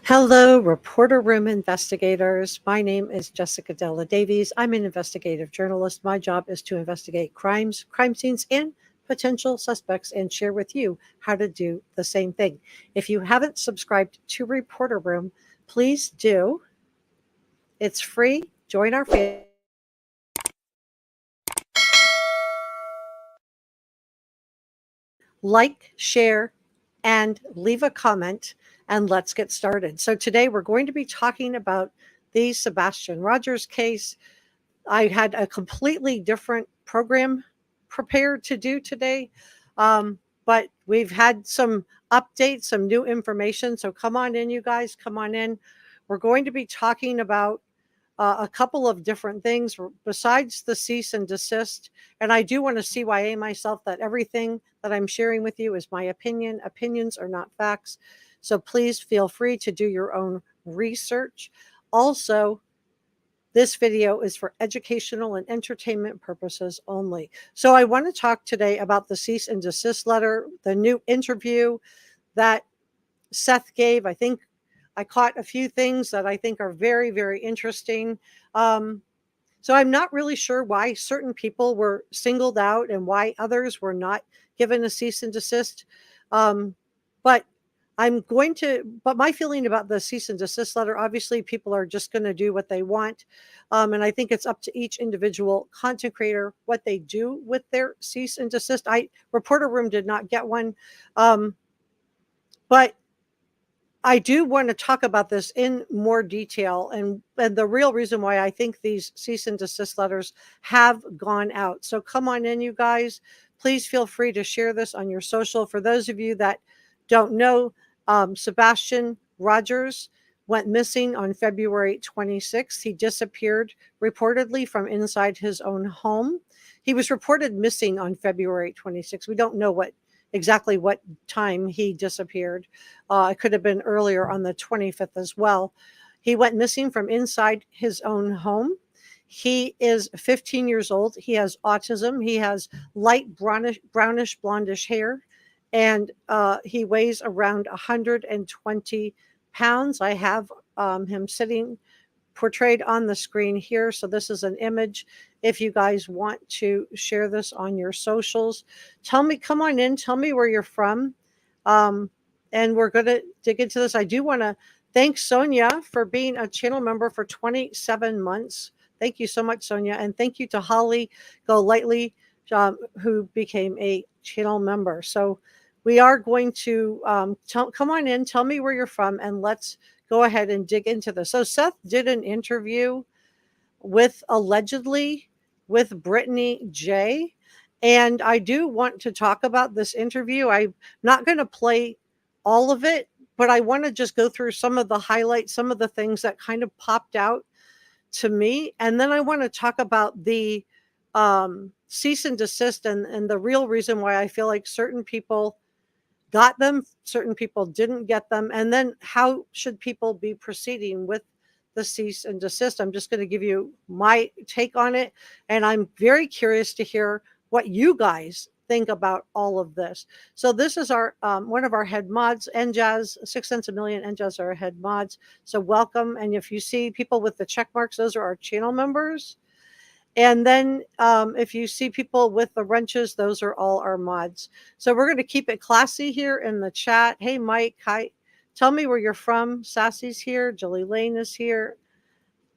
Hello, Reporter Room investigators. My name is Jessica Della Davies. I'm an investigative journalist. My job is to investigate crimes, crime scenes, and potential suspects and share with you how to do the same thing. If you haven't subscribed to Reporter Room, please do. It's free. Join our family. Like, share, and leave a comment, and let's get started. So today we're going to be talking about the Sebastian Rogers case. I had a completely different program prepared to do today, but we've had some updates, some new information. So come on in, you guys, come on in. We're going to be talking about a couple of different things besides the cease and desist. And I do want to CYA myself that everything that I'm sharing with you is my opinion. Opinions are not facts. So please feel free to do your own research. Also, this video is for educational and entertainment purposes only. So I want to talk today about the cease and desist letter, the new interview that Seth gave. I think I caught a few things that I think are very, very interesting. So I'm not really sure why certain people were singled out and why others were not given a cease and desist. But but my feeling about the cease and desist letter, obviously people are just going to do what they want. And I think it's up to each individual content creator what they do with their cease and desist. Reporter Room did not get one. But I do want to talk about this in more detail and the real reason why I think these cease and desist letters have gone out. So come on in, you guys. Please feel free to share this on your social. For those of you that don't know, Sebastian Rogers went missing on February 26th. He disappeared reportedly from inside his own home. He was reported missing on February 26th. We don't know exactly what time he disappeared. It could have been earlier on the 25th as well. He went missing from inside his own home. He is 15 years old. He has autism. He has light brownish blondish hair, and he weighs around 120 pounds. I have him sitting portrayed on the screen here. So this is an image. If you guys want to share this on your socials, come on in, tell me where you're from. And we're going to dig into this. I do want to thank Sonia for being a channel member for 27 months. Thank you so much, Sonia. And thank you to Holly Go Lightly, who became a channel member. So we are going to come on in, tell me where you're from, and let's go ahead and dig into this. So Seth did an interview allegedly with Brittany J. And I do want to talk about this interview. I'm not going to play all of it, but I want to just go through some of the highlights, some of the things that kind of popped out to me. And then I want to talk about the cease and desist and the real reason why I feel like certain people got them, certain people didn't get them, and then how should people be proceeding with the cease and desist. I'm just going to give you my take on it, and I'm very curious to hear what you guys think about all of this. So this is our one of our head mods, NJazz, 6 cents a million. NJazz are our head mods, so welcome. And if you see people with the check marks, those are our channel members. And then if you see people with the wrenches, those are all our mods. So we're going to keep it classy here in the chat. Hey, Mike. Hi. Tell me where you're from. Sassy's here. Julie Lane is here.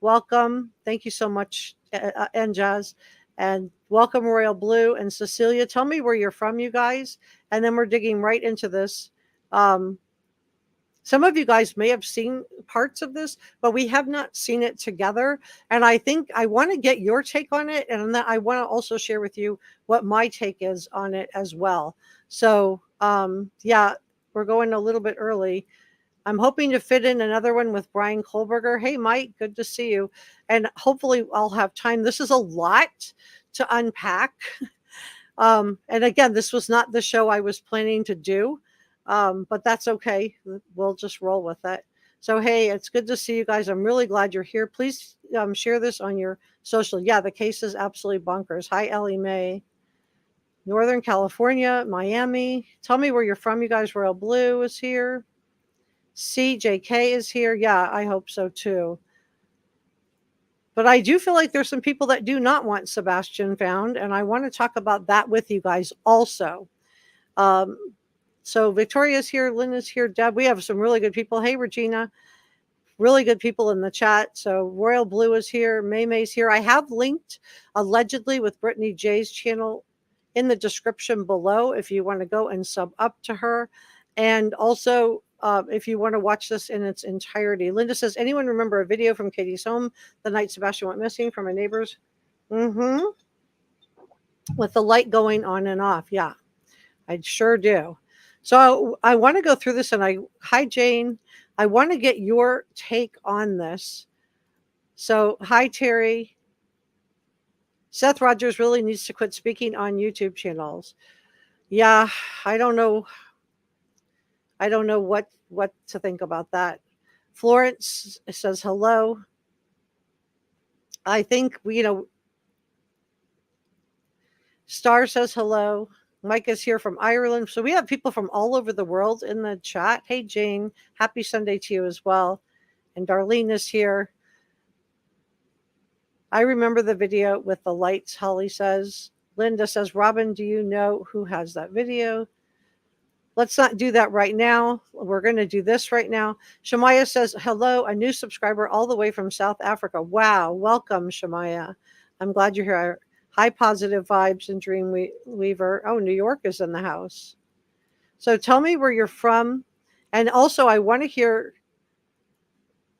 Welcome. Thank you so much, NJazz. And welcome, Royal Blue and Cecilia. Tell me where you're from, you guys. And then we're digging right into this. Some of you guys may have seen parts of this, but we have not seen it together. And I think I want to get your take on it. And then I want to also share with you what my take is on it as well. So yeah, we're going a little bit early. I'm hoping to fit in another one with Brian Kohlberger. Hey, Mike, good to see you. And hopefully I'll have time. This is a lot to unpack. And again, this was not the show I was planning to do. But that's okay. We'll just roll with it. So, hey, it's good to see you guys. I'm really glad you're here. Please share this on your social. Yeah, the case is absolutely bonkers. Hi, Ellie Mae. Northern California, Miami. Tell me where you're from, you guys. Royal Blue is here. CJK is here. Yeah, I hope so too. But I do feel like there's some people that do not want Sebastian found, and I want to talk about that with you guys also. So Victoria's here, Lynn is here, Deb. We have some really good people. Hey, Regina. Really good people in the chat. So Royal Blue is here. May's here. I have linked allegedly with Brittany J's channel in the description below if you want to go and sub up to her. And also, if you want to watch this in its entirety. Linda says, anyone remember a video from Katie's home the night Sebastian went missing from a neighbor's? Mm-hmm. With the light going on and off. Yeah, I sure do. So I want to go through this, and hi, Jane. I want to get your take on this. So, hi, Terry. Seth Rogers really needs to quit speaking on YouTube channels. Yeah, I don't know. I don't know what to think about that. Florence says hello. I think, Star says hello. Mike is here from Ireland. So we have people from all over the world in the chat. Hey, Jane. Happy Sunday to you as well. And Darlene is here. I remember the video with the lights, Holly says. Linda says, Robin, do you know who has that video? Let's not do that right now. We're going to do this right now. Shamaya says, hello, a new subscriber all the way from South Africa. Wow. Welcome, Shamaya. I'm glad you're here. High positive vibes and Dreamweaver. Oh, New York is in the house. So tell me where you're from. And also, I want to hear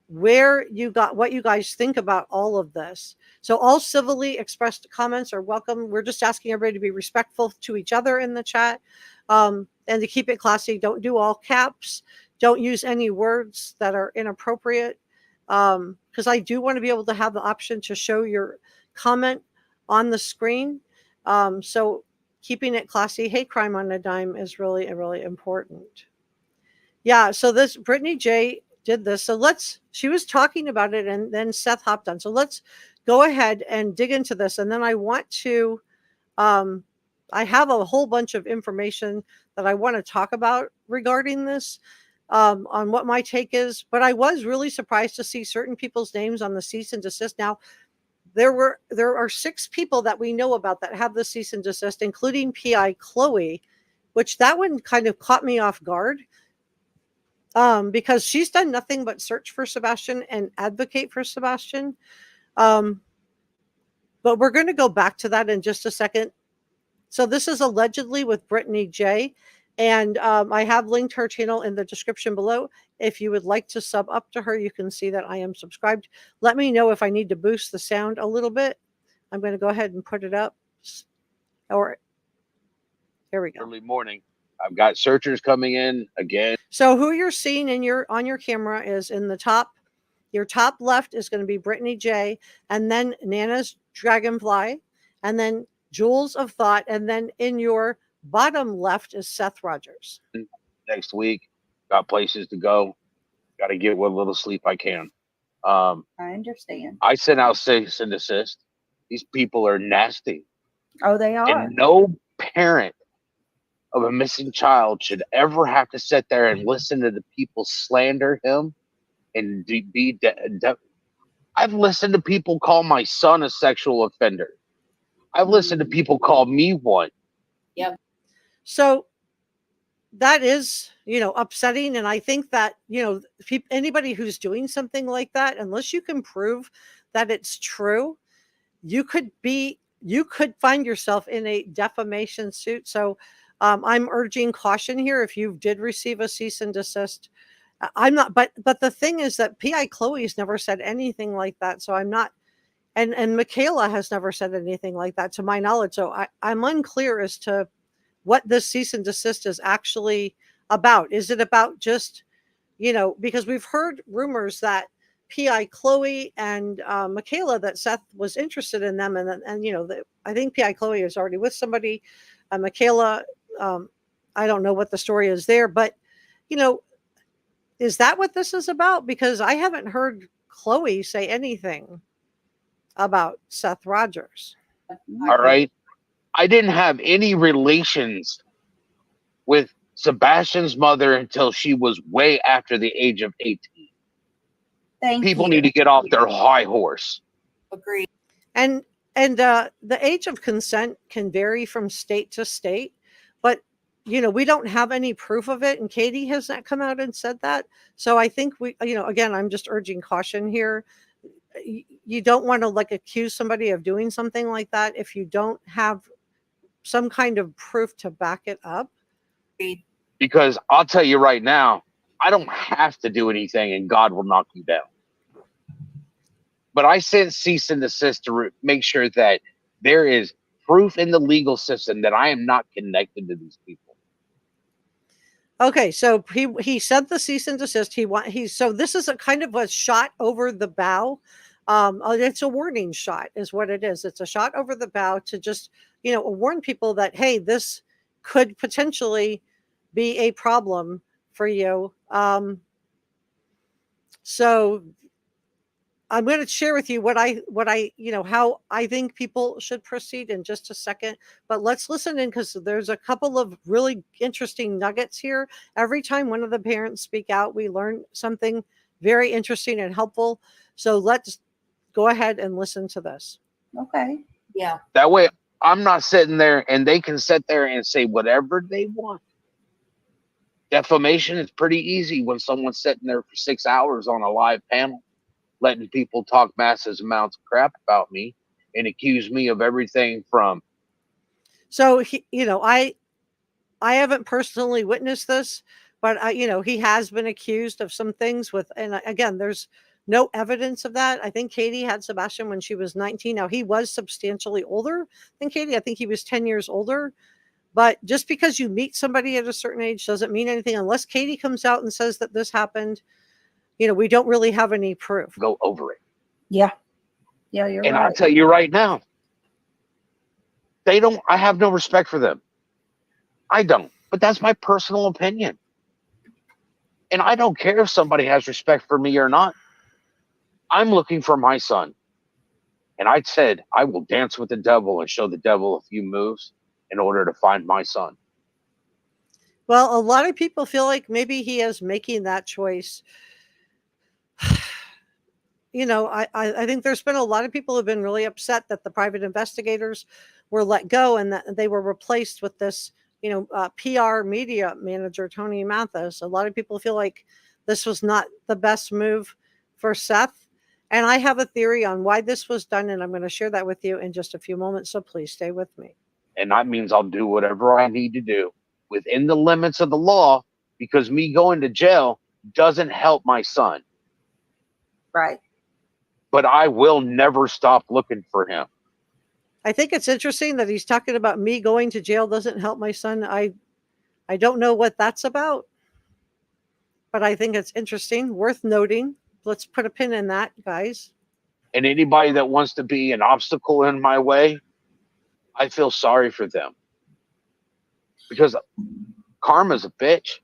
what you guys think about all of this. So all civilly expressed comments are welcome. We're just asking everybody to be respectful to each other in the chat, and to keep it classy. Don't do all caps. Don't use any words that are inappropriate, because I do want to be able to have the option to show your comment on the screen. So keeping it classy. Hate crime on a dime is really, really important. Yeah. So this Brittany J did this. So she was talking about it, and then Seth hopped on. So let's go ahead and dig into this. And then I want to, I have a whole bunch of information that I want to talk about regarding this, on what my take is. But I was really surprised to see certain people's names on the cease and desist. Now, there are 6 people that we know about that have the cease and desist, including PI Chloe, which that one kind of caught me off guard. Because she's done nothing but search for Sebastian and advocate for Sebastian. But we're going to go back to that in just a second. So this is allegedly with Brittany J. And I have linked her channel in the description below. If you would like to sub up to her, you can see that I am subscribed. Let me know if I need to boost the sound a little bit. I'm going to go ahead and put it up. Or here we go. Early morning. I've got searchers coming in again. So who you're seeing on your camera is in the top. Your top left is going to be Brittany J, and then Nana's Dragonfly, and then Jewels of Thought, and then in your bottom left is Seth Rogers. Next week, got places to go. Got to get what little sleep I can. I understand. I sent out cease and desist. These people are nasty. Oh, they are. And no parent of a missing child should ever have to sit there and listen to the people slander him and be. I've listened to people call my son a sexual offender. I've listened to people call me one. Yep. So that is, upsetting. And I think that, anybody who's doing something like that, unless you can prove that it's true, you could find yourself in a defamation suit. So I'm urging caution here. If you did receive a cease and desist, I'm not, but the thing is that PI Chloe's never said anything like that. So I'm not, and Michaela has never said anything like that to my knowledge. So I'm unclear as to what this cease and desist is actually about. Is it about just, because we've heard rumors that PI Chloe and Michaela, that Seth was interested in them. And I think PI Chloe is already with somebody. Michaela, I don't know what the story is there, but, is that what this is about? Because I haven't heard Chloe say anything about Seth Rogers. All right. I didn't have any relations with Sebastian's mother until she was way after the age of 18. People need to get off their high horse. Agreed. And the age of consent can vary from state to state, but we don't have any proof of it, and Katie has not come out and said that. So I think again, I'm just urging caution here. You don't want to accuse somebody of doing something like that if you don't have some kind of proof to back it up. Because I'll tell you right now, I don't have to do anything and God will knock you down. But I sent cease and desist to make sure that there is proof in the legal system that I am not connected to these people. Okay, so he sent the cease and desist. So this is a kind of a shot over the bow. It's a warning shot, is what it is. It's a shot over the bow to just warn people that, hey, this could potentially be a problem for you. So I'm going to share with you what I how I think people should proceed in just a second, but let's listen in because there's a couple of really interesting nuggets here. Every time one of the parents speak out, we learn something very interesting and helpful. So let's go ahead and listen to this. Okay. Yeah. That way I'm not sitting there and they can sit there and say whatever they want. Defamation is pretty easy when someone's sitting there for 6 hours on a live panel, letting people talk massive amounts of crap about me and accuse me of everything from. So, I haven't personally witnessed this, but he has been accused of some things and again, there's no evidence of that. I think Katie had Sebastian when she was 19. Now he was substantially older than Katie. I think he was 10 years older, but just because you meet somebody at a certain age doesn't mean anything unless Katie comes out and says that this happened. We don't really have any proof. Go over it. Yeah. Yeah, you're right. And I'll tell you right now, I have no respect for them. I don't, but that's my personal opinion. And I don't care if somebody has respect for me or not. I'm looking for my son. And I said, I will dance with the devil and show the devil a few moves in order to find my son. Well, a lot of people feel like maybe he is making that choice. I think there's been a lot of people who have been really upset that the private investigators were let go and that they were replaced with this, PR media manager, Tony Mathis. A lot of people feel like this was not the best move for Seth. And I have a theory on why this was done, and I'm going to share that with you in just a few moments. So please stay with me. And that means I'll do whatever I need to do within the limits of the law, because me going to jail doesn't help my son. Right. But I will never stop looking for him. I think it's interesting that he's talking about me going to jail doesn't help my son. I don't know what that's about, but I think it's interesting, worth noting. Let's put a pin in that, guys. And anybody that wants to be an obstacle in my way, I feel sorry for them. Because karma's a bitch.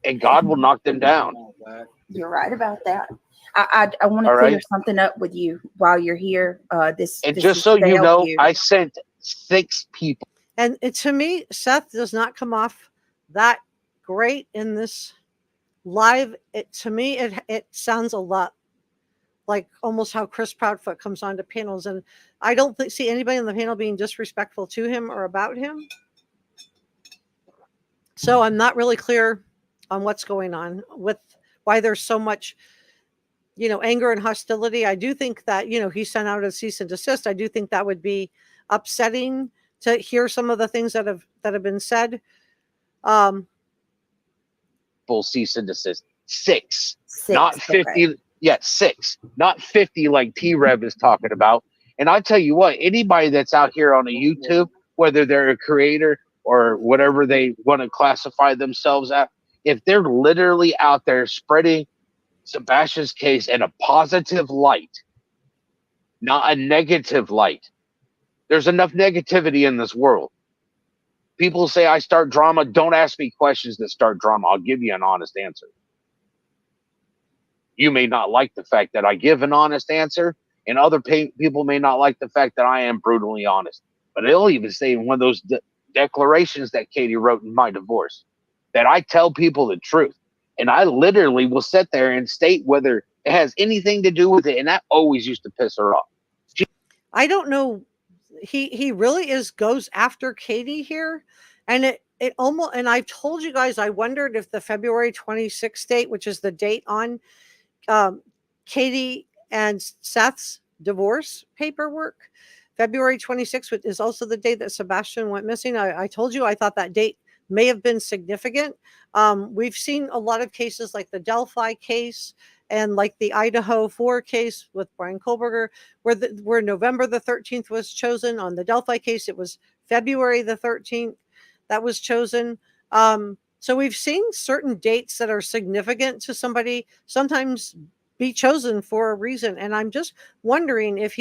And God will knock them down. You're right about that. I want to clear something up with you while you're here. This just so you know, I sent 6 people. And to me, Seth does not come off that great in this live. To me, it sounds a lot like almost how Chris Proudfoot comes on to panels, and I don't see anybody on the panel being disrespectful to him or about him. So I'm not really clear on what's going on with why there's so much, anger and hostility. I do think that, he sent out a cease and desist. I do think that would be upsetting to hear some of the things that have been said. Full cease and desist. 6, not 50. Okay. Yeah, 6, not 50 like T-Rev is talking about. And I tell you what, anybody that's out here on a YouTube, whether they're a creator or whatever they want to classify themselves at, if they're literally out there spreading Sebastian's case in a positive light, not a negative light. There's enough negativity in this world. People say I start drama. Don't ask me questions that start drama. I'll give you an honest answer. You may not like the fact that I give an honest answer, and other people may not like the fact that I am brutally honest. But they'll even say in one of those declarations that Katie wrote in my divorce, that I tell people the truth. And I literally will sit there and state whether it has anything to do with it. And that always used to piss her off. I don't know. He really goes after Katie here. And it almost, and I've told you guys, I wondered if the February 26th date, which is the date on Katie and Seth's divorce paperwork, February 26th is also the date that Sebastian went missing. I told you I thought that date may have been significant. We've seen a lot of cases like the Delphi case and like the Idaho 4 case with Brian Kohlberger, where November the 13th was chosen. On the Delphi case, it was February the 13th that was chosen. So we've seen certain dates that are significant to somebody sometimes be chosen for a reason. And I'm just wondering if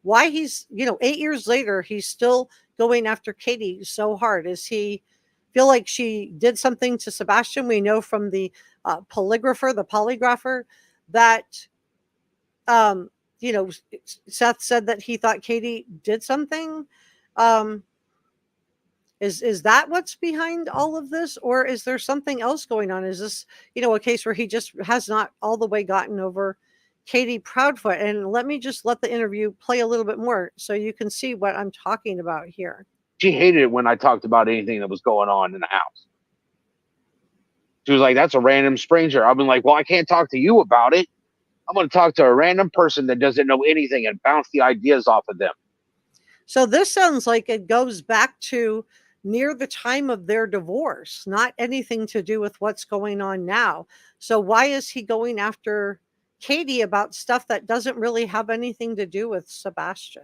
why he's, 8 years later, he's still going after Katie so hard. Is he feel like she did something to Sebastian? We know from the polygrapher, that, Seth said that he thought Katie did something. Is that what's behind all of this? Or is there something else going on? Is this, a case where he just has not all the way gotten over Katie Proudfoot? And let me just let the interview play a little bit more so you can see what I'm talking about here. She hated it when I talked about anything that was going on in the house. She was like, that's a random stranger. I've been like, well, I can't talk to you about it. I'm going to talk to a random person that doesn't know anything and bounce the ideas off of them. So this sounds like it goes back to near the time of their divorce, not anything to do with what's going on now. So why is he going after Katie about stuff that doesn't really have anything to do with Sebastian?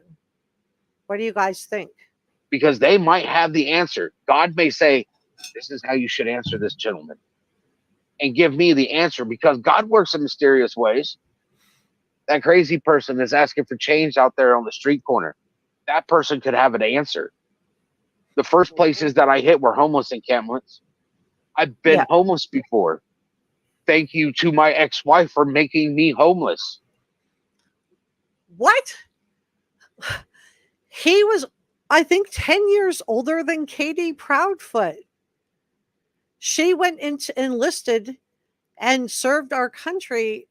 What do you guys think? Because they might have the answer. God may say, this is how you should answer this gentleman, and give me the answer, because God works in mysterious ways. That crazy person is asking for change out there on the street corner. That person could have an answer. The first places that I hit were homeless encampments. I've been homeless before. Thank you to my ex-wife for making me homeless. What? He was, I think, 10 years older than Katie Proudfoot. She went into enlisted and served our country.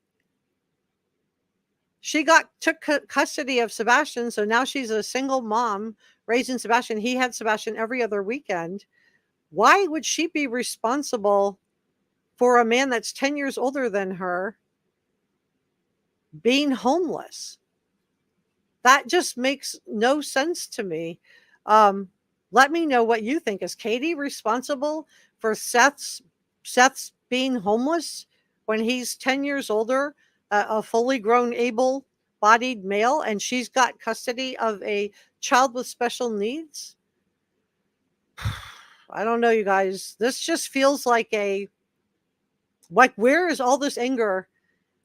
She took custody of Sebastian, so now she's a single mom raising Sebastian. He had Sebastian every other weekend. Why would she be responsible for a man that's 10 years older than her being homeless? That just makes no sense to me. Let me know what you think. Is Katie responsible for Seth's being homeless when he's 10 years older, a fully grown, able-bodied male, and she's got custody of a child with special needs? I don't know, you guys. This just feels like where is all this anger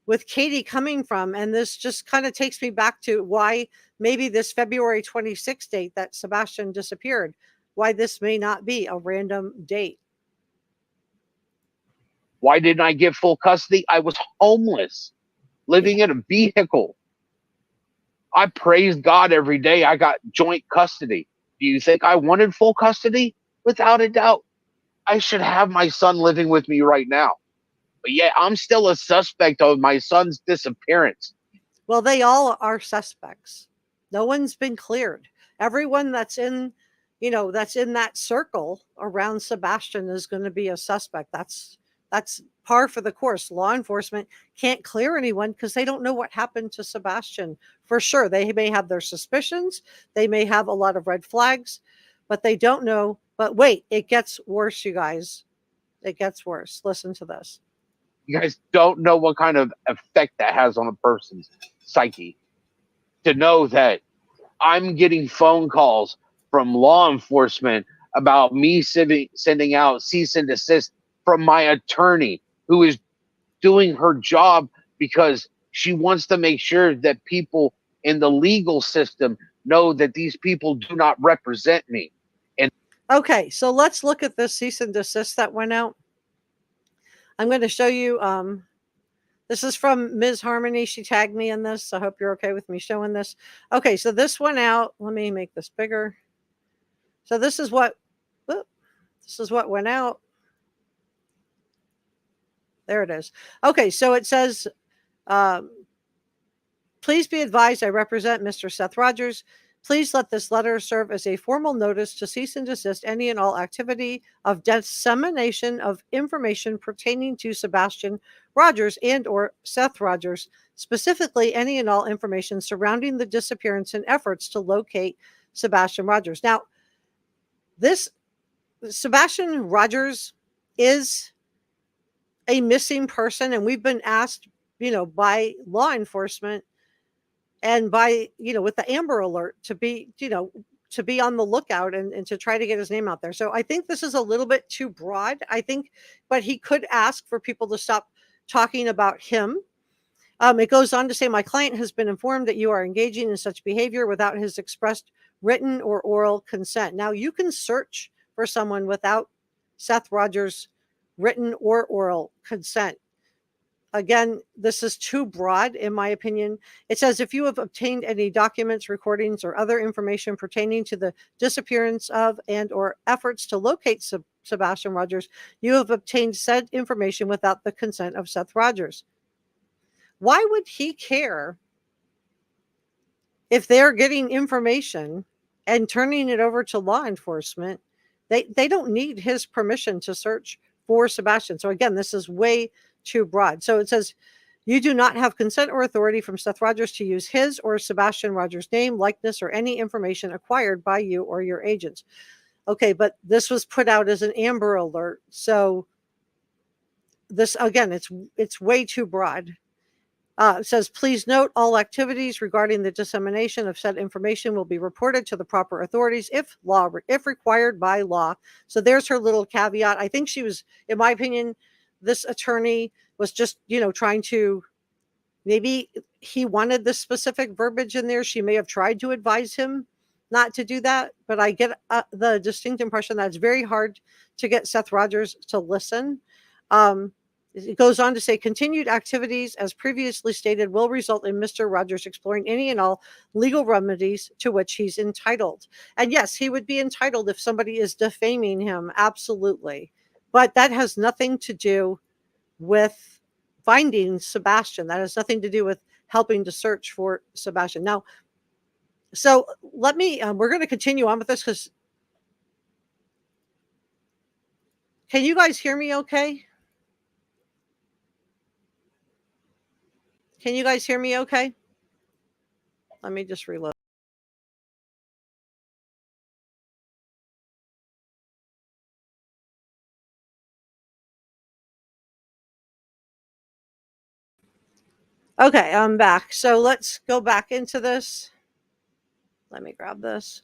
with Katie coming from? And this just kind of takes me back to why maybe this February 26th date that Sebastian disappeared, why this may not be a random date. Why didn't I get full custody? I was homeless, living in a vehicle. I praised God every day I got joint custody. Do you think I wanted full custody? Without a doubt. I should have my son living with me right now. But yet I'm still a suspect of my son's disappearance. Well, they all are suspects. No one's been cleared. Everyone that's in that circle around Sebastian is going to be a suspect. That's par for the course. Law enforcement can't clear anyone because they don't know what happened to Sebastian. For sure, they may have their suspicions. They may have a lot of red flags, but they don't know. But wait, it gets worse, you guys. It gets worse. Listen to this. You guys don't know what kind of effect that has on a person's psyche. To know that I'm getting phone calls from law enforcement about me sending out cease and desist from my attorney, who is doing her job because she wants to make sure that people in the legal system know that these people do not represent me. And okay, so let's look at this cease and desist that went out. I'm going to show you. This is from Ms. Harmony. She tagged me in this. I hope you're okay with me showing this. Okay, so this went out. Let me make this bigger. So this is what This is what went out. There it is. Okay, so it says, please be advised I represent Mr. Seth Rogers. Please let this letter serve as a formal notice to cease and desist any and all activity of dissemination of information pertaining to Sebastian Rogers and or Seth Rogers, specifically any and all information surrounding the disappearance and efforts to locate Sebastian Rogers. Now, this Sebastian Rogers is a missing person, and we've been asked, by law enforcement and by, with the Amber Alert to be, to be on the lookout and to try to get his name out there. So I think this is a little bit too broad, I think, but he could ask for people to stop talking about him. It goes on to say, my client has been informed that you are engaging in such behavior without his expressed written or oral consent. Now, you can search for someone without Seth Rogers' written or oral consent. Again, this is too broad, in my opinion. It says, if you have obtained any documents, recordings, or other information pertaining to the disappearance of and or efforts to locate Sebastian Rogers, you have obtained said information without the consent of Seth Rogers. Why would he care if they're getting information and turning it over to law enforcement? They don't need his permission to search for Sebastian. So again, this is way too broad. So it says, you do not have consent or authority from Seth Rogers to use his or Sebastian Rogers' name, likeness, or any information acquired by you or your agents. Okay, but this was put out as an Amber Alert. So this, again, it's way too broad. It says, please note all activities regarding the dissemination of said information will be reported to the proper authorities if required by law. So there's her little caveat. I think she was, in my opinion, this attorney was just, trying to, maybe he wanted this specific verbiage in there. She may have tried to advise him not to do that, but I get the distinct impression that it's very hard to get Seth Rogers to listen. It goes on to say, continued activities, as previously stated, will result in Mr. Rogers exploring any and all legal remedies to which he's entitled. And yes, he would be entitled if somebody is defaming him, absolutely. But that has nothing to do with finding Sebastian. That has nothing to do with helping to search for Sebastian. Now, so let me, we're going to continue on with this because, can you guys hear me okay? Can you guys hear me okay? Let me just reload. Okay, I'm back. So let's go back into this. Let me grab this.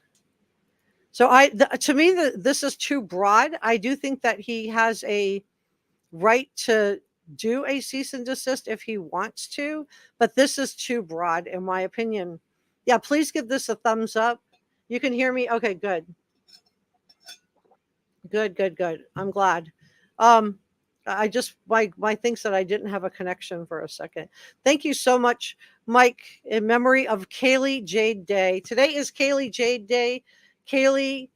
So to me, this is too broad. I do think that he has a right to do a cease and desist if he wants to, but this is too broad, in my opinion. Yeah, please give this a thumbs up. You can hear me? Okay, good. Good. I'm glad. I just, my thing said I didn't have a connection for a second. Thank you so much, Mike, in memory of Kaylee Jade Day. Today is Kaylee Jade Day. Kaylee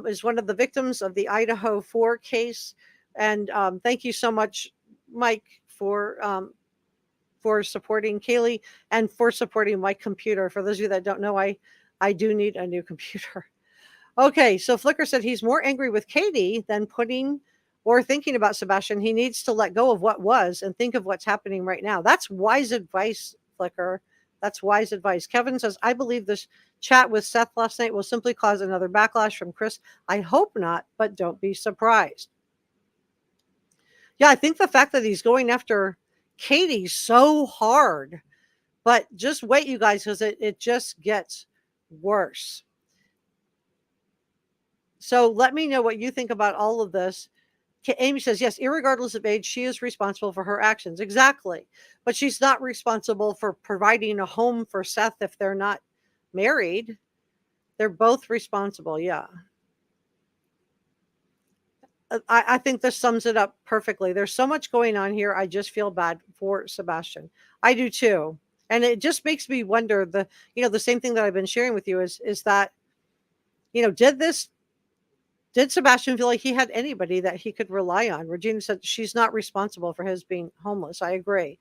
is one of the victims of the Idaho 4 case. And thank you so much, Mike, for supporting Kaylee and for supporting my computer. For those of you that don't know, I do need a new computer. Okay, so Flicker said he's more angry with Katie than putting or thinking about Sebastian. He needs to let go of what was and think of what's happening right now. That's wise advice, Flicker. That's wise advice. Kevin says, I believe this chat with Seth last night will simply cause another backlash from Chris. I hope not, but don't be surprised. Yeah, I think the fact that he's going after Katie so hard, but just wait, you guys, because it just gets worse. So let me know what you think about all of this. Amy says, yes, irregardless of age, she is responsible for her actions. Exactly. But she's not responsible for providing a home for Seth if they're not married. They're both responsible. Yeah. I think this sums it up perfectly. There's so much going on here. I just feel bad for Sebastian. I do too. And it just makes me wonder the same thing that I've been sharing with you is that, did this Did Sebastian feel like he had anybody that he could rely on? Regina said she's not responsible for his being homeless. I agree.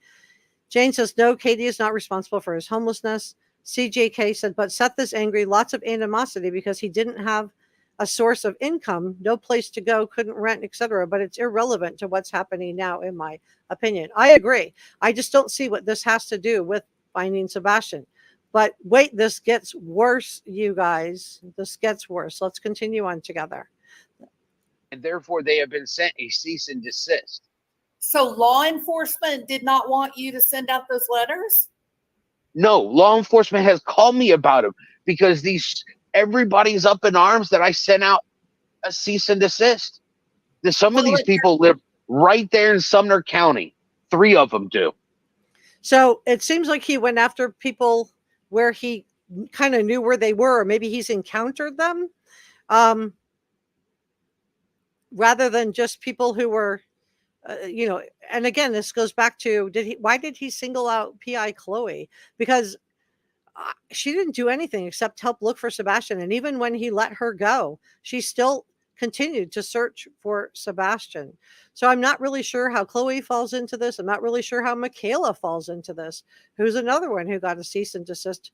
Jane says, no, Katie is not responsible for his homelessness. CJK said, but Seth is angry, lots of animosity because he didn't have a source of income, no place to go, couldn't rent, etc. But it's irrelevant to what's happening now, in my opinion. I agree. I just don't see what this has to do with finding Sebastian. But wait, this gets worse, you guys. This gets worse. Let's continue on together. And therefore, they have been sent a cease and desist. So law enforcement did not want you to send out those letters? No, law enforcement has called me about them because everybody's up in arms that I sent out a cease and desist. Some of these people live right there in Sumner County. 3 of them do. So it seems like he went after people where he kind of knew where they were, or maybe he's encountered them, rather than just people who were, and again, this goes back to, why did he single out PI Chloe? Because she didn't do anything except help look for Sebastian. And even when he let her go, she still continued to search for Sebastian. So I'm not really sure how Chloe falls into this. I'm not really sure how Michaela falls into this, who's another one who got a cease and desist.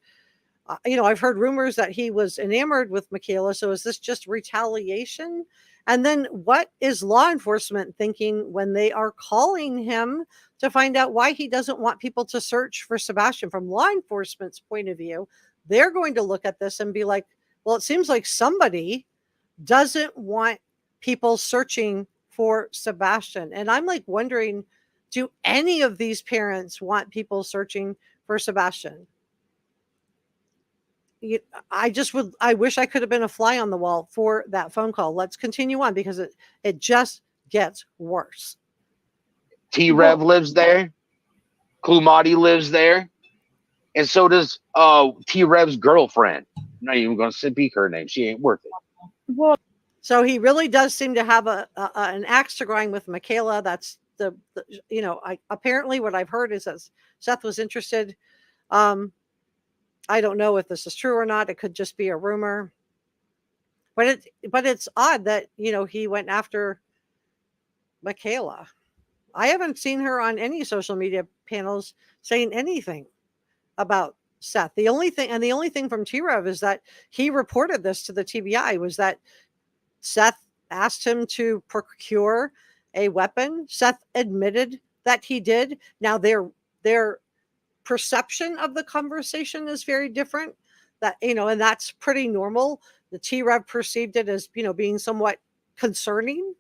I've heard rumors that he was enamored with Michaela. So is this just retaliation? And then what is law enforcement thinking when they are calling him to find out why he doesn't want people to search for Sebastian? From law enforcement's point of view, they're going to look at this and be like, well, it seems like somebody doesn't want people searching for Sebastian. And I'm like wondering, do any of these parents want people searching for Sebastian? I wish I could have been a fly on the wall for that phone call. Let's continue on because it just gets worse. T-Rev lives there. Klumati lives there. And so does T-Rev's girlfriend. I'm not even going to speak her name. She ain't worth it. Well, so he really does seem to have an axe to grind with Michaela. That's apparently what I've heard is that Seth was interested. I don't know if this is true or not. It could just be a rumor. But it's odd that, he went after Michaela. I haven't seen her on any social media panels saying anything about Seth. The only thing from T-Rev is that he reported this to the TBI was that Seth asked him to procure a weapon. Seth admitted that he did. Now their perception of the conversation is very different, and that's pretty normal. The T-Rev perceived it as, being somewhat concerning.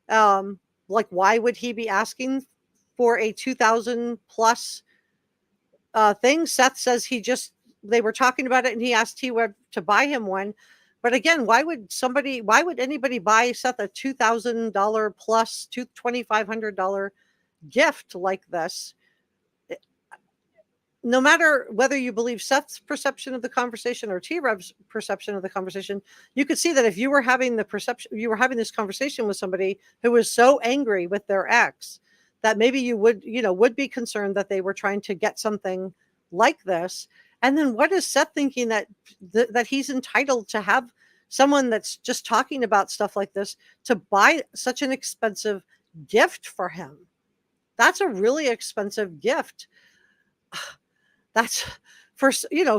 Like, why would he be asking for a $2,000 plus thing? Seth says they were talking about it and he asked T-Rev to buy him one. But again, why would anybody buy Seth a $2,000 plus $2,500 gift like this? No matter whether you believe Seth's perception of the conversation or T-Rev's perception of the conversation, you could see that if you were having this conversation with somebody who was so angry with their ex, that maybe you would be concerned that they were trying to get something like this. And then what is Seth thinking that he's entitled to have someone that's just talking about stuff like this to buy such an expensive gift for him? That's a really expensive gift. That's for,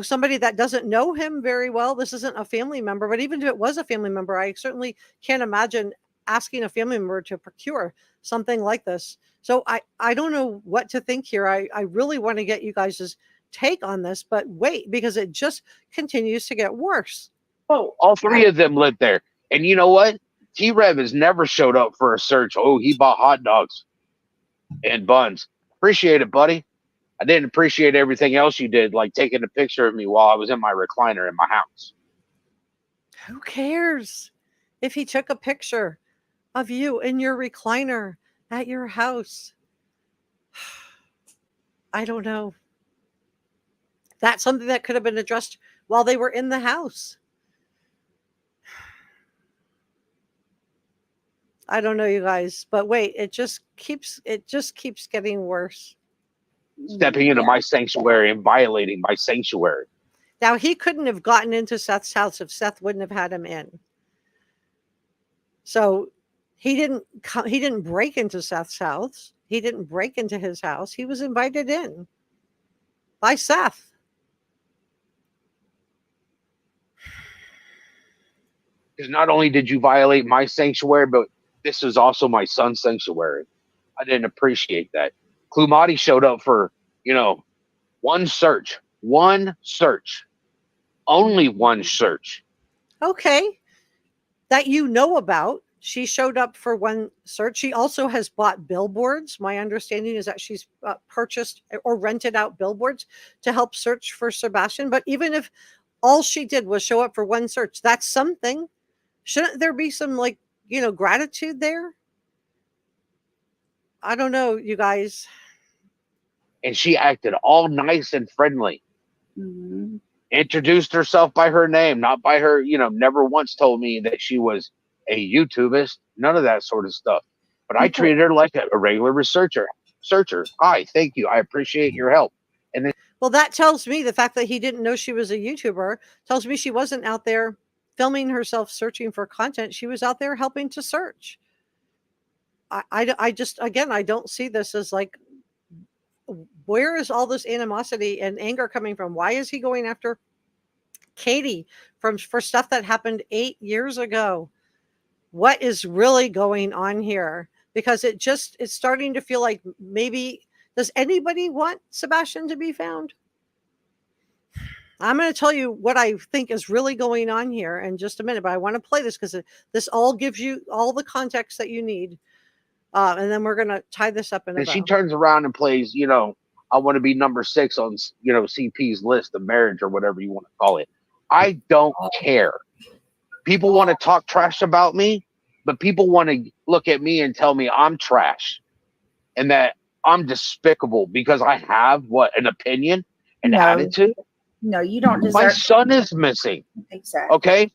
somebody that doesn't know him very well. This isn't a family member, but even if it was a family member, I certainly can't imagine asking a family member to procure something like this. So I don't know what to think here. I really want to get you guys' take on this, but wait, because it just continues to get worse. Oh, all 3 of them lived there. And you know what? T-Rev has never showed up for a search. Oh, he bought hot dogs and buns. Appreciate it, buddy. I didn't appreciate everything else you did, like taking a picture of me while I was in my recliner in my house. Who cares if he took a picture of you in your recliner at your house? I don't know. That's something that could have been addressed while they were in the house. I don't know, you guys, but wait, it just keeps getting worse. Stepping into my sanctuary and violating my sanctuary. Now, he couldn't have gotten into Seth's house if Seth wouldn't have had him in. So he didn't break into Seth's house. He didn't break into his house. He was invited in by Seth. Because not only did you violate my sanctuary, but this is also my son's sanctuary. I didn't appreciate that. Klumati showed up for, one search, only one search. Okay. That you know about. She showed up for one search. She also has bought billboards. My understanding is that she's purchased or rented out billboards to help search for Sebastian. But even if all she did was show up for one search, that's something. Shouldn't there be some gratitude there? I don't know, you guys. And she acted all nice and friendly. Mm-hmm. Introduced herself by her name, not by her, never once told me that she was a YouTubist, none of that sort of stuff. But I treated her like a regular researcher. Hi, thank you. I appreciate your help. And then, well, that tells me the fact that he didn't know she was a YouTuber tells me she wasn't out there filming herself searching for content. She was out there helping to search. I just, again, I don't see this as like, where is all this animosity and anger coming from? Why is he going after Katie for stuff that happened 8 years ago? What is really going on here? Because it's starting to feel like maybe, does anybody want Sebastian to be found? I'm going to tell you what I think is really going on here in just a minute, but I want to play this because this all gives you all the context that you need. And then we're going to tie this up in a bow. She turns around and plays, I want to be number 6 on, CP's list of marriage or whatever you want to call it. I don't care. People want to talk trash about me, but people want to look at me and tell me I'm trash and that I'm despicable because I have an opinion and attitude. No, you don't deserve. My son is missing. Exactly. Okay.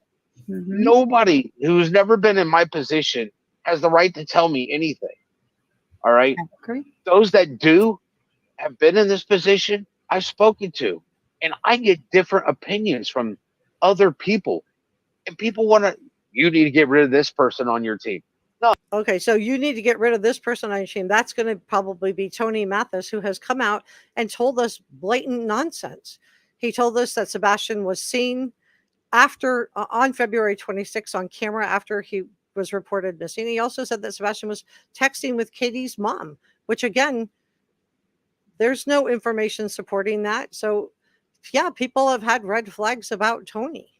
Mm-hmm. Nobody who's never been in my position has the right to tell me anything. All right. I agree. Those that do have been in this position, I've spoken to, and I get different opinions from other people. And people you need to get rid of this person on your team. No. Okay, so you need to get rid of this person on your team. That's going to probably be Tony Mathis, who has come out and told us blatant nonsense. He told us that Sebastian was seen on February 26th on camera after he was reported missing. He also said that Sebastian was texting with Katie's mom, which again, there's no information supporting that. So yeah, people have had red flags about Tony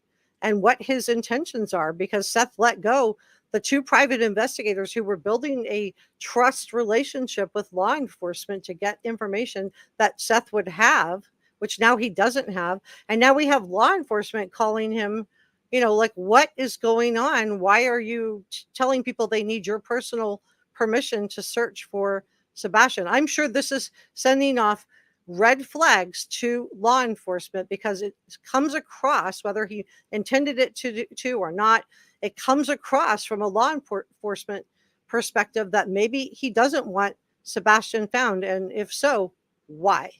and what his intentions are, because Seth let go the 2 private investigators who were building a trust relationship with law enforcement to get information that Seth would have, which now he doesn't have. And now we have law enforcement calling him, like, what is going on? Why are you telling people they need your personal permission to search for Sebastian? I'm sure this is sending off red flags to law enforcement, because it comes across, whether he intended it to or not, it comes across from a law enforcement perspective that maybe he doesn't want Sebastian found. And if so, why?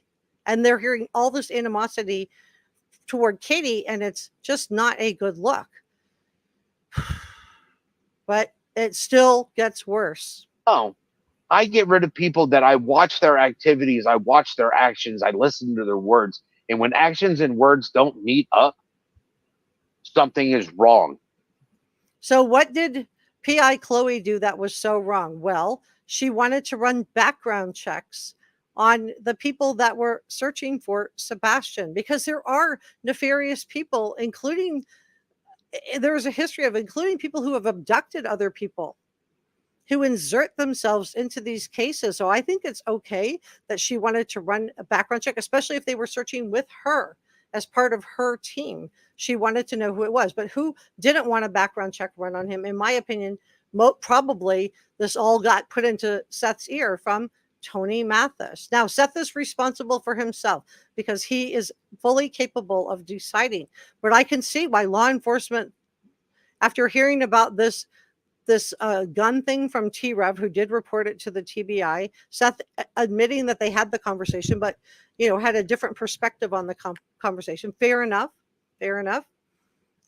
And they're hearing all this animosity toward Katie, and it's just not a good look. But it still gets worse. Oh, I get rid of people that I watch their activities, I watch their actions, I listen to their words. And when actions and words don't meet up, something is wrong. So what did PI Chloe do that was so wrong? Well, she wanted to run background checks on the people that were searching for Sebastian, because there are nefarious people, there's a history of including people who have abducted other people, who insert themselves into these cases. So I think it's okay that she wanted to run a background check, especially if they were searching with her as part of her team. She wanted to know who it was, but who didn't want a background check run on him? In my opinion, probably this all got put into Seth's ear from Tony Mathis. Now, Seth is responsible for himself because he is fully capable of deciding. But I can see why law enforcement, after hearing about this gun thing from T-Rev, who did report it to the TBI, Seth admitting that they had the conversation, but had a different perspective on the conversation. Fair enough.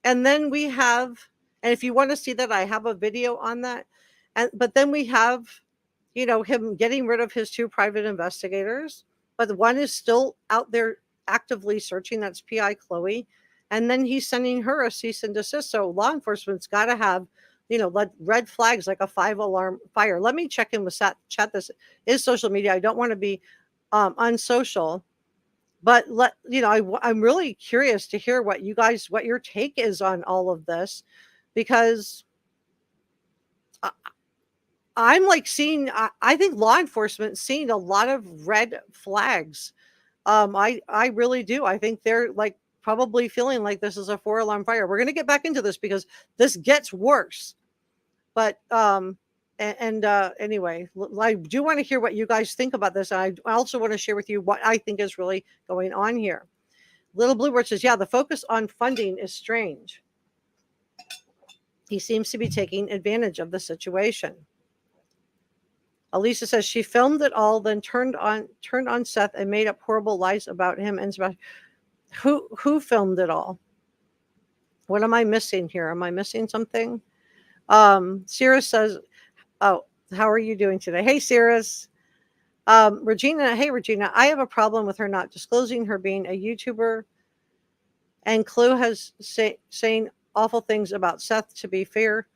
And then we have And if you want to see that, I have a video on that. But then we have, him getting rid of his 2 private investigators, but one is still out there actively searching. That's PI Chloe. And then he's sending her a cease and desist. So law enforcement's got to have, red flags, like a 5-alarm fire. Let me check in with chat. This is social media. I don't want to be unsocial, but I'm really curious to hear what your take is on all of this, because I'm like seeing, I think law enforcement seeing a lot of red flags. I really do. I think they're like probably feeling like this is a 4-alarm fire. We're going to get back into this because this gets worse. But anyway, I do want to hear what you guys think about this. I also want to share with you what I think is really going on here. Little Bluebird says, yeah, the focus on funding is strange. He seems to be taking advantage of the situation. Elisa says she filmed it all, then turned on Seth and made up horrible lies about him and Sebastian. Who filmed it all? What am I missing here? Am I missing something? Cirrus says, oh, how are you doing today? Hey, Cirrus. Regina, hey, Regina, I have a problem with her not disclosing her being a YouTuber. And Clue has saying awful things about Seth, to be fair.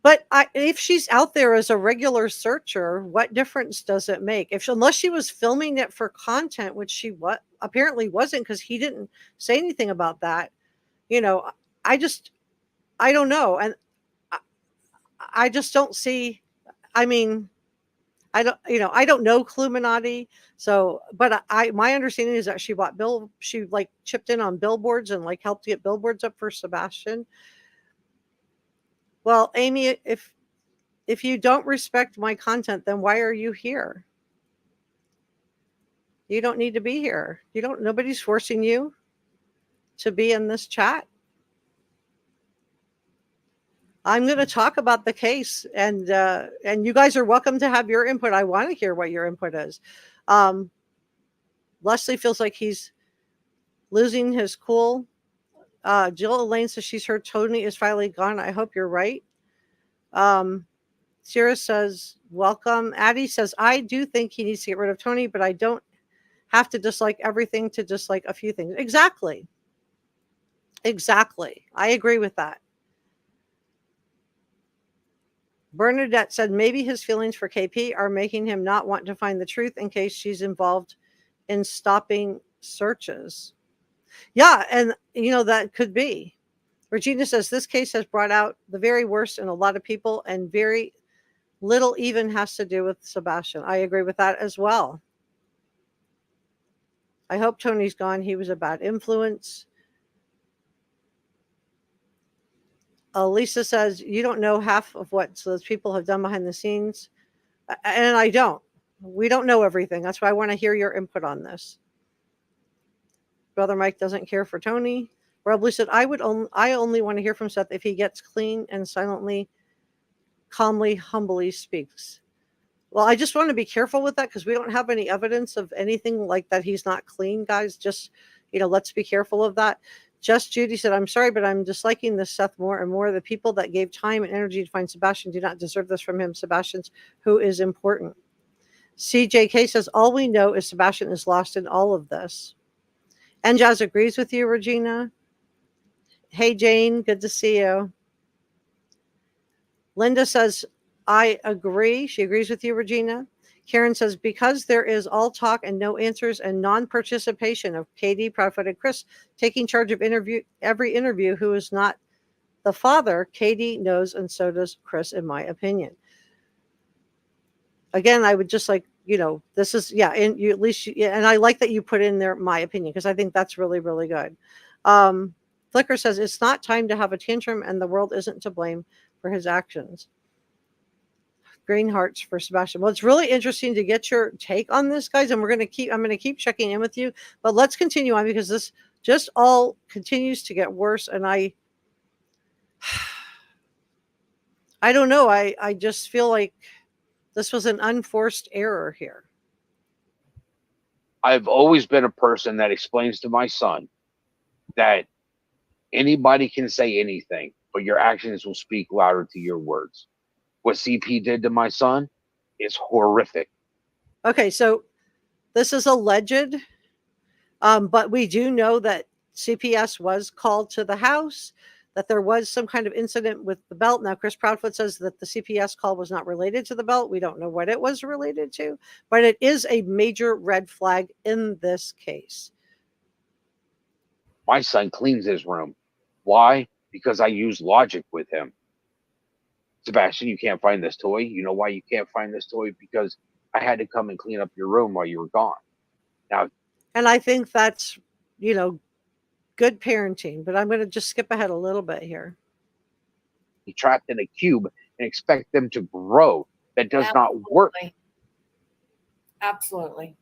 But if she's out there as a regular searcher, what difference does it make? Unless she was filming it for content, which she apparently wasn't, because he didn't say anything about that. I don't know. And I just don't see, I mean, I don't know Cluminati. So, but my understanding is that she like chipped in on billboards and like helped get billboards up for Sebastian. Well, Amy, if you don't respect my content, then why are you here? You don't need to be here. Nobody's forcing you to be in this chat. I'm going to talk about the case, and you guys are welcome to have your input. I want to hear what your input is. Leslie feels like he's losing his cool. Jill Elaine says she's heard Tony is finally gone. I hope you're right. Sierra says, welcome. Addie says, I do think he needs to get rid of Tony, but I don't have to dislike everything to dislike a few things. Exactly. I agree with that. Bernadette said maybe his feelings for KP are making him not want to find the truth in case she's involved in stopping searches. Yeah, and that could be. Regina says this case has brought out the very worst in a lot of people, and very little even has to do with Sebastian. I agree with that as well. I hope Tony's gone. He was a bad influence. Lisa says, you don't know half of what those people have done behind the scenes. And I don't. We don't know everything. That's why I want to hear your input on this. Brother Mike doesn't care for Tony. Robley said, I only want to hear from Seth if he gets clean and silently, calmly, humbly speaks. Well, I just want to be careful with that because we don't have any evidence of anything like that. He's not clean, guys. Just, let's be careful of that. Just Judy said, I'm sorry, but I'm disliking this Seth more and more. The people that gave time and energy to find Sebastian do not deserve this from him. Sebastian's who is important. CJK says, all we know is Sebastian is lost in all of this. And Jazz agrees with you, Regina. Hey, Jane, good to see you. Linda says, I agree. She agrees with you, Regina. Karen says, because there is all talk and no answers and non-participation of Katie, Proudfoot, and Chris taking charge of every interview who is not the father, Katie knows, and so does Chris, in my opinion. Again, I would just like, this is, and you at least, and I like that you put in there my opinion, because I think that's really, really good. Flicker says, it's not time to have a tantrum and the world isn't to blame for his actions. Green hearts for Sebastian. Well, it's really interesting to get your take on this, guys, and I'm going to keep checking in with you, but let's continue on because this just all continues to get worse. And I don't know. I just feel like this was an unforced error here. I've always been a person that explains to my son that anybody can say anything. but your actions will speak louder to your words. What CP did to my son is horrific. Okay, so this is alleged, but we do know that CPS was called to the house, that there was some kind of incident with the belt. Now, Chris Proudfoot says that the CPS call was not related to the belt. We don't know what it was related to, but it is a major red flag in this case. My son cleans his room. Why? Because I use logic with him. Sebastian, you can't find this toy. You know why you can't find this toy? Because I had to come and clean up your room while you were gone. Now, and I think that's, good parenting, but I'm going to just skip ahead a little bit here. He trapped in a cube and expect them to grow. That does not work. Absolutely.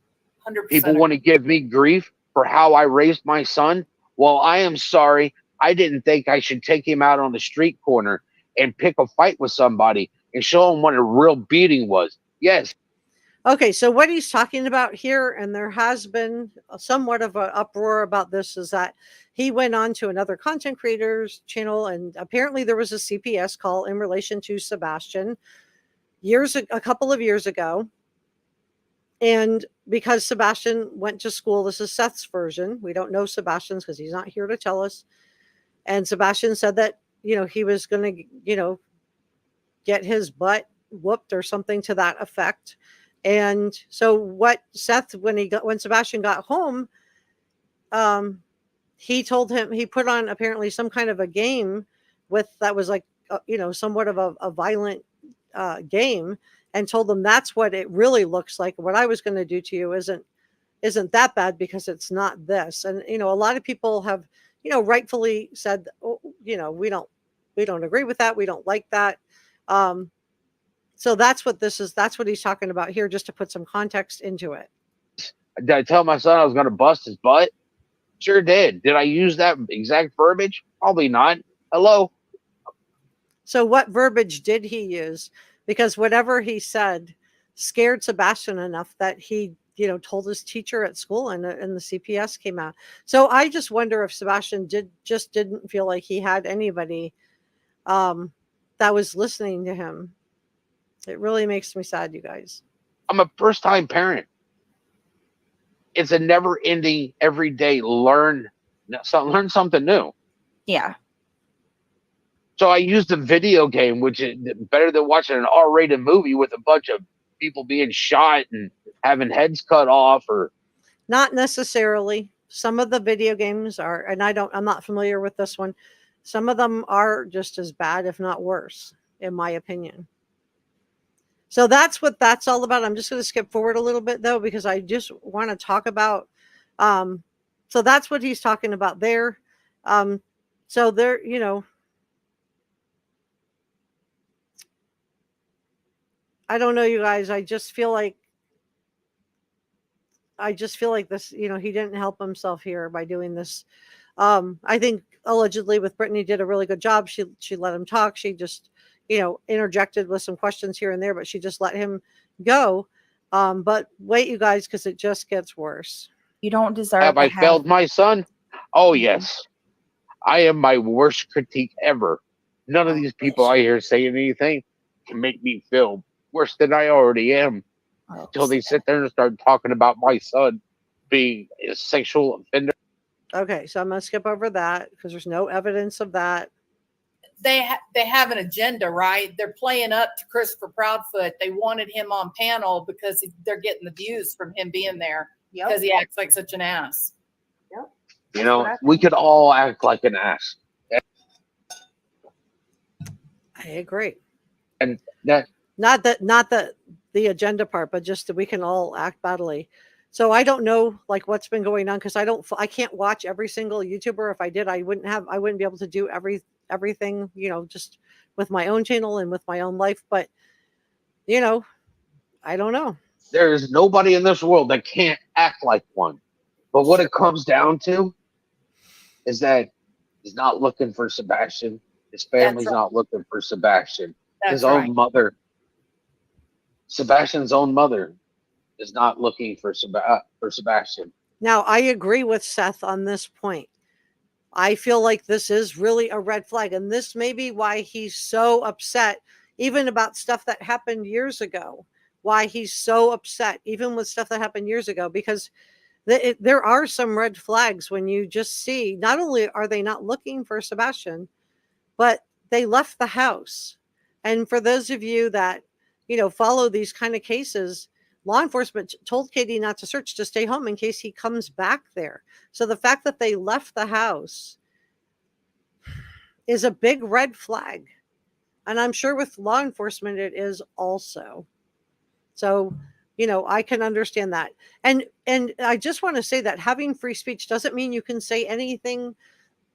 100%. People want to give me grief for how I raised my son. Well, I am sorry. I didn't think I should take him out on the street corner and pick a fight with somebody and show him what a real beating was. Yes. Okay, so what he's talking about here, and there has been somewhat of an uproar about this, is that he went on to another content creator's channel, and apparently there was a CPS call in relation to Sebastian a couple of years ago. And because Sebastian went to school, this is Seth's version. We don't know Sebastian's because he's not here to tell us. And Sebastian said that, he was going to, get his butt whooped or something to that effect. And so what Seth, when Sebastian got home, he told him, he put on apparently some kind of a game that was like, somewhat of a violent game, and told them that's what it really looks like. What I was going to do to you isn't that bad because it's not this. And, a lot of people have, rightfully said, we don't agree with that. We don't like that. So that's what this is. That's what he's talking about here, just to put some context into it. Did I tell my son I was going to bust his butt? Sure did. Did I use that exact verbiage? Probably not. Hello. So what verbiage did he use? Because whatever he said scared Sebastian enough that he, told his teacher at school, and the CPS came out. So I just wonder if Sebastian didn't feel like he had anybody that was listening to him. It really makes me sad, you guys. I'm a first-time parent. It's a never-ending, everyday learn something new. Yeah. So I used a video game, which is better than watching an R-rated movie with a bunch of people being shot and having heads cut off. Or not necessarily. Some of the video games are, and I'm not familiar with this one. Some of them are just as bad, if not worse, in my opinion. So that's what that's all about. I'm just going to skip forward a little bit though, because I just want to talk about, so that's what he's talking about there. So there, I don't know, you guys. I just feel like this, he didn't help himself here by doing this. I think allegedly with Brittany did a really good job. She let him talk. She just, interjected with some questions here and there, but she just let him go. But wait, you guys, because it just gets worse. You don't deserve. Have I failed my son? Oh, yes. I am my worst critique ever. None of these people I hear saying anything can make me feel worse than I already am. Until they sit there and start talking about my son being a sexual offender. Okay, so I'm going to skip over that because there's no evidence of that. They have an agenda, right? They're playing up to Christopher Proudfoot. They wanted him on panel because they're getting the views from him being there because he acts like such an ass. Yep. We could all act like an ass. I agree. And that not the agenda part, but just that we can all act badly. So I don't know like what's been going on because I can't watch every single YouTuber. If I did, I wouldn't be able to do everything, just with my own channel and with my own life. But, I don't know. There is nobody in this world that can't act like one. But what it comes down to is that he's not looking for Sebastian. His family's not looking for Sebastian. His own mother, Sebastian's own mother, is not looking for Sebastian. Now, I agree with Seth on this point. I feel like this is really a red flag. And this may be why he's so upset, even about stuff that happened years ago. Why he's so upset, even with stuff that happened years ago, because there are some red flags when you just see, not only are they not looking for Sebastian, but they left the house. And for those of you that, follow these kind of cases, law enforcement told Katie not to search, to stay home in case he comes back there. So the fact that they left the house is a big red flag. And I'm sure with law enforcement, it is also. So, I can understand that. And I just want to say that having free speech doesn't mean you can say anything.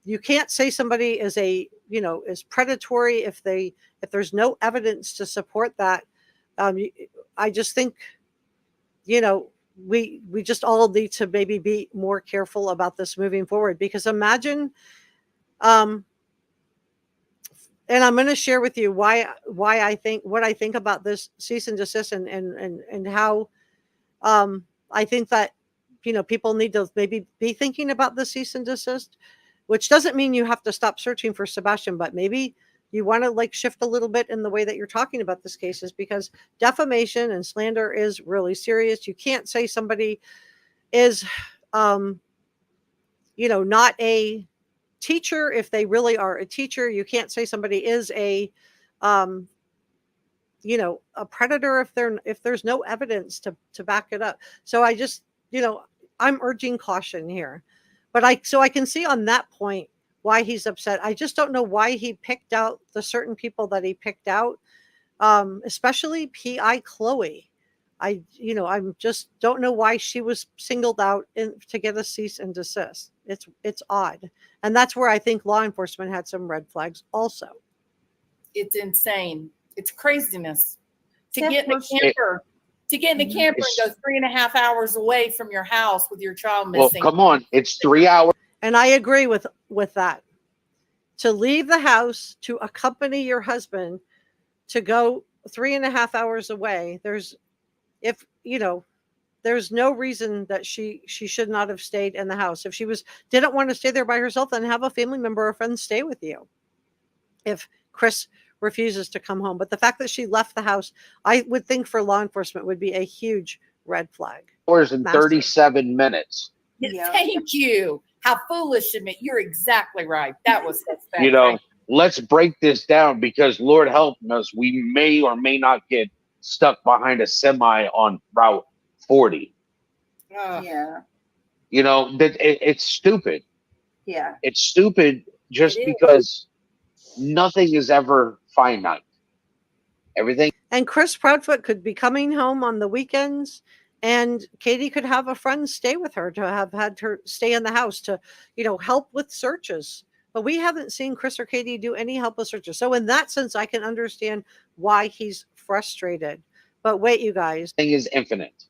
You can't say somebody is is predatory if there's no evidence to support that. I just think, we just all need to maybe be more careful about this moving forward, because imagine, and I'm going to share with you why I think what I think about this cease and desist, and how I think that people need to maybe be thinking about the cease and desist, which doesn't mean you have to stop searching for Sebastian, but maybe you want to shift a little bit in the way that you're talking about this cases, because defamation and slander is really serious. You can't say somebody is not a teacher if they really are a teacher. You can't say somebody is a predator if there's no evidence to back it up. So I just, I'm urging caution here. But I can see on that point why he's upset. I just don't know why he picked out the certain people that he picked out, especially PI Chloe. I just don't know why she was singled out to get a cease and desist. It's odd. And that's where I think law enforcement had some red flags also. It's insane. It's craziness. To Seth, get in a camper and go 3.5 hours away from your house with your child missing. Well, come on. It's 3 hours. And I agree with that. To leave the house, to accompany your husband, to go 3.5 hours away, there's no reason that she should not have stayed in the house. If she didn't want to stay there by herself, then have a family member or friend stay with you. If Chris refuses to come home. But the fact that she left the house, I would think for law enforcement would be a huge red flag. Hours and 37 minutes. Yeah. Thank you. How foolish of me. You're exactly right. That was suspect. Let's break this down, because Lord help us, we may or may not get stuck behind a semi on Route 40. Yeah. It's stupid. Yeah. It's stupid just because nothing is ever finite. Everything. And Chris Proudfoot could be coming home on the weekends, and Katie could have a friend stay with her, to have had her stay in the house to, help with searches. But we haven't seen Chris or Katie do any help with searches. So in that sense, I can understand why he's frustrated. But wait, you guys. Thing is infinite.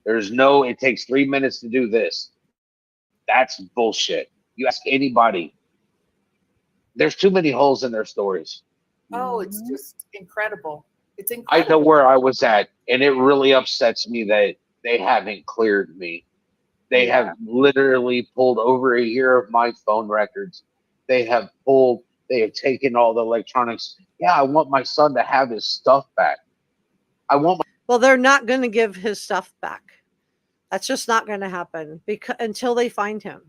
It takes 3 minutes to do this. That's bullshit. You ask anybody. There's too many holes in their stories. Oh, it's just incredible. It's incredible. I know where I was at, and it really upsets me that they haven't cleared me. They have literally pulled over a year of my phone records. They have taken all the electronics. Yeah, I want my son to have his stuff back. Well, they're not going to give his stuff back. That's just not going to happen until they find him.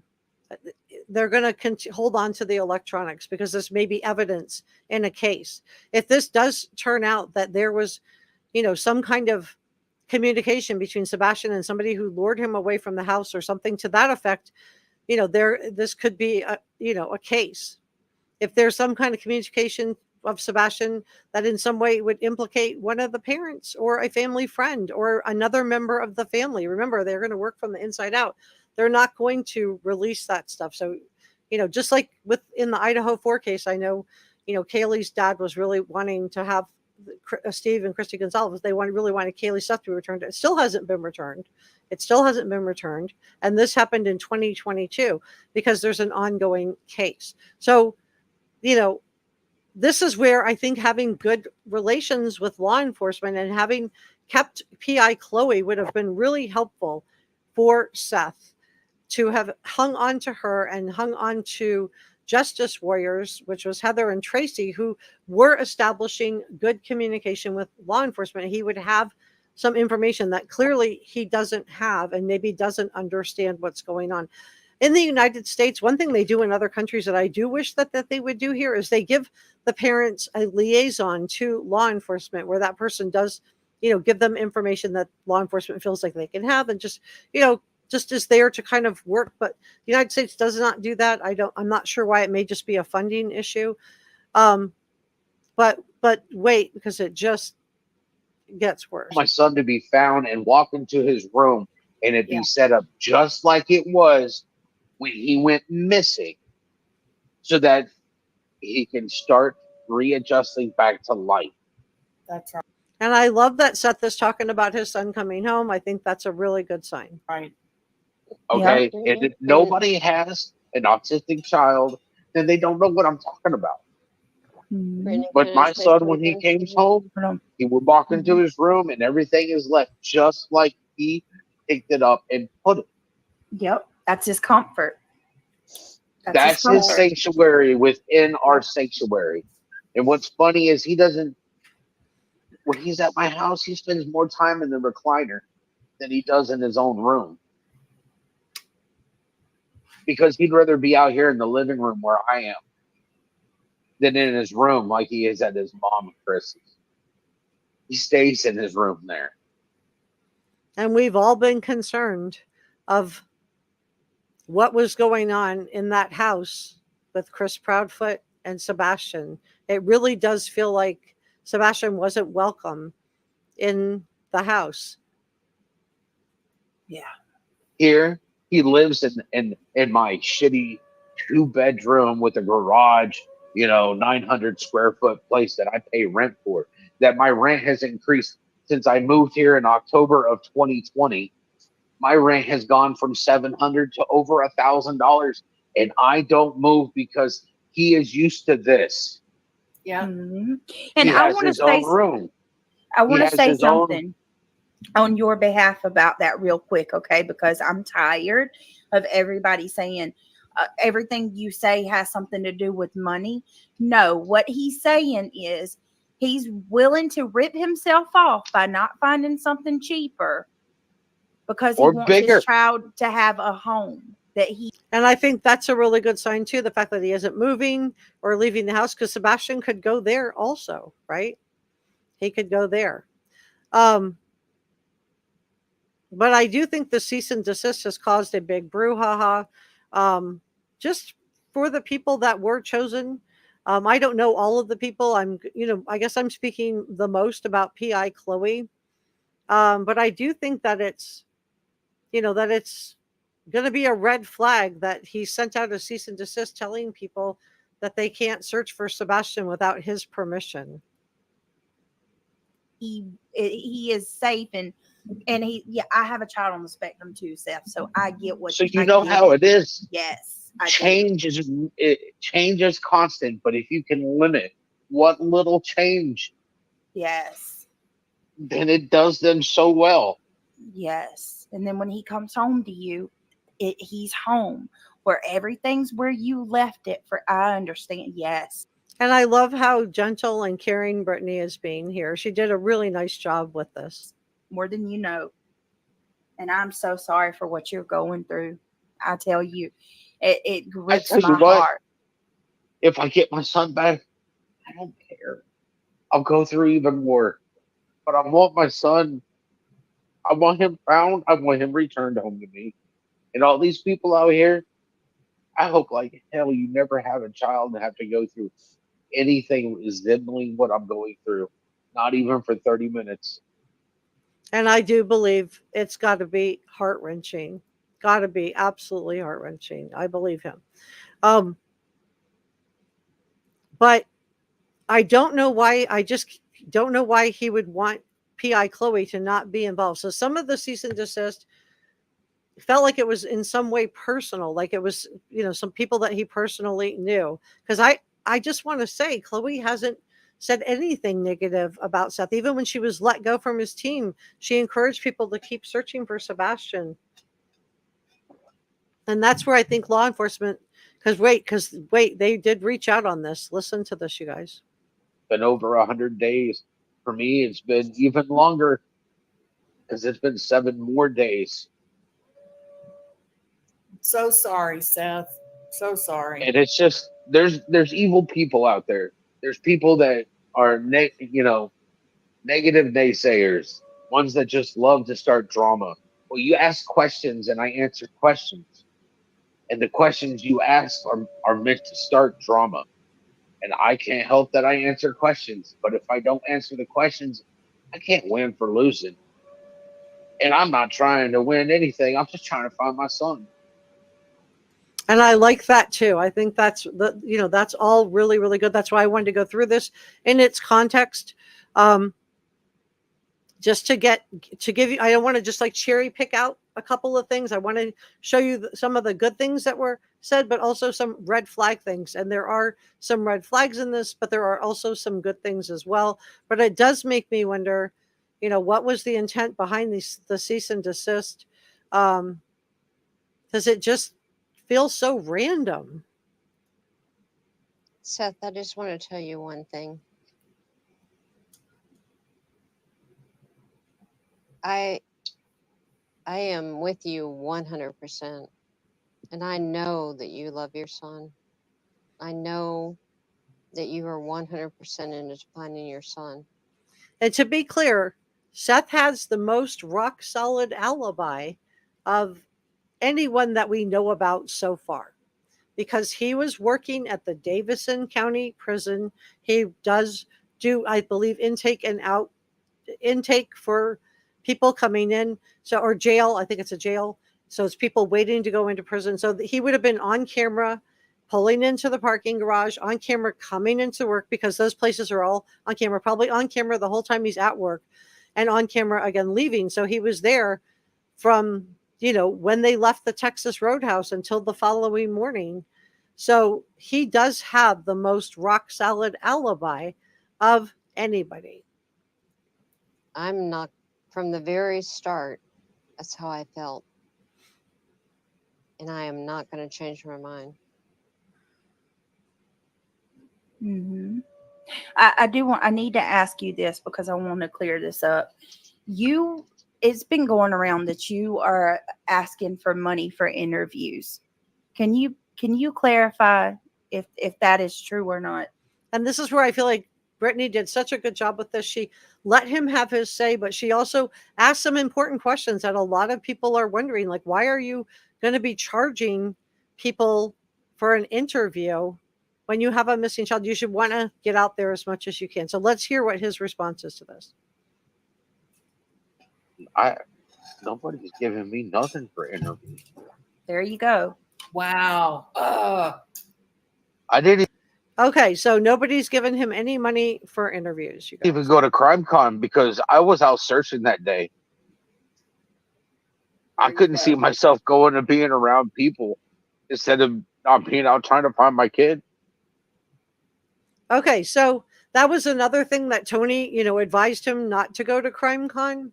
They're going to hold on to the electronics, because this may be evidence in a case. If this does turn out that there was, some kind of communication between Sebastian and somebody who lured him away from the house or something to that effect, this could be a case. If there's some kind of communication of Sebastian that in some way would implicate one of the parents or a family friend or another member of the family. Remember, they're going to work from the inside out. They're not going to release that stuff. So, just like in the Idaho 4 case, I know, Kaylee's dad was really wanting to have Steve and Christy Gonzalez. They really wanted Kaylee's stuff to be returned. It still hasn't been returned. And this happened in 2022 because there's an ongoing case. So, this is where I think having good relations with law enforcement and having kept PI Chloe would have been really helpful for Seth to have hung on to her and hung on to justice warriors, which was Heather and Tracy, who were establishing good communication with law enforcement, he would have some information that clearly he doesn't have and maybe doesn't understand what's going on. In the United States, one thing they do in other countries that I do wish that they would do here is they give the parents a liaison to law enforcement, where that person does, give them information that law enforcement feels like they can have, and just, just is there to kind of work. But the United States does not do that. I'm not sure why. It may just be a funding issue. But wait, because it just gets worse. My son to be found and walk into his room and it be set up just like it was when he went missing, so that he can start readjusting back to life. That's right. And I love that Seth is talking about his son coming home. I think that's a really good sign. Right. Okay. And if nobody has an autistic child, then they don't know what I'm talking about. But my son, when he came home, he would walk into his room and everything is left just like he picked it up and put it. Yep. That's his comfort. That's his sanctuary within our sanctuary. And what's funny is when he's at my house, he spends more time in the recliner than he does in his own room. Because he'd rather be out here in the living room where I am than in his room like he is at his mom and Chris's. He stays in his room there. And we've all been concerned of what was going on in that house with Chris Proudfoot and Sebastian. It really does feel like Sebastian wasn't welcome in the house. Yeah. Here, he lives in my shitty 2-bedroom with a garage, 900 square foot place that I pay rent for. That my rent has increased since I moved here in October of 2020. My rent has gone from $700 to over $1,000, and I don't move because he is used to this. Yeah. Mm-hmm. And he has his own room. I want to say something on your behalf about that real quick, okay? Because I'm tired of everybody saying everything you say has something to do with money. No, what he's saying is he's willing to rip himself off by not finding something cheaper because he wants his child to have a home that he. And I think that's a really good sign too, the fact that he isn't moving or leaving the house, because Sebastian could go there also, right? He could go there. But I do think the cease and desist has caused a big brouhaha, just for the people that were chosen. I don't know all of the people. I guess I'm speaking the most about PI Chloe. But I do think that it's going to be a red flag that he sent out a cease and desist telling people that they can't search for Sebastian without his permission. He is safe and I have a child on the spectrum too, Seth. So I get what. So how it is. Yes, change is constant, but if you can limit what little change, yes, then it does them so well. Yes, and then when he comes home to you, he's home where everything's where you left it. I understand. Yes. And I love how gentle and caring Brittany is being here. She did a really nice job with this. More than you know. And I'm so sorry for what you're going through. I tell you, it grips my heart. If I get my son back, I don't care. I'll go through even more. But I want my son. I want him found. I want him returned home to me. And all these people out here, I hope like hell you never have a child and have to go through anything resembling what I'm going through. Not even for 30 minutes. And I do believe it's got to be heart-wrenching. Got to be absolutely heart-wrenching. I believe him. But I don't know why. I just don't know why he would want PI Chloe to not be involved. So some of the cease and desist felt like it was in some way personal, like it was, some people that he personally knew. Because I just want to say Chloe hasn't said anything negative about Seth. Even when she was let go from his team, she encouraged people to keep searching for Sebastian. And that's where I think law enforcement, because wait, they did reach out on this. Listen to this, you guys. Been over 100 days. For me, it's been even longer because it's been 7 more days. So sorry, Seth. So sorry. And it's just there's evil people out there. There's people that are negative naysayers, ones that just love to start drama. Well, you ask questions and I answer questions. And the questions you ask are meant to start drama. And I can't help that I answer questions. But if I don't answer the questions, I can't win for losing. And I'm not trying to win anything. I'm just trying to find my son. And I like that too. I think that's that's all really, really good. That's why I wanted to go through this in its context. Just to give you, I don't want to just like cherry pick out a couple of things. I want to show you some of the good things that were said, but also some red flag things. And there are some red flags in this, but there are also some good things as well. But it does make me wonder, what was the intent behind the cease and desist? Because it just feels so random. Seth, I just want to tell you one thing. I am with you 100%. And I know that you love your son. I know that you are 100% into finding your son. And to be clear, Seth has the most rock solid alibi of anyone that we know about so far, because he was working at the Davison County Prison. He does do, I believe, intake for people coming in, or jail. I think it's a jail. So it's people waiting to go into prison. So he would have been on camera, pulling into the parking garage, on camera, coming into work, because those places are all on camera, probably on camera the whole time he's at work, and on camera again leaving. So he was there from, when they left the Texas Roadhouse until the following morning. So he does have the most rock solid alibi of anybody. I'm not, from the very start, that's how I felt. And I am not going to change my mind. Mm-hmm. I need to ask you this because I want to clear this up. It's been going around that you are asking for money for interviews. Can you clarify if that is true or not? And this is where I feel like Brittany did such a good job with this. She let him have his say, but she also asked some important questions that a lot of people are wondering, like, why are you going to be charging people for an interview when you have a missing child? You should want to get out there as much as you can. So let's hear what his response is to this. Nobody's giving me nothing for interviews. There you go. Wow. I didn't Okay, so nobody's given him any money for interviews. You guys. even go to CrimeCon because I was out searching that day. I couldn't see myself going and being around people instead of not being out trying to find my kid. Okay, so that was another thing that Tony, advised him not to go to CrimeCon,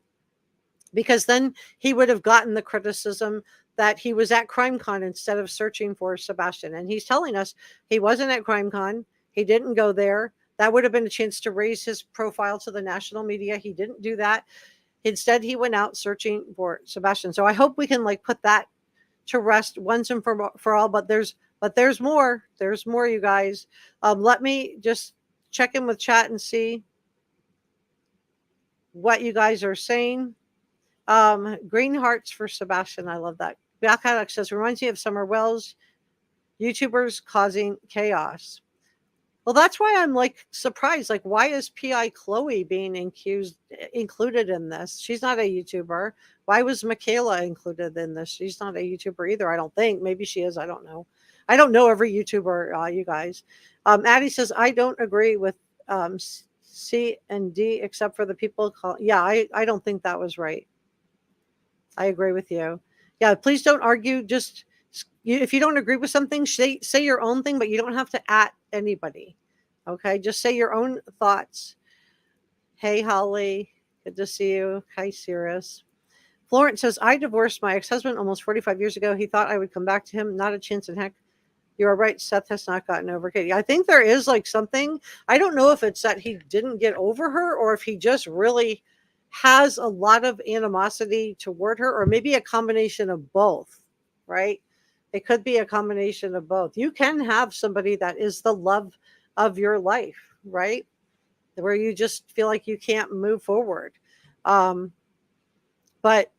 because then he would have gotten the criticism that he was at CrimeCon instead of searching for Sebastian. And he's telling us he wasn't at CrimeCon. He didn't go there. That would have been a chance to raise his profile to the national media. He didn't do that. Instead, he went out searching for Sebastian. So I hope we can put that to rest once and for all. But there's more. There's more, you guys. Let me just check in with chat and see what you guys are saying. Green hearts for Sebastian. I love that. Black Alex says, reminds me of Summer Wells, YouTubers causing chaos. Well, that's why I'm surprised. Why is PI Chloe being included in this? She's not a YouTuber. Why was Michaela included in this? She's not a YouTuber either, I don't think. Maybe she is. I don't know. I don't know every YouTuber, you guys. Addie says, I don't agree with C and D except for the people Yeah, I don't think that was right. I agree with you. Yeah, please don't argue. Just if you don't agree with something, say your own thing, but you don't have to at anybody. Okay, just say your own thoughts. Hey, Holly, good to see you. Hi, Cirrus. Florence says, I divorced my ex-husband almost 45 years ago. He thought I would come back to him. Not a chance in heck. You are right. Seth has not gotten over Katie. I think there is like something. I don't know if it's that he didn't get over her or if he just really has a lot of animosity toward her, or maybe a combination of both, right? It could be a combination of both. You can have somebody that is the love of your life, right? Where you just feel like you can't move forward. But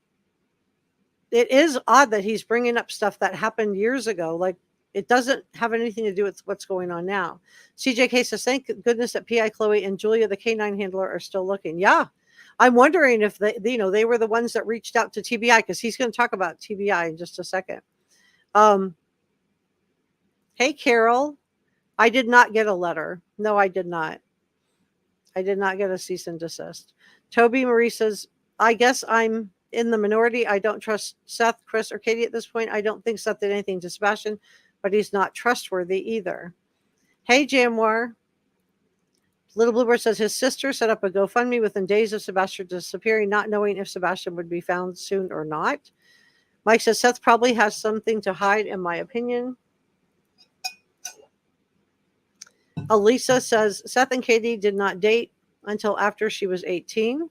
it is odd that he's bringing up stuff that happened years ago. Like, it doesn't have anything to do with what's going on now. CJK says, thank goodness that PI Chloe and Julia, the K9 handler, are still looking. Yeah. I'm wondering if they were the ones that reached out to TBI, because he's going to talk about TBI in just a second. Hey, Carol, I did not get a letter. No, I did not. I did not get a cease and desist. Toby Marie says, I guess I'm in the minority. I don't trust Seth, Chris, or Katie at this point. I don't think Seth did anything to Sebastian, but he's not trustworthy either. Hey, Jamwar. Little Bluebird says his sister set up a GoFundMe within days of Sebastian disappearing, not knowing if Sebastian would be found soon or not. Mike says Seth probably has something to hide, in my opinion. Elisa says Seth and Katie did not date until after she was 18.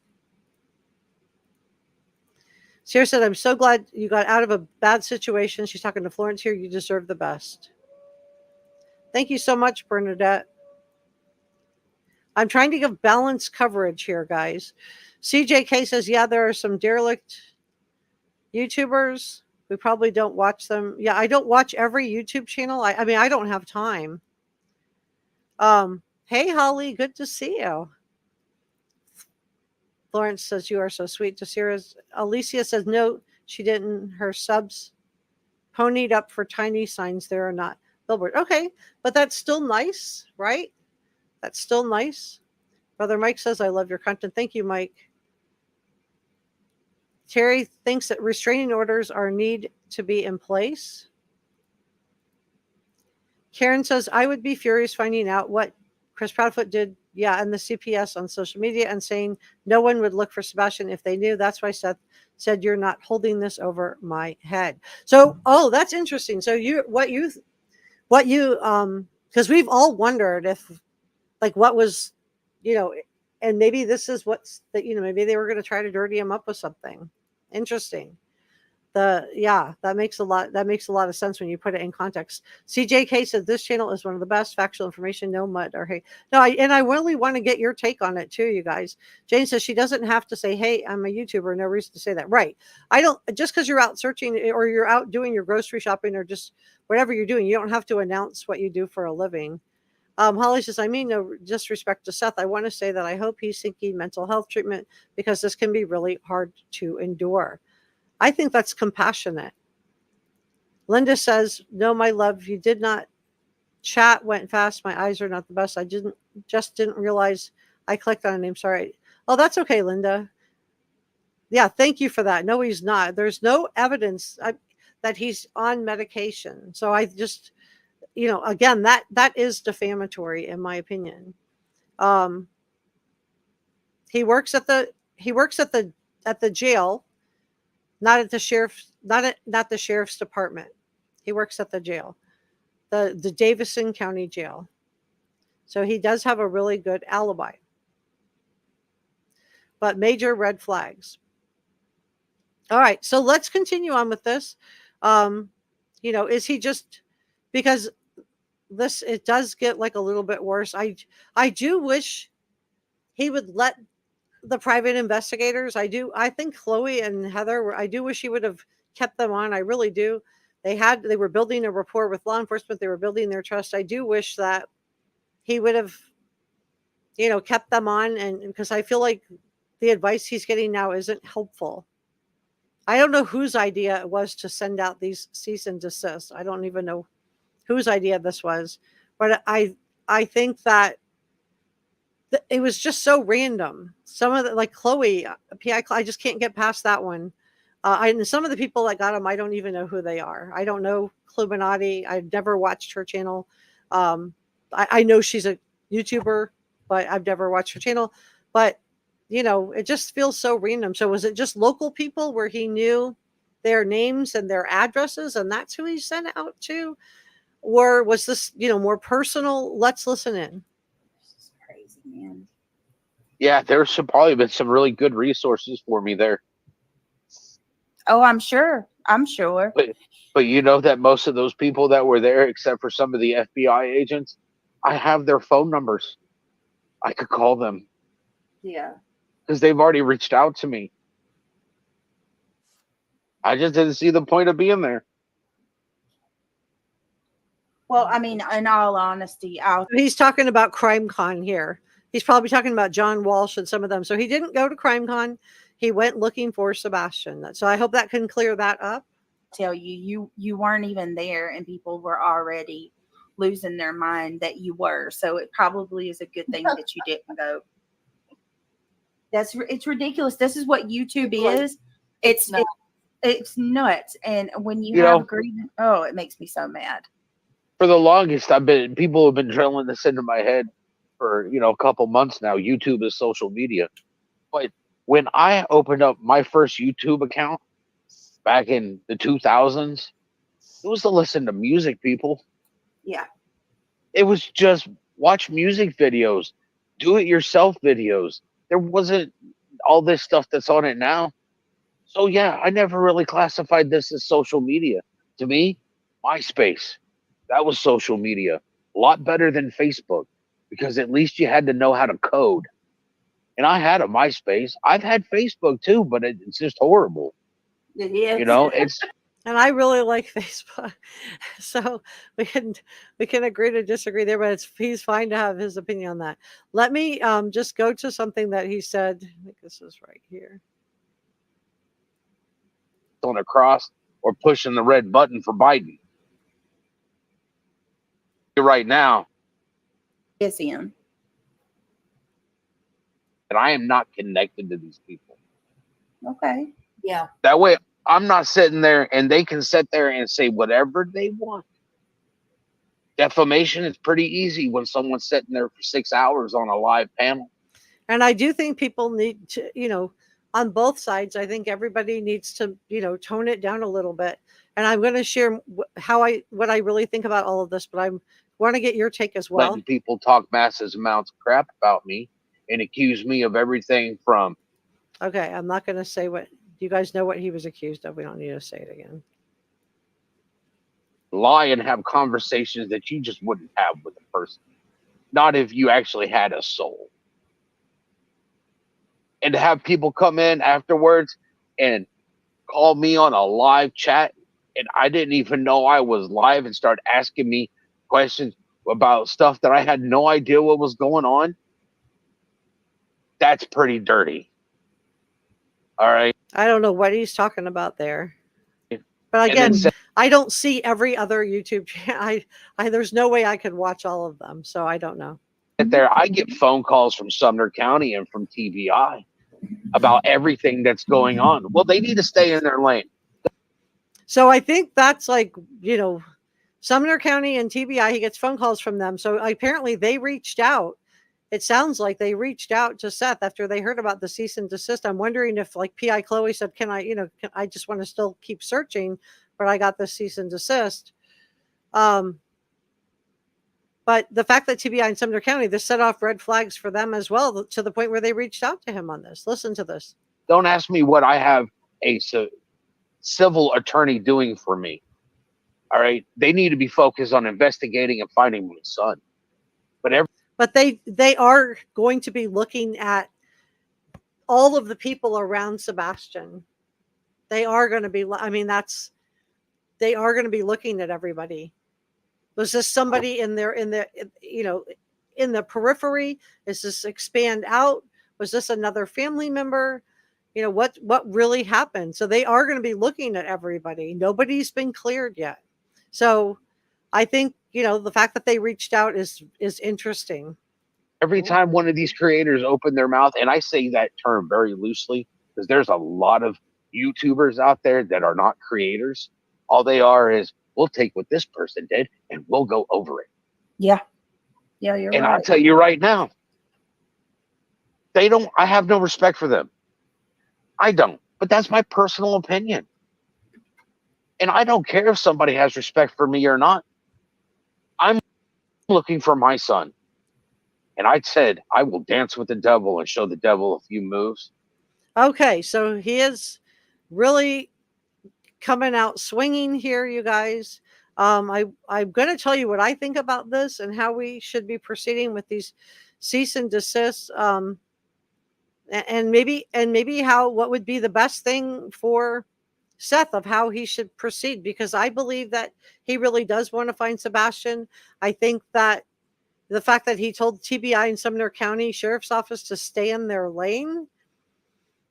Sarah said, I'm so glad you got out of a bad situation. She's talking to Florence here. You deserve the best. Thank you so much, Bernadette. I'm trying to give balanced coverage here, guys. CJK says, yeah, there are some derelict YouTubers. We probably don't watch them. Yeah, I don't watch every YouTube channel. I mean, I don't have time. Hey, Holly, good to see you. Florence says, you are so sweet. Desira's. Alicia says, no, she didn't. Her subs ponied up for tiny signs. There are not billboard. Okay, but that's still nice, right? That's still nice. Brother Mike says, I love your content. Thank you, Mike. Terry thinks that restraining orders need to be in place. Karen says, I would be furious finding out what Chris Proudfoot did, and the CPS on social media, and saying no one would look for Sebastian if they knew. That's why Seth said, you're not holding this over my head. So, that's interesting. So because we've all wondered if, like, what was, and maybe this is what's that, maybe they were going to try to dirty him up with something. Interesting. That makes a lot of sense when you put it in context. CJK said this channel is one of the best. Factual information, no mud or hate. No, I really want to get your take on it too, you guys. Jane says she doesn't have to say, hey, I'm a YouTuber. No reason to say that. Right. I don't, just because you're out searching or you're out doing your grocery shopping or just whatever you're doing, you don't have to announce what you do for a living. Holly says, I mean, no disrespect to Seth. I want to say that I hope he's seeking mental health treatment because this can be really hard to endure. I think that's compassionate. Linda says, no, my love, you did not. Chat went fast. My eyes are not the best. I didn't realize I clicked on a name. Sorry. Oh, that's okay, Linda. Yeah, thank you for that. No, he's not. There's no evidence that he's on medication. So I just, again, that is defamatory in my opinion. He works at the jail. Not at the sheriff's, not the sheriff's department. He works at the jail, the Davison County Jail. So he does have a really good alibi. But major red flags. All right, so let's continue on with this. Is he just, because it does get like a little bit worse. I do wish he would let the private investigators. I think Chloe and Heather, I do wish he would have kept them on. I really do. They were building a rapport with law enforcement. They were building their trust. I do wish that he would have, kept them on. And because I feel like the advice he's getting now isn't helpful. I don't know whose idea it was to send out these cease and desist. I don't even know whose idea this was, but I think that it was just so random. Some of the, like Chloe, PI, I just can't get past that one. And some of the people that got them, I don't even know who they are. I don't know Clubinati. I've never watched her channel. I know she's a YouTuber, but I've never watched her channel. But you know, it just feels so random. So was it just local people where he knew their names and their addresses and that's who he sent out to? Or was this, you know, more personal? Let's listen in. This is crazy, man. Yeah, there's probably been some really good resources for me there. Oh, I'm sure. I'm sure. But you know that most of those people that were there, except for some of the FBI agents, I have their phone numbers. I could call them Yeah. because they've already reached out to me. I just didn't see the point of being there. Well, I mean, in all honesty, He's talking about CrimeCon here. He's probably talking about John Walsh and some of them. So he didn't go to CrimeCon. He went looking for Sebastian. So I hope that can clear that up. tell you weren't even there, and people were already losing their mind that you were. So it probably is a good thing that you didn't go. It's ridiculous. This is what YouTube is. It's nuts. And when you have grievance, oh, it makes me so mad. For the longest, people have been drilling this into my head for, you know, a couple months now. YouTube is social media. But when I opened up my first YouTube account back in the 2000s, it was to listen to music, people. Yeah. It was just watch music videos, do it yourself videos. There wasn't all this stuff that's on it now. So yeah, I never really classified this as social media. To me, MySpace, that was social media. A lot better than Facebook, because at least you had to know how to code. And I had a MySpace. I've had Facebook too, but it's just horrible. It is. You know, it's And I really like Facebook. So we can agree to disagree there, but he's fine to have his opinion on that. Let me just go to something that he said. I think this is right here. on a cross or pushing the red button for Biden. Right now, Is him. and I am not connected to these people. Okay. Yeah. That way, I'm not sitting there and they can sit there and say whatever they want. Defamation is pretty easy when someone's sitting there for 6 hours on a live panel. And I do think people need to, you know, on both sides, I think everybody needs to, you know, tone it down a little bit. And I'm going to share what I really think about all of this, but I want to get your take as well. Letting people talk massive amounts of crap about me and accuse me of everything from. Okay, I'm not going to say what you guys know what he was accused of. We don't need to say it again. Lie and have conversations that you just wouldn't have with a person. Not if you actually had a soul. And to have people come in afterwards and call me on a live chat, and I didn't even know I was live, and start asking me questions about stuff that I had no idea what was going on. That's pretty dirty. All right. I don't know what he's talking about there. But again, I don't see every other YouTube channel. There's no way I could watch all of them, so I don't know. There, I get phone calls from Sumner County and from TBI about everything that's going on. Well, they need to stay in their lane. So I think that's like, you know, Sumner County and TBI, he gets phone calls from them. So apparently they reached out. It sounds like they reached out to Seth after they heard about the cease and desist. I'm wondering if, like, P.I. Chloe said, I just want to still keep searching, but I got the cease and desist. But the fact that TBI and Sumner County, this set off red flags for them as well, to the point where they reached out to him on this. Listen to this. Don't ask me what I have a civil attorney doing for me. All right. They need to be focused on investigating and finding my son. But they are going to be looking at all of the people around Sebastian. They are going to be, they are going to be looking at everybody. Was this somebody in the periphery? Is this expand out? Was this another family member? You know, what really happened? So they are going to be looking at everybody. Nobody's been cleared yet. So I think, you know, the fact that they reached out is interesting. Every time one of these creators open their mouth, and I say that term very loosely because there's a lot of YouTubers out there that are not creators. All they are is, we'll take what this person did and we'll go over it. Yeah. Yeah, you're right. And I'll tell you right now, they don't, I have no respect for them. I don't, but that's my personal opinion. And I don't care if somebody has respect for me or not. I'm looking for my son. And I said, I will dance with the devil and show the devil a few moves. Okay, so he is really coming out swinging here, you guys. I'm going to tell you what I think about this and how we should be proceeding with these cease and desist. And maybe what would be the best thing for Seth of how he should proceed, because I believe that he really does want to find Sebastian. I think that the fact that he told TBI and Sumner County Sheriff's Office to stay in their lane,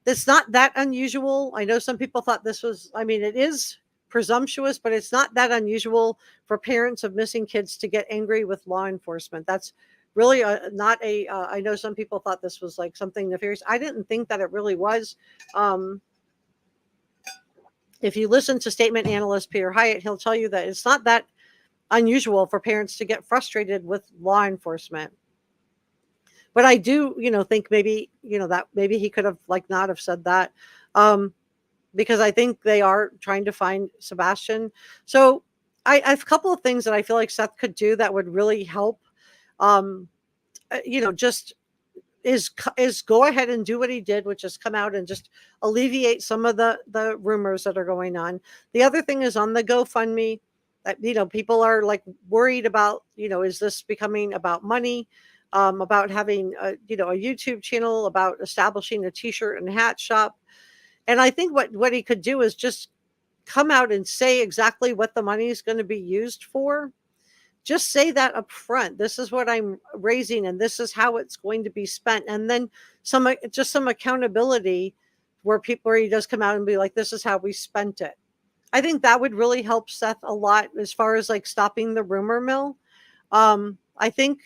it's not that unusual. I know some people thought this was, I mean, it is presumptuous, but it's not that unusual for parents of missing kids to get angry with law enforcement. That's really not a, I know some people thought this was like something nefarious. I didn't think that it really was. If you listen to statement analyst Peter Hyatt, he'll tell you that it's not that unusual for parents to get frustrated with law enforcement. But I do, think maybe, that maybe he could have not have said that, because I think they are trying to find Sebastian. So I have a couple of things that I feel like Seth could do that would really help. Just is go ahead and do what he did, which is come out and just alleviate some of the rumors that are going on. The other thing is on the GoFundMe that, people are worried about, is this becoming about money? About having a YouTube channel, about establishing a t-shirt and hat shop. And I think what he could do is just come out and say exactly what the money is going to be used for. Just say that up front. This is what I'm raising and this is how it's going to be spent. And then some accountability where he does come out and be like, this is how we spent it. I think that would really help Seth a lot as far as stopping the rumor mill. I think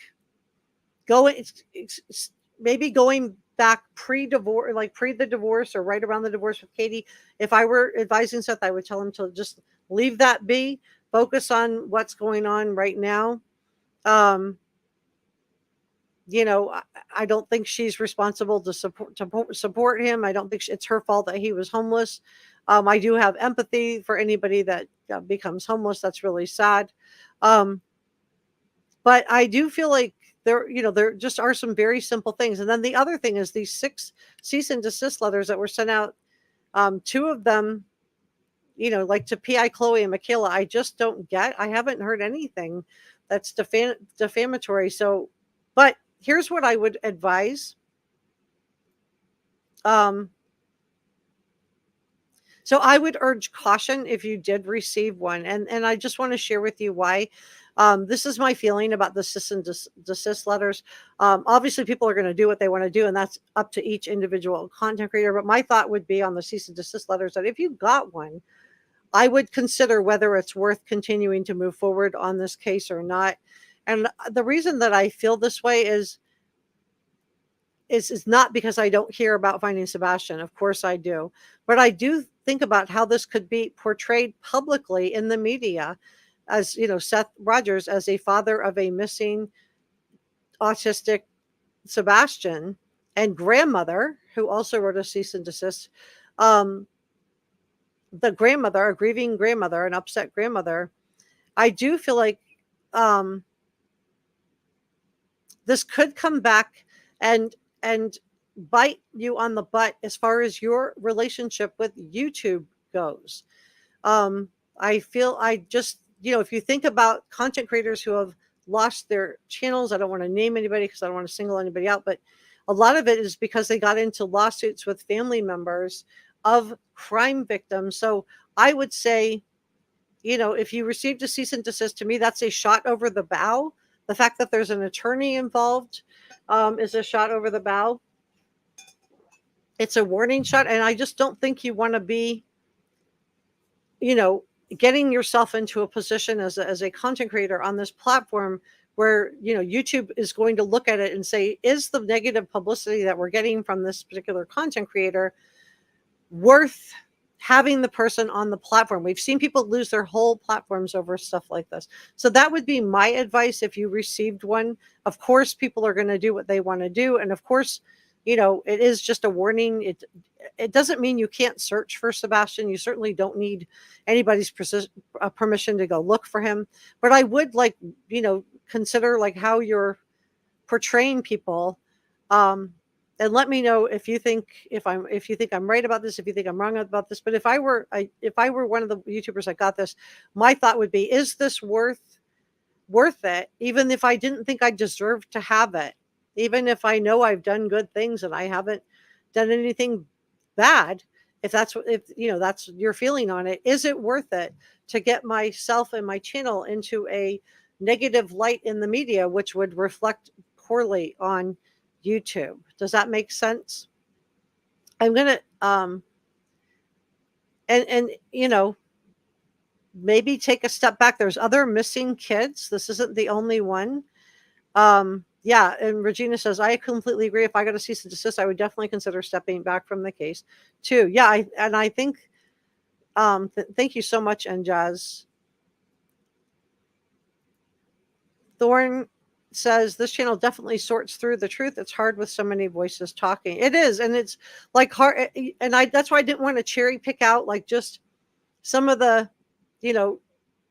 maybe going back pre-divorce, pre the divorce or right around the divorce with Katie. If I were advising Seth, I would tell him to just leave that be, focus on what's going on right now. I don't think she's responsible to support him. I don't think it's her fault that he was homeless. I do have empathy for anybody that becomes homeless. That's really sad. But I do feel like there just are some very simple things. And then the other thing is these 6 cease and desist letters that were sent out. 2 of them, to P.I. Chloe and Michaela, I just don't get. I haven't heard anything that's defamatory. So, but here's what I would advise. So I would urge caution if you did receive one. And I just want to share with you why. This is my feeling about the cease and desist letters. Obviously, people are going to do what they want to do, and that's up to each individual content creator. But my thought would be on the cease and desist letters that if you got one, I would consider whether it's worth continuing to move forward on this case or not. And the reason that I feel this way is not because I don't hear about finding Sebastian. Of course I do. But I do think about how this could be portrayed publicly in the media as, Seth Rogers as a father of a missing autistic Sebastian and grandmother who also wrote a cease and desist. The grandmother, a grieving grandmother, an upset grandmother. I do feel like this could come back and bite you on the butt as far as your relationship with YouTube goes. I feel if you think about content creators who have lost their channels, I don't want to name anybody because I don't want to single anybody out, but a lot of it is because they got into lawsuits with family members of crime victims. So I would say, if you received a cease and desist, to me, that's a shot over the bow. The fact that there's an attorney involved is a shot over the bow. It's a warning shot. And I just don't think you want to be, getting yourself into a position as a content creator on this platform where, YouTube is going to look at it and say, is the negative publicity that we're getting from this particular content creator worth having the person on the platform? We've seen people lose their whole platforms over stuff like this. So that would be my advice if you received one. Of course, people are going to do what they want to do. And of course, it is just a warning. It doesn't mean you can't search for Sebastian. You certainly don't need anybody's permission to go look for him. But I would consider how you're portraying people, and let me know if you think I'm right about this, if you think I'm wrong about this. But if I were one of the YouTubers that got this, my thought would be, is this worth it? Even if I didn't think I deserved to have it, even if I know I've done good things and I haven't done anything bad, if that's your feeling on it, is it worth it to get myself and my channel into a negative light in the media, which would reflect poorly on YouTube? Does that make sense? I'm gonna maybe take a step back. There's other missing kids. This isn't the only one. Yeah, and Regina says, I completely agree. If I got a cease and desist, I would definitely consider stepping back from the case too. Yeah, I think thank you so much, and Jazz. Thorn says, this channel definitely sorts through the truth. It's hard with so many voices talking. It is, and it's hard, and that's why I didn't want to cherry pick out just some of the,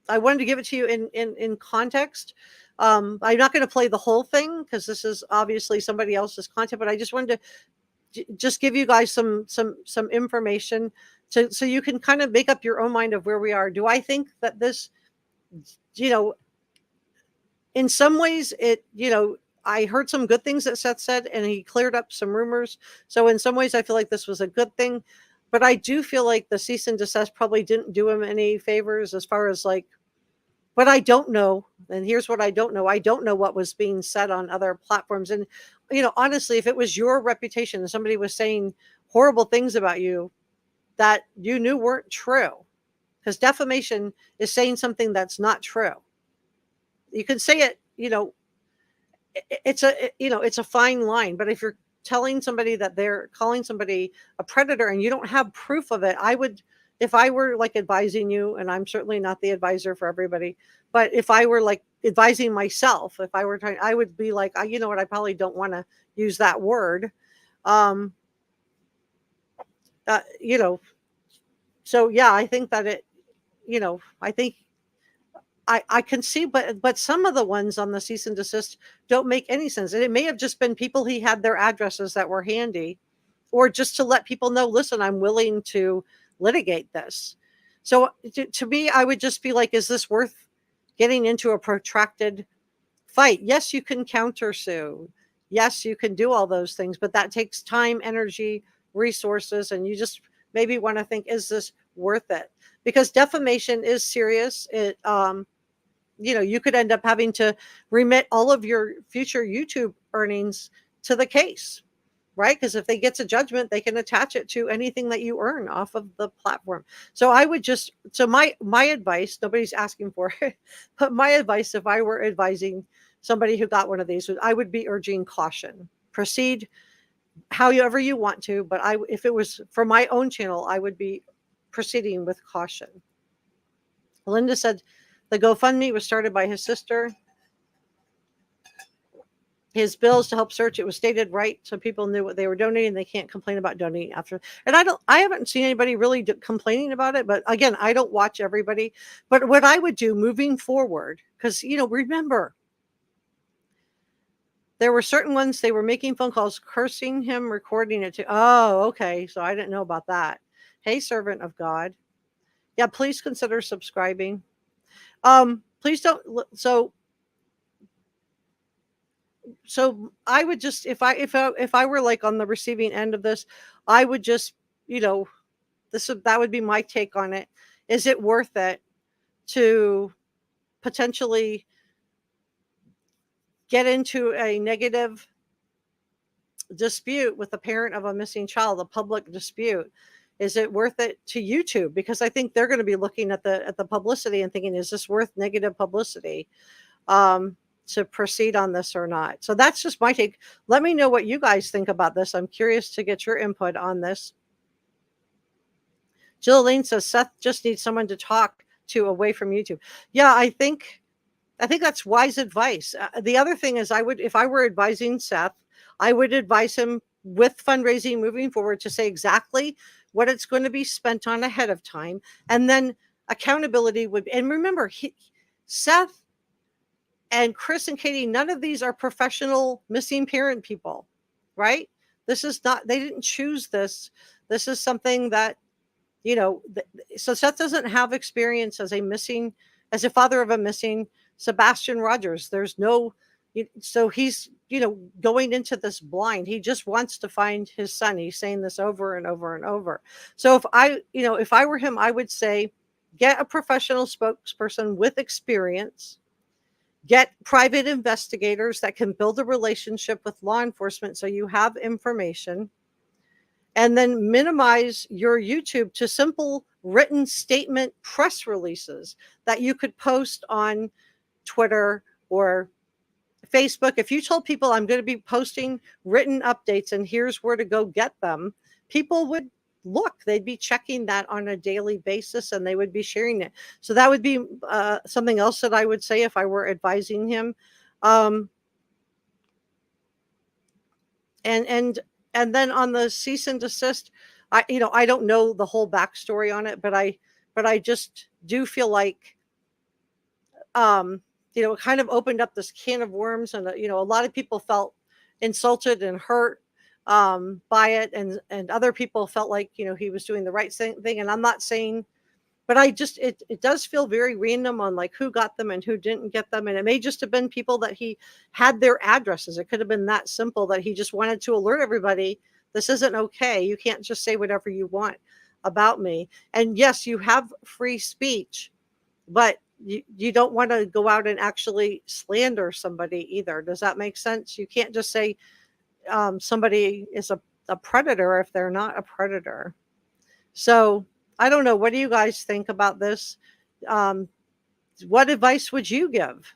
I wanted to give it to you in context. I'm not going to play the whole thing because this is obviously somebody else's content, but I just wanted to just give you guys some information so you can kind of make up your own mind of where we are. Do I think that this, in some ways I heard some good things that Seth said, and he cleared up some rumors. So in some ways I feel like this was a good thing, but I do feel like the cease and desist probably didn't do him any favors as far as but I don't know. And here's what I don't know. I don't know what was being said on other platforms. And, honestly, if it was your reputation and somebody was saying horrible things about you that you knew weren't true, because defamation is saying something that's not true. You can say it, it's a fine line. But if you're telling somebody that they're calling somebody a predator and you don't have proof of it, if I were advising you, and I'm certainly not the advisor for everybody, but if I were advising myself, if I were trying, I would be you know what, I probably don't want to use that word. So yeah, I think that I think I can see, but some of the ones on the cease and desist don't make any sense. And it may have just been people he had their addresses that were handy, or just to let people know, listen, I'm willing to litigate this. So to me, I would just be is this worth getting into a protracted fight? Yes, you can countersue. Yes, you can do all those things, but that takes time, energy, resources, and you just maybe want to think, is this worth it? Because defamation is serious. It you could end up having to remit all of your future YouTube earnings to the case. Right? Because if they get a judgment, they can attach it to anything that you earn off of the platform. So I would my advice, nobody's asking for it, but my advice, if I were advising somebody who got one of these, I would be urging caution. Proceed however you want to, but if it was for my own channel, I would be proceeding with caution. Linda said the GoFundMe was started by his sister. His bills to help search, it was stated right, so people knew what they were donating. They can't complain about donating after. And I haven't seen anybody really complaining about it. But again, I don't watch everybody. But what I would do moving forward, because remember, there were certain ones, they were making phone calls, cursing him, recording it too. Oh, okay. So I didn't know about that. Hey, servant of God. Yeah, please consider subscribing. Please don't. So I would just, if I were on the receiving end of this, I would just, that would be my take on it. Is it worth it to potentially get into a negative dispute with a parent of a missing child, a public dispute? Is it worth it to YouTube? Because I think they're going to be looking at the publicity and thinking, is this worth negative publicity? To proceed on this or not. So that's just my take. Let me know what you guys think about this. I'm curious to get your input on this. Jill Lane says Seth just needs someone to talk to away from YouTube. Yeah, I think that's wise advice. The other thing is, if I were advising Seth, I would advise him with fundraising moving forward to say exactly what it's going to be spent on ahead of time. And then accountability would be, and remember, Seth and Chris and Katie, none of these are professional missing parent people, right? This is not, they didn't choose this. This is something that, you know, so Seth doesn't have experience as a father of a missing Sebastian Rogers. There's no, so he's, you know, going into this blind. He just wants to find his son. He's saying this over and over and over. So if I were him, I would say, get a professional spokesperson with experience, get private investigators that can build a relationship with law enforcement so you have information, and then minimize your YouTube to simple written statement press releases that you could post on Twitter or Facebook. If you told people I'm going to be posting written updates and here's where to go get them, people would look. They'd be checking that on a daily basis and they would be sharing it. So that would be something else that I would say if I were advising him. And then on the cease and desist, I don't know the whole backstory on it, but I just do feel like, it kind of opened up this can of worms, and a lot of people felt insulted and hurt by it, and other people felt like he was doing the right thing. And I'm not saying, but it does feel very random on like who got them and who didn't get them. And it may just have been people that he had their addresses. It could have been that simple, that he just wanted to alert everybody, this isn't okay. You can't just say whatever you want about me. And yes, you have free speech, but you don't want to go out and actually slander somebody either. Does that make sense? You can't just say somebody is a predator if they're not a predator. So I don't know. What do you guys think about this? What advice would you give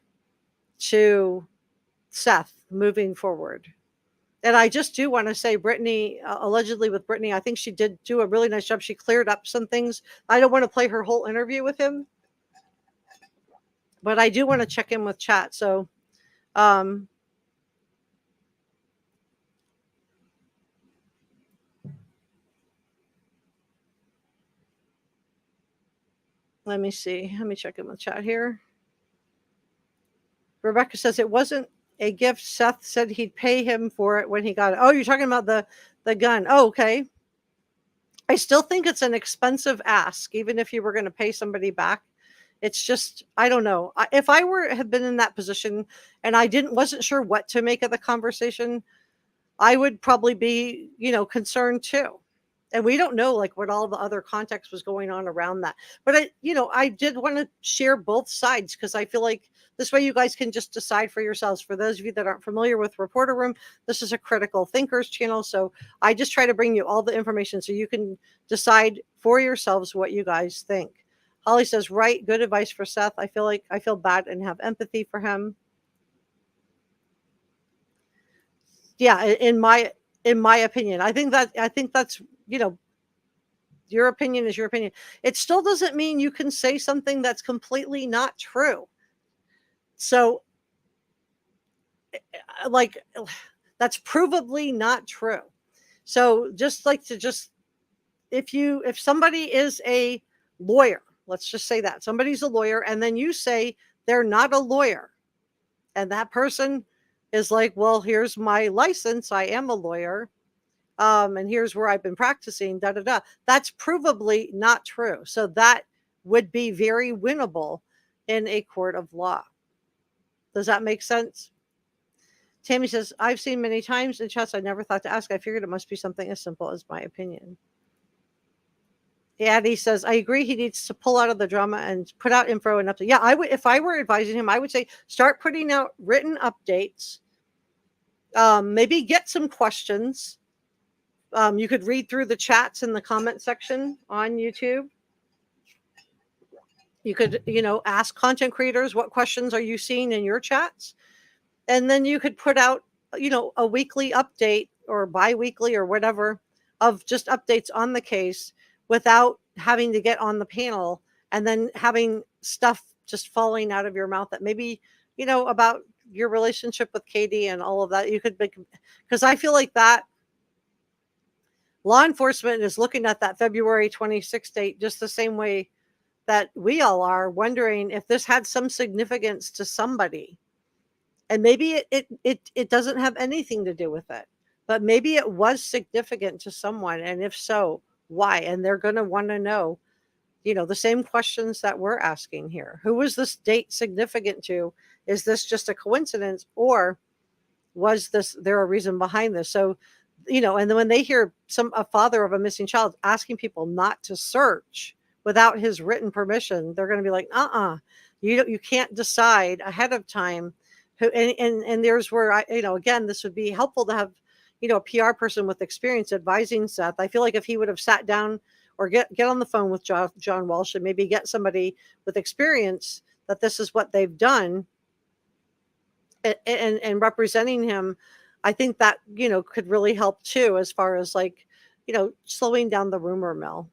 to Seth moving forward? And I just do want to say, Brittany, allegedly with Brittany, I think she did do a really nice job. She cleared up some things. I don't want to play her whole interview with him, but I do want to check in with chat. So, let me see. Let me check in with chat here. Rebecca says it wasn't a gift. Seth said he'd pay him for it when he got it. Oh, you're talking about the gun. Oh, okay. I still think it's an expensive ask, even if you were going to pay somebody back. It's just, I don't know. If I had been in that position and I wasn't sure what to make of the conversation, I would probably be, concerned too. And we don't know like what all the other context was going on around that. But I did want to share both sides, because I feel like this way you guys can just decide for yourselves. For those of you that aren't familiar with Reporter Room, this is a critical thinkers channel. So I just try to bring you all the information so you can decide for yourselves what you guys think. Holly says, right, good advice for Seth. I feel bad and have empathy for him. Yeah, in my opinion, I think that's, your opinion is your opinion. It still doesn't mean you can say something that's completely not true. So like, that's provably not true. So if somebody is a lawyer, let's just say that somebody's a lawyer, and then you say they're not a lawyer, and that person is like, well, here's my license, I am a lawyer, and here's where I've been practicing, that's provably not true. So that would be very winnable in a court of law. Does that make sense? Tammy says, I've seen many times in chats I never thought to ask. I figured it must be something as simple as my opinion. Addie says, I agree. He needs to pull out of the drama and put out info and update. Yeah, I would, if I were advising him, I would say start putting out written updates. Maybe get some questions. You could read through the chats in the comment section on YouTube. You could, ask content creators, what questions are you seeing in your chats? And then you could put out, a weekly update or bi-weekly or whatever of just updates on the case, without having to get on the panel and then having stuff just falling out of your mouth that maybe, about your relationship with Katie and all of that. You could because I feel like that law enforcement is looking at that February 26th date just the same way that we all are, wondering if this had some significance to somebody. And maybe it doesn't have anything to do with it, but maybe it was significant to someone. And if so, why? And they're going to want to know, the same questions that we're asking here. Who was this date significant to? Is this just a coincidence, or was there a reason behind this? So, and then when they hear a father of a missing child asking people not to search without his written permission, they're going to be like, you can't decide ahead of time who, and there's where again, this would be helpful to have, a PR person with experience advising Seth. I feel like if he would have sat down or get on the phone with John Walsh and maybe get somebody with experience that this is what they've done, and representing him, I think that, could really help too, as far as like, slowing down the rumor mill.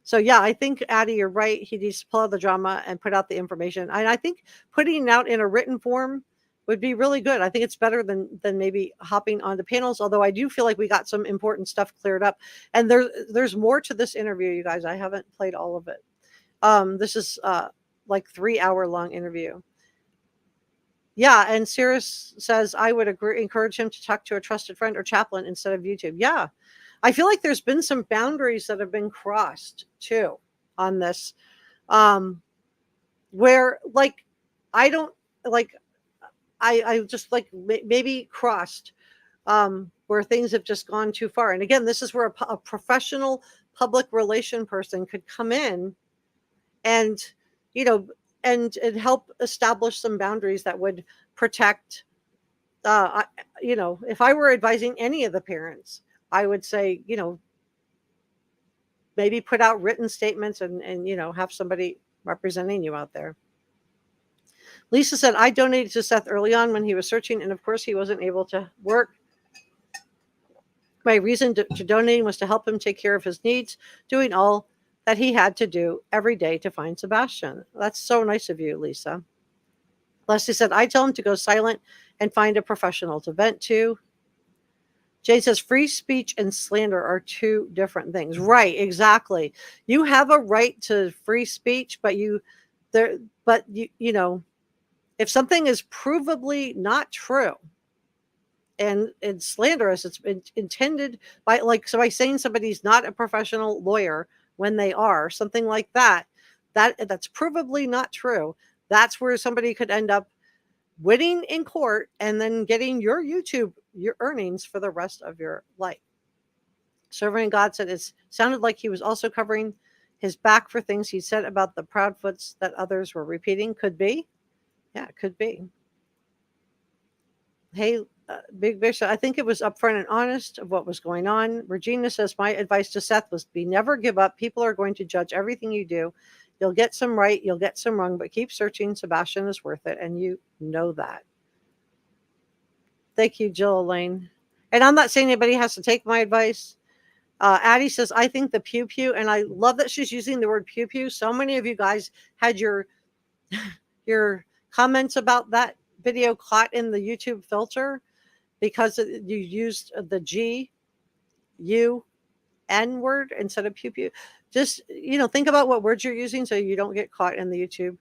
So yeah, I think, Addie, you're right. He needs to pull out the drama and put out the information. And I think putting it out in a written form would be really good. I think it's better than maybe hopping onto panels, although I do feel like we got some important stuff cleared up. And there's more to this interview, you guys. I haven't played all of it. This is like 3-hour long interview. Yeah, and Cirrus says, I would encourage him to talk to a trusted friend or chaplain instead of YouTube. Yeah, I feel like there's been some boundaries that have been crossed too on this, where like I don't like I just like maybe crossed where things have just gone too far. And again, this is where a professional public relation person could come in and and help establish some boundaries that would protect. If I were advising any of the parents, I would say, maybe put out written statements and have somebody representing you out there. Lisa said, I donated to Seth early on when he was searching, and of course he wasn't able to work. My reason to donating was to help him take care of his needs, doing all that he had to do every day to find Sebastian. That's so nice of you, Lisa. Leslie said, I tell him to go silent and find a professional to vent to. Jay says, free speech and slander are two different things. Right, exactly. You have a right to free speech, but if something is provably not true and slanderous, it's been intended by by saying somebody's not a professional lawyer when they are, something like that's provably not true. That's where somebody could end up winning in court and then getting your earnings for the rest of your life. Servant God said it sounded like he was also covering his back for things he said about the Proudfoots that others were repeating. Could be. Yeah, it could be. Hey, Big Bishop, I think it was upfront and honest of what was going on. Regina says, my advice to Seth was never give up. People are going to judge everything you do. You'll get some right, you'll get some wrong, but keep searching. Sebastian is worth it, and you know that. Thank you, Jill Elaine. And I'm not saying anybody has to take my advice. Addie says, I think the pew pew, and I love that she's using the word pew pew. So many of you guys had your comments about that video caught in the YouTube filter because you used the G-U-N word instead of pew pew. Just, think about what words you're using so you don't get caught in the YouTube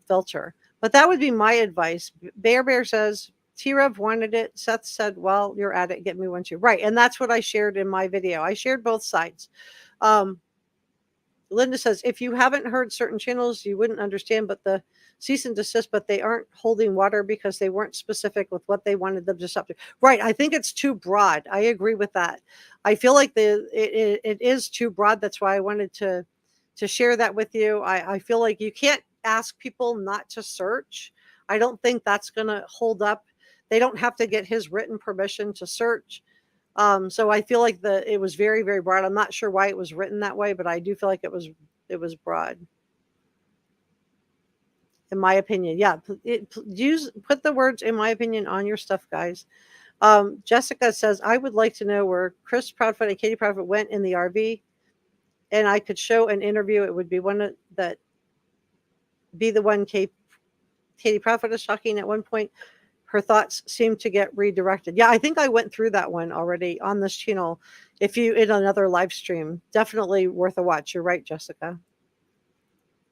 filter. But that would be my advice. Bear says, T-Rev wanted it. Seth said, well, you're at it. Get me one too. Right. And that's what I shared in my video. I shared both sides. Linda says, if you haven't heard certain channels, you wouldn't understand, but the cease and desist, but they aren't holding water because they weren't specific with what they wanted them to stop doing. Right. I think it's too broad. I agree with that. I feel like it is too broad. That's why I wanted to share that with you. I feel like you can't ask people not to search. I don't think that's going to hold up. They don't have to get his written permission to search. So I feel like it was very, very broad. I'm not sure why it was written that way, but I do feel like it was broad. In my opinion. Yeah. Put the words, in my opinion, on your stuff, guys. Jessica says, I would like to know where Chris Proudfoot and Katie Proudfoot went in the RV, and I could show an interview. It would be one the one Katie Proudfoot is talking at one point. Her thoughts seem to get redirected. Yeah, I think I went through that one already on this channel. If you in another live stream, definitely worth a watch. You're right, Jessica.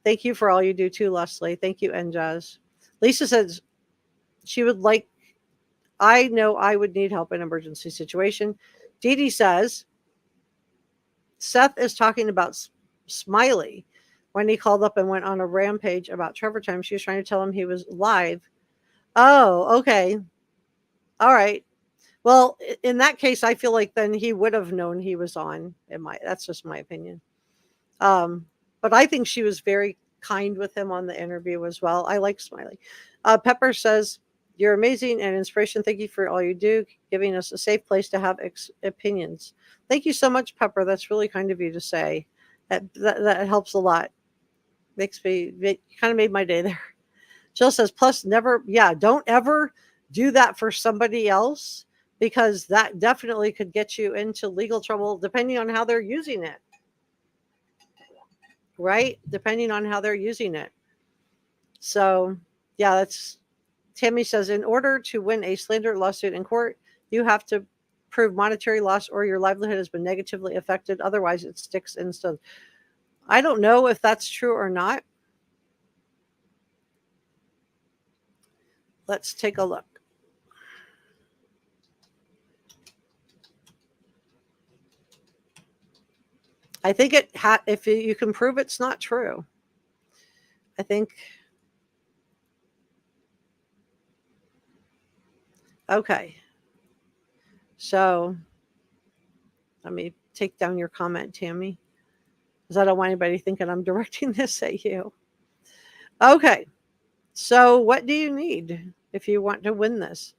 Thank you for all you do too, Leslie. Thank you, Njaz. Lisa says she would like, I know I would need help in an emergency situation. Dee Dee says Seth is talking about Smiley when he called up and went on a rampage about Trevor Time. She was trying to tell him he was live. Oh, okay. All right. Well, in that case, I feel like then he would have known he was on. That's just my opinion. But I think she was very kind with him on the interview as well. I like Smiley. Pepper says, you're amazing and inspiration. Thank you for all you do, giving us a safe place to have opinions. Thank you so much, Pepper. That's really kind of you to say. That helps a lot. It kind of made my day there. Jill says, plus don't ever do that for somebody else, because that definitely could get you into legal trouble depending on how they're using it. Right? Depending on how they're using it. So, yeah, that's Tammy says, in order to win a slander lawsuit in court, you have to prove monetary loss or your livelihood has been negatively affected. Otherwise, it sticks in stone. I don't know if that's true or not. Let's take a look. I think if you can prove it's not true, I think. Okay. So let me take down your comment, Tammy, because I don't want anybody thinking I'm directing this at you. Okay. So what do you need if you want to win this?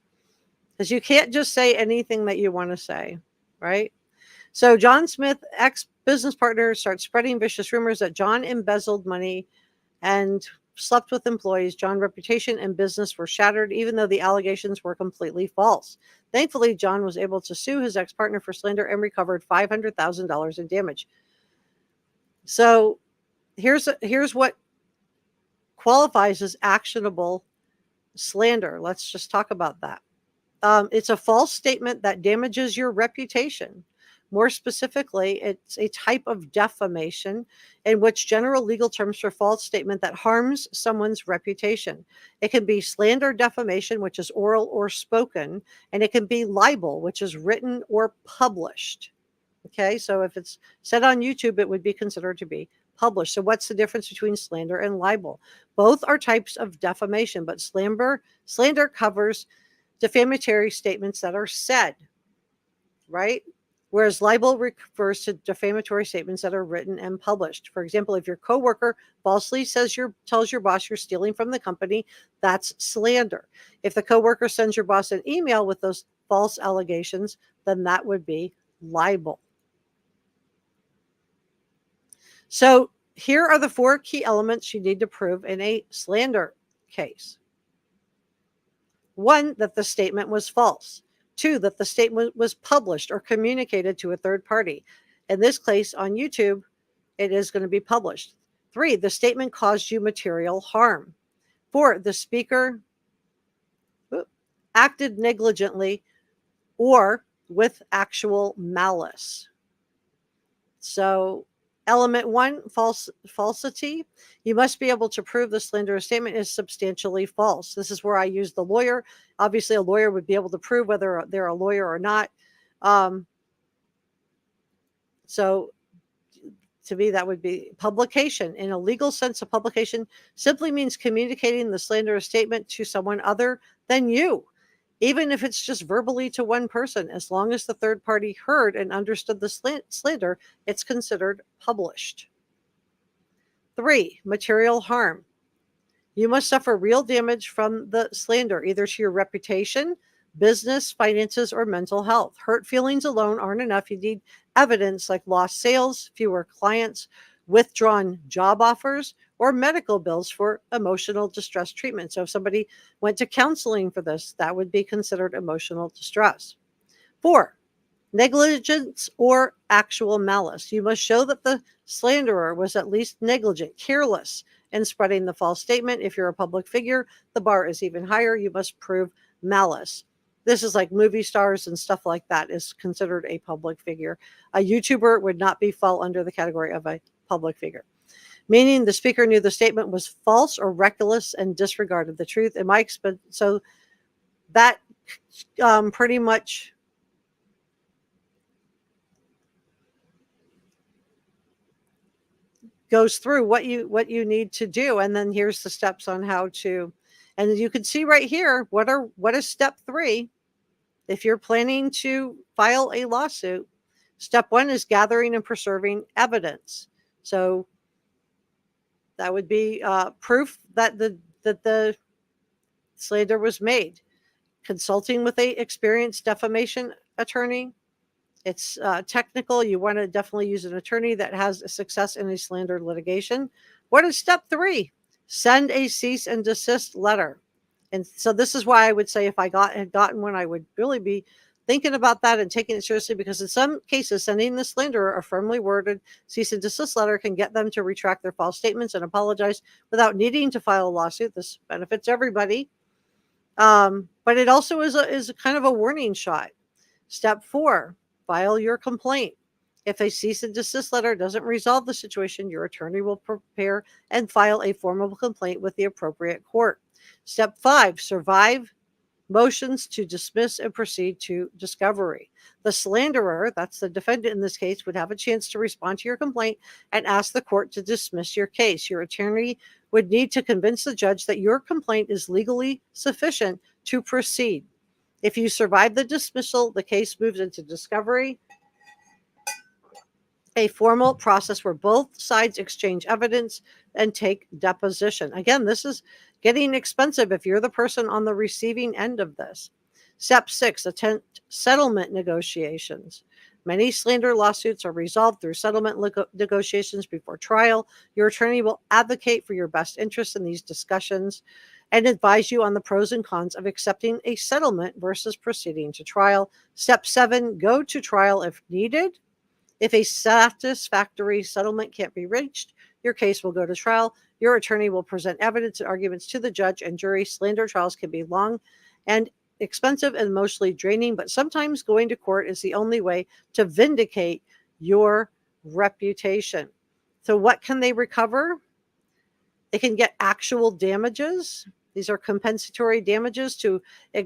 Because you can't just say anything that you want to say, right? So John Smith, ex-business partner, starts spreading vicious rumors that John embezzled money and slept with employees. John's reputation and business were shattered, even though the allegations were completely false. Thankfully, John was able to sue his ex-partner for slander and recovered $500,000 in damage. So here's what qualifies as actionable slander. Let's just talk about that. It's a false statement that damages your reputation. More specifically, it's a type of defamation in which general legal terms for false statement that harms someone's reputation. It can be slander defamation, which is oral or spoken, and it can be libel, which is written or published. Okay, so if it's said on YouTube, it would be considered to be published. So what's the difference between slander and libel? Both are types of defamation, but slander covers defamatory statements that are said, right? Whereas libel refers to defamatory statements that are written and published. For example, if your coworker falsely tells your boss you're stealing from the company, that's slander. If the coworker sends your boss an email with those false allegations, then that would be libel. So here are the 4 key elements you need to prove in a slander case. 1, that the statement was false. 2, that the statement was published or communicated to a third party. In this case, on YouTube, it is going to be published. 3, the statement caused you material harm. 4, the speaker acted negligently or with actual malice. So element 1, falsity. You must be able to prove the slanderous statement is substantially false. This is where I use the lawyer. Obviously, a lawyer would be able to prove whether they're a lawyer or not. So to me, that would be publication. In a legal sense, a publication simply means communicating the slanderous statement to someone other than you. Even if it's just verbally to one person, as long as the third party heard and understood the slander, it's considered published. 3, material harm. You must suffer real damage from the slander, either to your reputation, business, finances, or mental health. Hurt feelings alone aren't enough. You need evidence like lost sales, fewer clients, withdrawn job offers, or medical bills for emotional distress treatment. So if somebody went to counseling for this, that would be considered emotional distress. 4, negligence or actual malice. You must show that the slanderer was at least negligent, careless in spreading the false statement. If you're a public figure, the bar is even higher. You must prove malice. This is like movie stars and stuff like that is considered a public figure. A YouTuber would not fall under the category of a public figure, meaning the speaker knew the statement was false or reckless and disregarded the truth. In my experience, so that pretty much goes through what you need to do, and then here's the steps on how to. And you can see right here what is step 3 if you're planning to file a lawsuit. Step 1 is gathering and preserving evidence. So that would be proof that the slander was made. Consulting with a experienced defamation attorney. It's technical. You want to definitely use an attorney that has a success in a slander litigation. What is step 3? Send a cease and desist letter. And so this is why I would say if I had gotten one, I would really be thinking about that and taking it seriously, because in some cases, sending the slanderer a firmly worded cease and desist letter can get them to retract their false statements and apologize without needing to file a lawsuit. This benefits everybody. But it also is a kind of a warning shot. Step 4, file your complaint. If a cease and desist letter doesn't resolve the situation, your attorney will prepare and file a formal complaint with the appropriate court. Step 5, survive motions to dismiss and proceed to discovery. The slanderer, that's the defendant in this case, would have a chance to respond to your complaint and ask the court to dismiss your case. Your attorney would need to convince the judge that your complaint is legally sufficient to proceed. If you survive the dismissal, the case moves into discovery, a formal process where both sides exchange evidence and take deposition. Again, this is getting expensive if you're the person on the receiving end of this. Step 6, attempt settlement negotiations. Many slander lawsuits are resolved through settlement negotiations before trial. Your attorney will advocate for your best interest in these discussions and advise you on the pros and cons of accepting a settlement versus proceeding to trial. Step 7, go to trial if needed. If a satisfactory settlement can't be reached, your case will go to trial. Your attorney will present evidence and arguments to the judge and jury. Slander trials can be long and expensive and emotionally draining, but sometimes going to court is the only way to vindicate your reputation. So what can they recover? They can get actual damages. These are compensatory damages to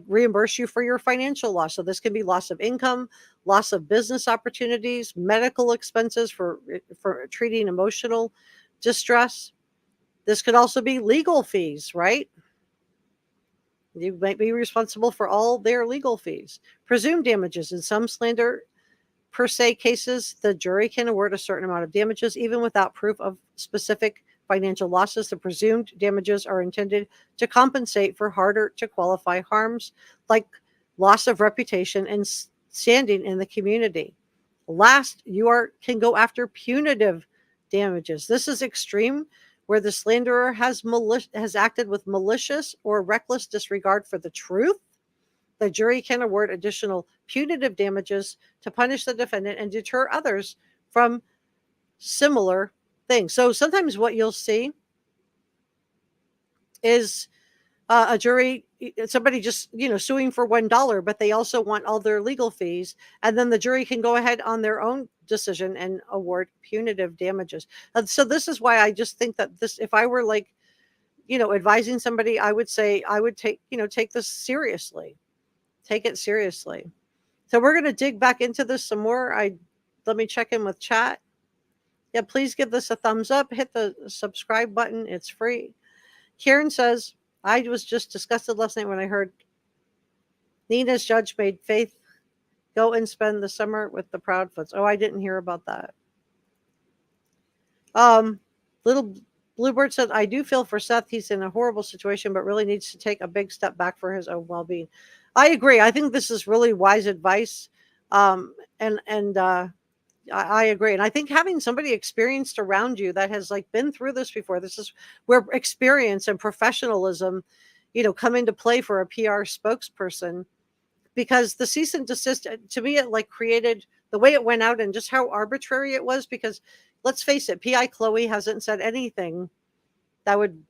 reimburse you for your financial loss. So this can be loss of income, loss of business opportunities, medical expenses for treating emotional distress. This could also be legal fees, right? You might be responsible for all their legal fees. Presumed damages. In some slander per se cases, the jury can award a certain amount of damages even without proof of specific financial losses. The presumed damages are intended to compensate for harder to qualify harms like loss of reputation and standing in the community. Last, can go after punitive damages. This is extreme, where the slanderer has acted with malicious or reckless disregard for the truth. The jury can award additional punitive damages to punish the defendant and deter others from similar things. So sometimes what you'll see is a jury, somebody just suing for $1, but they also want all their legal fees, and then the jury can go ahead on their own decision and award punitive damages. And so this is why I just think that this, if I were advising somebody, I would say I would take this seriously. Take it seriously. So we're going to dig back into this some more. Let me check in with chat. Yeah, please give this a thumbs up. Hit the subscribe button. It's free. Karen says, I was just disgusted last night when I heard Nina's judge made Faith go and spend the summer with the Proudfoots. Oh, I didn't hear about that. Little Bluebird said, I do feel for Seth. He's in a horrible situation, but really needs to take a big step back for his own well-being. I agree. I think this is really wise advice. I agree. And I think having somebody experienced around you that has been through this before, this is where experience and professionalism, come into play for a PR spokesperson, because the cease and desist, to me, it created the way it went out and just how arbitrary it was, because let's face it, PI Chloe hasn't said anything that would,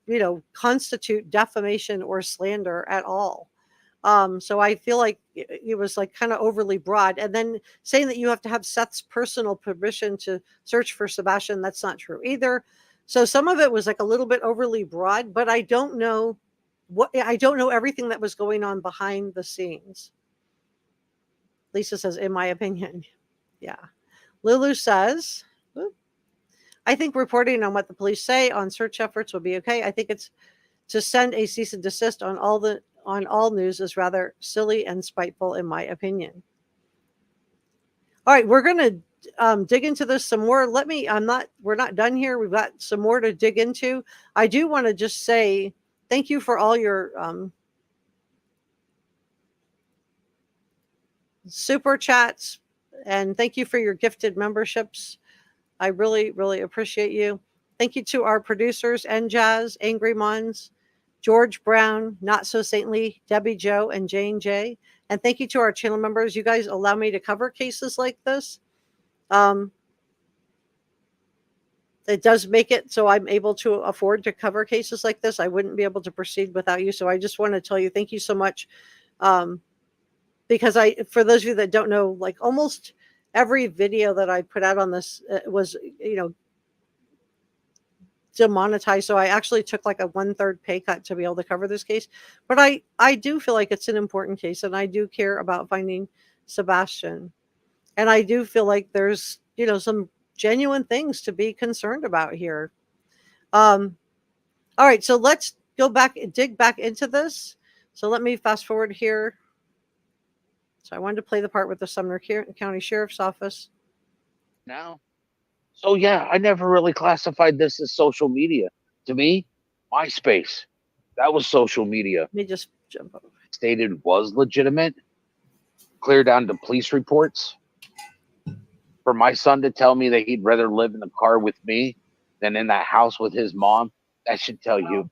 constitute defamation or slander at all. So I feel like it was like kind of overly broad. And then saying that you have to have Seth's personal permission to search for Sebastian, that's not true either. So some of it was like a little bit overly broad, but I don't know everything that was going on behind the scenes. Lisa says, in my opinion. Yeah. Lulu says, I think reporting on what the police say on search efforts will be okay. I think it's to send a cease and desist on all news is rather silly and spiteful, in my opinion. All right, we're going to dig into this some more. We're not done here. We've got some more to dig into. I do want to just say thank you for all your super chats, and thank you for your gifted memberships. I really, really appreciate you. Thank you to our producers, Jazz, Angry Mons, George Brown, Not So Saintly, Debbie Joe, and Jane J. And thank you to our channel members. You guys allow me to cover cases like this. It does make it so I'm able to afford to cover cases like this. I wouldn't be able to proceed without you. So I just want to tell you, thank you so much. Because for those of you that don't know, like almost every video that I put out on this was, demonetized. So I actually took like a 1/3 pay cut to be able to cover this case. But I do feel like it's an important case, and I do care about finding Sebastian. And I do feel like there's, some genuine things to be concerned about here. All right, so let's go back and dig back into this. So let me fast forward here. So I wanted to play the part with the Sumner County Sheriff's Office. Now, so yeah, I never really classified this as social media. To me, MySpace, that was social media. Let me just jump over. Stated was legitimate. Clear down to police reports. For my son to tell me that he'd rather live in the car with me than in that house with his mom, that should tell you.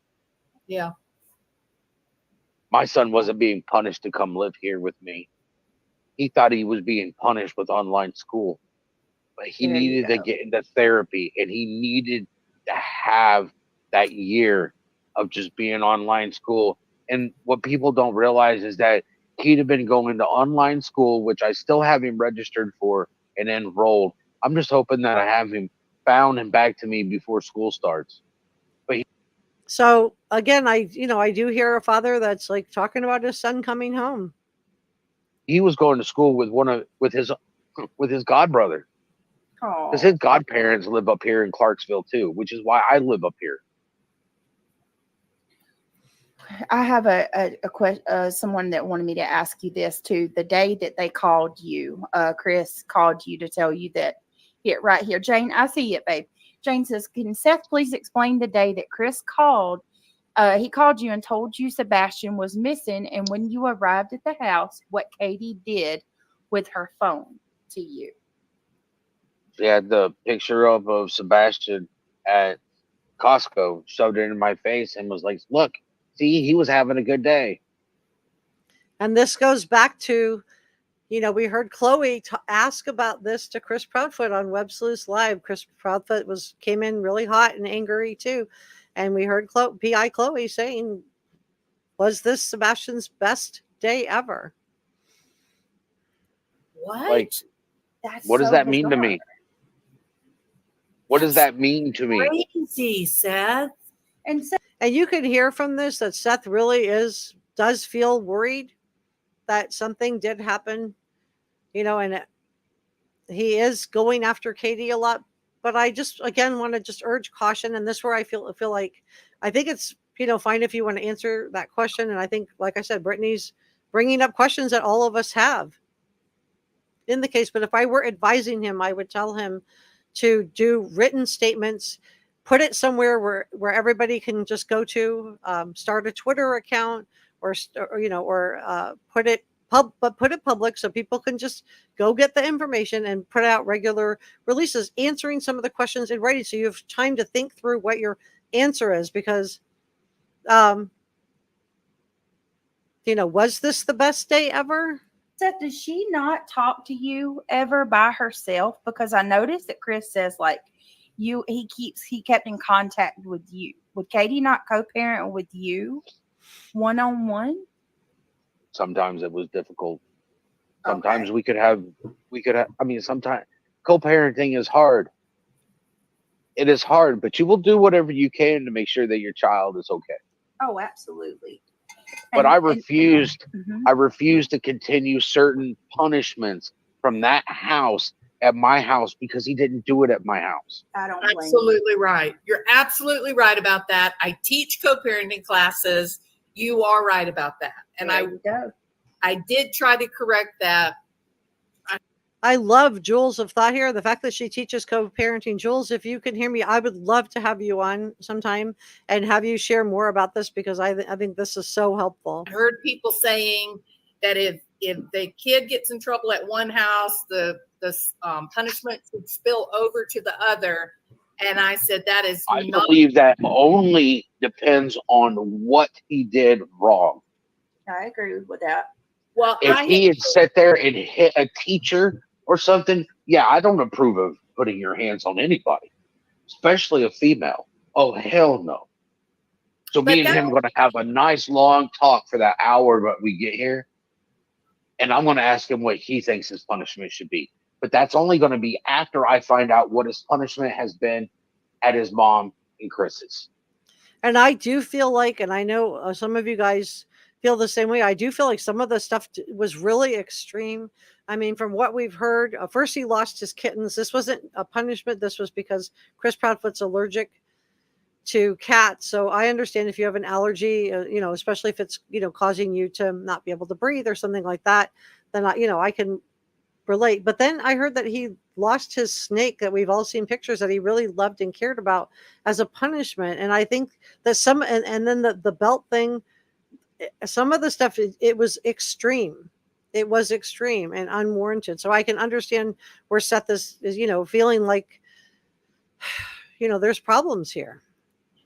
Yeah. My son wasn't being punished to come live here with me. He thought he was being punished with online school. But he needed to get into therapy, and he needed to have that year of just being online school. And what people don't realize is that he'd have been going to online school, which I still have him registered for and enrolled. I'm just hoping that I have him found and back to me before school starts. So again, I do hear a father that's like talking about his son coming home. He was going to school with his godbrother. Because his godparents live up here in Clarksville too, which is why I live up here. I have a question. Someone that wanted me to ask you this too. The day that they called you, Chris called you to tell you that. Right here, Jane. I see it, babe. Jane says, "Can Seth please explain the day that Chris called? He called you and told you Sebastian was missing, and when you arrived at the house, what Katie did with her phone to you." She had the picture of Sebastian at Costco, shoved it in my face, and was like, "Look, see, he was having a good day." And this goes back to, we heard Chloe ask about this to Chris Proudfoot on Web Sleuths Live. Chris Proudfoot came in really hot and angry too. And we heard PI Chloe saying, was this Sebastian's best day ever? What? Like, what does that mean to me? What does that mean to me? Crazy, Seth. And you could hear from this that Seth really does feel worried that something did happen, and he is going after Katie a lot. But I just, again, want to just urge caution. And this is where I feel like, I think it's, fine if you want to answer that question. And I think, like I said, Brittany's bringing up questions that all of us have in the case. But if I were advising him, I would tell him to do written statements, put it somewhere where everybody can just go to, start a Twitter account or put it public so people can just go get the information and put out regular releases answering some of the questions in writing, so you have time to think through what your answer is. Because was this the best day ever? Seth, does she not talk to you ever by herself? Because I noticed that Chris says he kept in contact with you. Would Katie not co-parent with you one-on-one? Sometimes it was difficult. Sometimes we could have, I mean, sometimes co-parenting is hard. It is hard, but you will do whatever you can to make sure that your child is okay. Oh, absolutely. But I Mhm. refused to continue certain punishments from that house at my house because he didn't do it at my house. I don't blame you. Absolutely right. You're absolutely right about that. I teach co-parenting classes. You are right about that. And There you go. I did try to correct that. I love Jules of Thought here. The fact that she teaches co-parenting. Jules, if you can hear me, I would love to have you on sometime and have you share more about this, because I think this is so helpful. I heard people saying that if the kid gets in trouble at one house, the punishment would spill over to the other. And I said, that is I not. believe that only depends on what he did wrong. I agree with that. Well, If he had sat there and hit a teacher or something, yeah, I don't approve of putting your hands on anybody, especially a female. Oh, hell no. So But me and him are going to have a nice long talk for that hour that we get here. And I'm going to ask him what he thinks his punishment should be. But that's only going to be after I find out what his punishment has been at his mom and Chris's. And I do feel like, and I know some of you guys feel the same way, I do feel like some of the stuff was really extreme. I mean, from what we've heard, first he lost his kittens. This wasn't a punishment. This was because Chris Proudfoot's allergic to cats. So I understand if you have an allergy, especially if it's, causing you to not be able to breathe or something like that, then I can relate. But then I heard that he lost his snake that we've all seen pictures that he really loved and cared about as a punishment. And I think that and then the belt thing, some of the stuff, it was extreme. It was extreme and unwarranted. So I can understand where Seth is feeling like, there's problems here.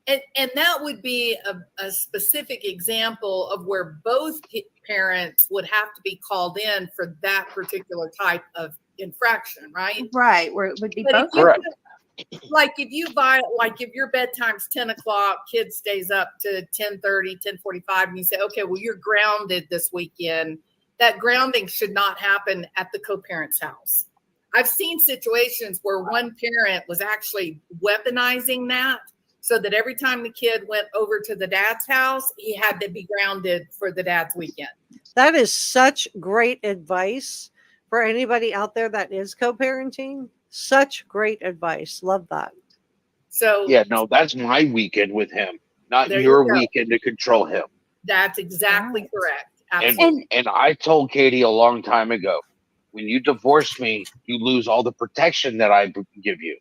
And that would be a specific example of where both parents would have to be called in for that particular type of infraction, right? Right, where it would be But both. Correct. If your bedtime's 10 o'clock, kid stays up to 10:30, 10:45, and you say, okay, well, you're grounded this weekend. That grounding should not happen at the co-parent's house. I've seen situations where one parent was actually weaponizing that, so that every time the kid went over to the dad's house, he had to be grounded for the dad's weekend. That is such great advice for anybody out there that is co-parenting. Such great advice. Love that. So yeah, no, that's my weekend with him, not There your you go. weekend to control him. that's exactly Right. correct. And Absolutely. and I told Katie a long time ago, when you divorce me, you lose all the protection that I give you.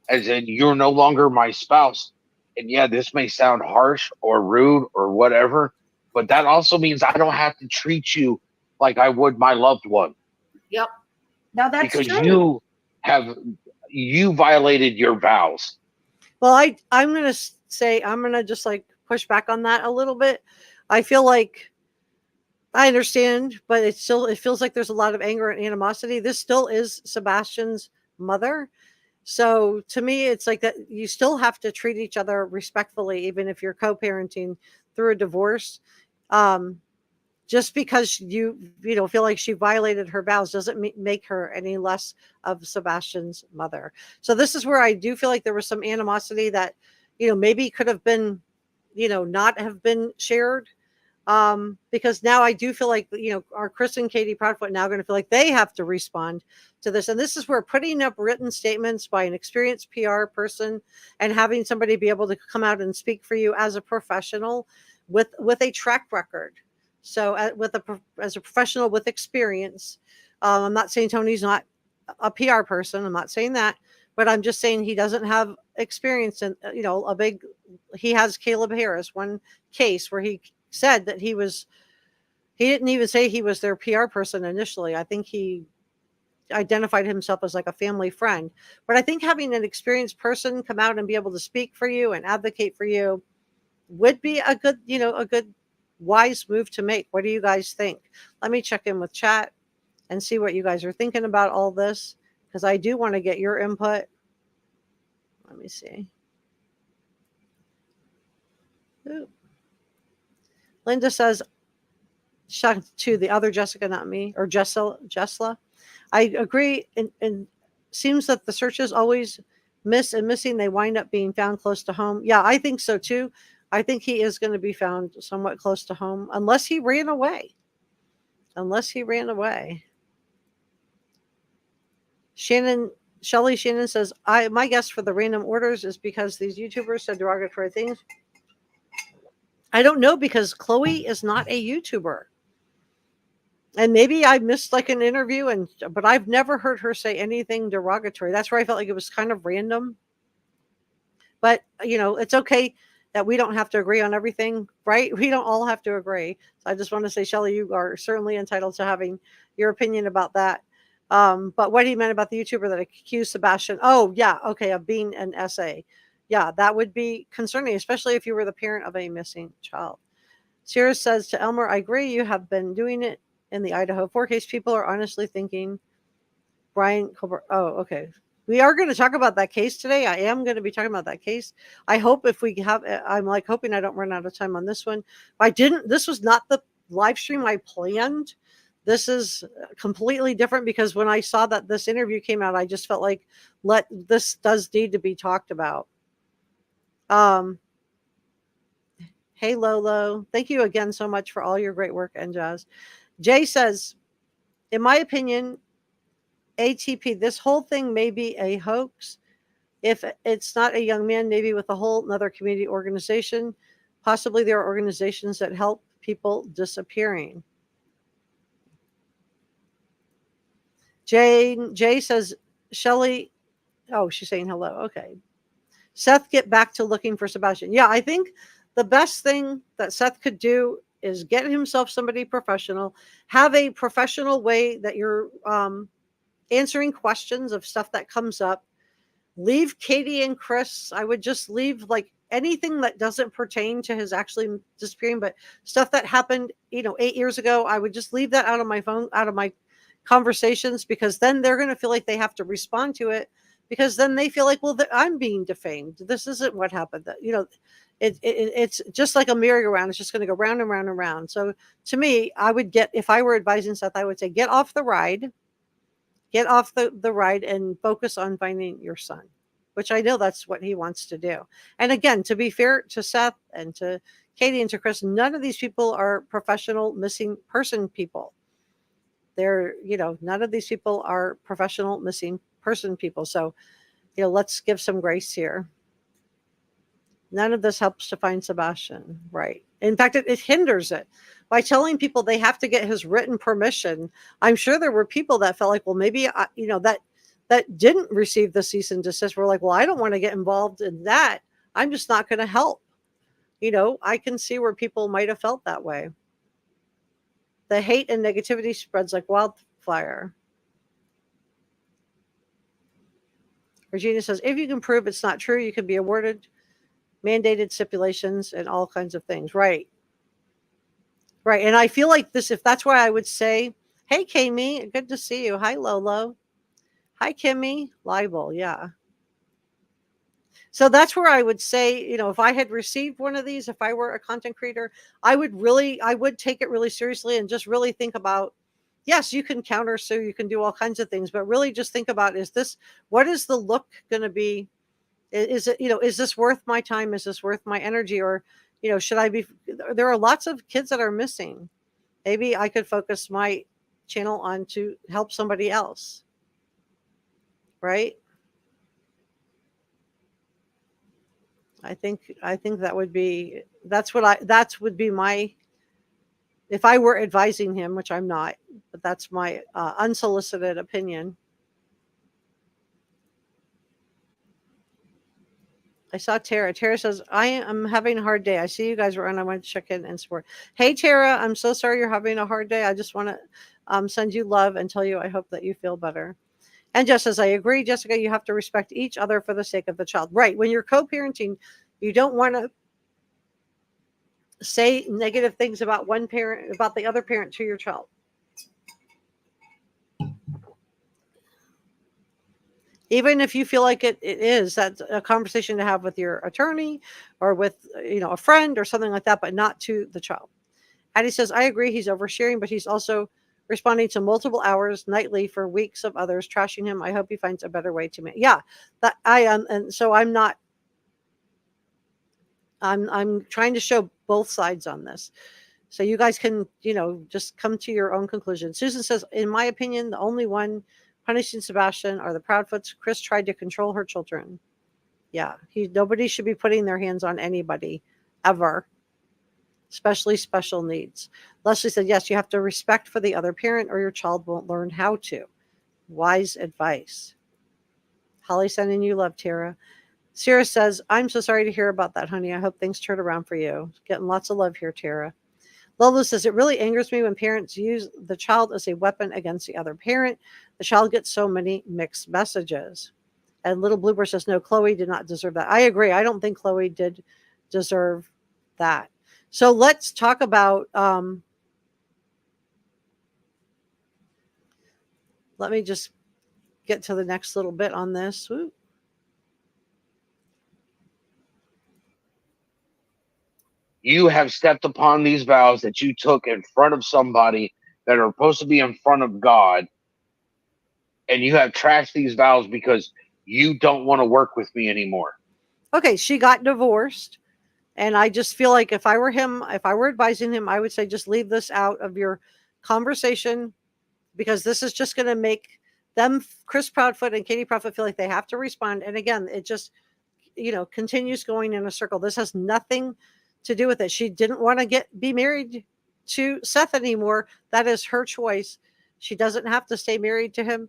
As in, you're no longer my spouse. And yeah, this may sound harsh or rude or whatever, but that also means I don't have to treat you like I would my loved one. Yep. Now that's Because true. you violated your vows. Well, I'm going to say, I'm going to just like push back on that a little bit. I feel like I understand, but it feels like there's a lot of anger and animosity. This still is Sebastian's mother. So to me, it's like that you still have to treat each other respectfully, even if you're co-parenting through a divorce. Just because you feel like she violated her vows doesn't make her any less of Sebastian's mother. So this is where I do feel like there was some animosity that, maybe could have been, not have been shared. Because now I do feel like, our Chris and Katie Proudfoot now going to feel like they have to respond to this. And this is where putting up written statements by an experienced PR person and having somebody be able to come out and speak for you as a professional with a track record. So as a professional with experience, I'm not saying Tony's not a PR person. I'm not saying that, but I'm just saying he doesn't have experience in, he has Caleb Harris, one case where he said that he didn't even say he was their PR person initially. I think he identified himself as like a family friend. But I think having an experienced person come out and be able to speak for you and advocate for you would be a good wise move to make. What do you guys think? Let me check in with chat and see what you guys are thinking about all this, because I do want to get your input. Let me see. Ooh. Linda says, to the other Jessica, not me, or Jessla. I agree. And seems that the searches always missing. They wind up being found close to home. Yeah, I think so too. I think he is going to be found somewhat close to home, unless he ran away. Shelly Shannon says, my guess for the random orders is because these YouTubers said derogatory things. I don't know, because Chloe is not a YouTuber. And maybe I missed like an interview, but I've never heard her say anything derogatory. That's where I felt like it was kind of random. But, it's okay that we don't have to agree on everything, right? We don't all have to agree. So I just want to say, Shelly, you are certainly entitled to having your opinion about that. But what he meant about the YouTuber that accused Sebastian, of being an SA. Yeah, that would be concerning, especially if you were the parent of a missing child. Sierra says to Elmer, I agree, you have been doing it in the Idaho 4 case. People are honestly thinking Brian Colbert. Oh, okay. We are going to talk about that case today. I am going to be talking about that case. I hope if we have, I'm like hoping I don't run out of time on this one. This was not the live stream I planned. This is completely different, because when I saw that this interview came out, I just felt like this does need to be talked about. Hey, Lolo. Thank you again so much for all your great work and jazz. Jay says, in my opinion, ATP, this whole thing may be a hoax. If it's not a young man, maybe with a whole another community organization. Possibly there are organizations that help people disappearing. Jay says, Shelly, she's saying hello. Okay. Seth, get back to looking for Sebastian. Yeah, I think the best thing that Seth could do is get himself somebody professional, have a professional way that you're answering questions of stuff that comes up. Leave Katie and Chris. I would just leave like anything that doesn't pertain to his actually disappearing, but stuff that happened, 8 years ago. I would just leave that out of my phone, out of my conversations, because then they're going to feel like they have to respond to it, because then they feel like, well, I'm being defamed. This isn't what happened. It's just like a merry-go-round. It's just going to go round and round and round. So to me, if I were advising Seth, I would say, get off the ride and focus on finding your son, which I know that's what he wants to do. And again, to be fair to Seth and to Katie and to Chris, none of these people are professional missing person people. None of these people are professional missing person people. So, let's give some grace here. None of this helps to find Sebastian, right? In fact, it hinders it by telling people they have to get his written permission. I'm sure there were people that felt like, well, maybe, that didn't receive the cease and desist. We're like, well, I don't want to get involved in that. I'm just not going to help. I can see where people might have felt that way. The hate and negativity spreads like wildfire. Regina says, if you can prove it's not true, you can be awarded mandated stipulations and all kinds of things. Right. And I feel like if that's why I would say, hey, Kami, good to see you. Hi, Lolo. Hi, Kimmy. Libel. Yeah. So that's where I would say, if I had received one of these, if I were a content creator, I would take it really seriously and just really think about, yes, you can counter sue, you can do all kinds of things, but really just think about, what is the look going to be? Is it, is this worth my time? Is this worth my energy? Or, should I be, there are lots of kids that are missing. Maybe I could focus my channel on to help somebody else. Right. I think that would be my, if I were advising him, which I'm not, but that's my unsolicited opinion. I saw Tara. Tara says, I am having a hard day. I see you guys were on. I want to check in and support. Hey, Tara, I'm so sorry you're having a hard day. I just want to send you love and tell you I hope that you feel better. And just as I agree, Jessica, you have to respect each other for the sake of the child. Right. When you're co-parenting, you don't want to say negative things about one parent, about the other parent to your child. Even if you feel like it is, that's a conversation to have with your attorney or with, a friend or something like that, but not to the child. Addie says, I agree he's oversharing, but he's also responding to multiple hours nightly for weeks of others trashing him. I hope he finds a better way to manage. Yeah, that I am. And so I'm trying to show both sides on this. So you guys can, just come to your own conclusion. Susan says, in my opinion, the only one punishing Sebastian are the Proudfoots. Chris tried to control her children. Yeah, nobody should be putting their hands on anybody ever, especially special needs. Leslie said, yes, you have to respect for the other parent or your child won't learn how to. Wise advice. Holly sending you love, Tara. Sierra says, I'm so sorry to hear about that, honey. I hope things turn around for you. Getting lots of love here, Tara. Lola says, it really angers me when parents use the child as a weapon against the other parent. The child gets so many mixed messages. And Little Blooper says, no, Chloe did not deserve that. I agree. I don't think Chloe did deserve that. So let's talk about, let me just get to the next little bit on this. Woo. You have stepped upon these vows that you took in front of somebody that are supposed to be in front of God, and you have trashed these vows because you don't want to work with me anymore. Okay, she got divorced, and I just feel like if I were him, if I were advising him, I would say just leave this out of your conversation, because this is just going to make them, Chris Proudfoot and Katie Proudfoot, feel like they have to respond. And again, it just, continues going in a circle. This has nothing to do with it. She didn't want to be married to Seth anymore. That is her choice. She doesn't have to stay married to him.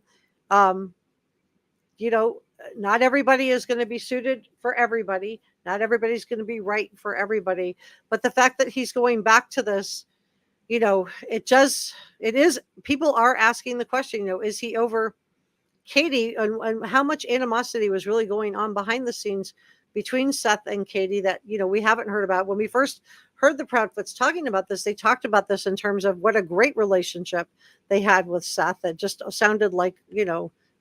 Not everybody is going to be suited for everybody. Not everybody's going to be right for everybody. But the fact that he's going back to this, it is, people are asking the question, is he over Katie, and how much animosity was really going on behind the scenes between Seth and Katie that, we haven't heard about. When we first heard the Proudfoots talking about this, they talked about this in terms of what a great relationship they had with Seth. That just sounded like,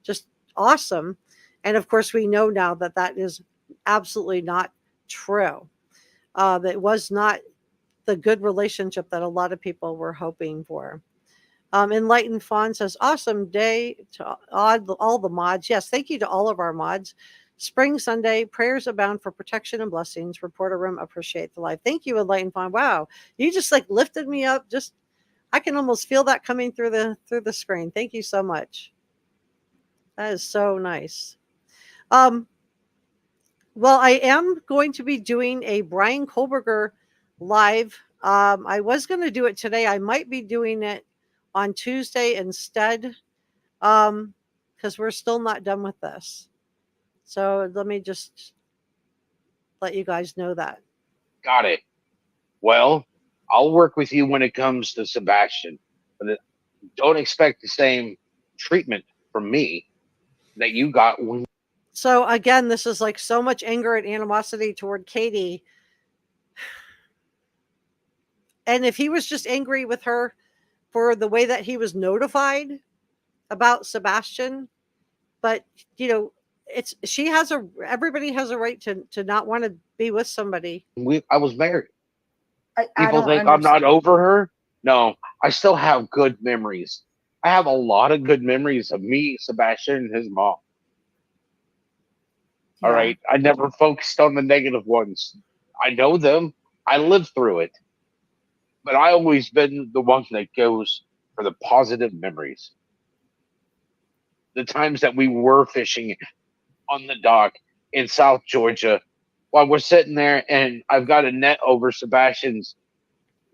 just awesome. And of course, we know now that that is absolutely not true. That was not the good relationship that a lot of people were hoping for. Enlightened Fawn says, awesome day to all the mods. Yes, thank you to all of our mods. Spring Sunday, prayers abound for protection and blessings. Reporter room, appreciate the life. Thank you, Enlightened Fawn. Wow, you just lifted me up. I can almost feel that coming through the screen. Thank you so much. That is so nice. Well, I am going to be doing a Brian Kohlberger live. I was going to do it today. I might be doing it on Tuesday instead, because we're still not done with this. So let me just let you guys know that. Got it. Well, I'll work with you when it comes to Sebastian, but don't expect the same treatment from me that you got when. So again, this is so much anger and animosity toward Katie. And if he was just angry with her for the way that he was notified about Sebastian, but everybody has a right to not want to be with somebody. I was married. People think understand. I'm not over her. No, I still have good memories. I have a lot of good memories of me, Sebastian, and his mom. Yeah. All right. I never focused on the negative ones. I know them. I lived through it. But I always been the one that goes for the positive memories. The times that we were fishing on the dock in South Georgia while we're sitting there and I've got a net over Sebastian's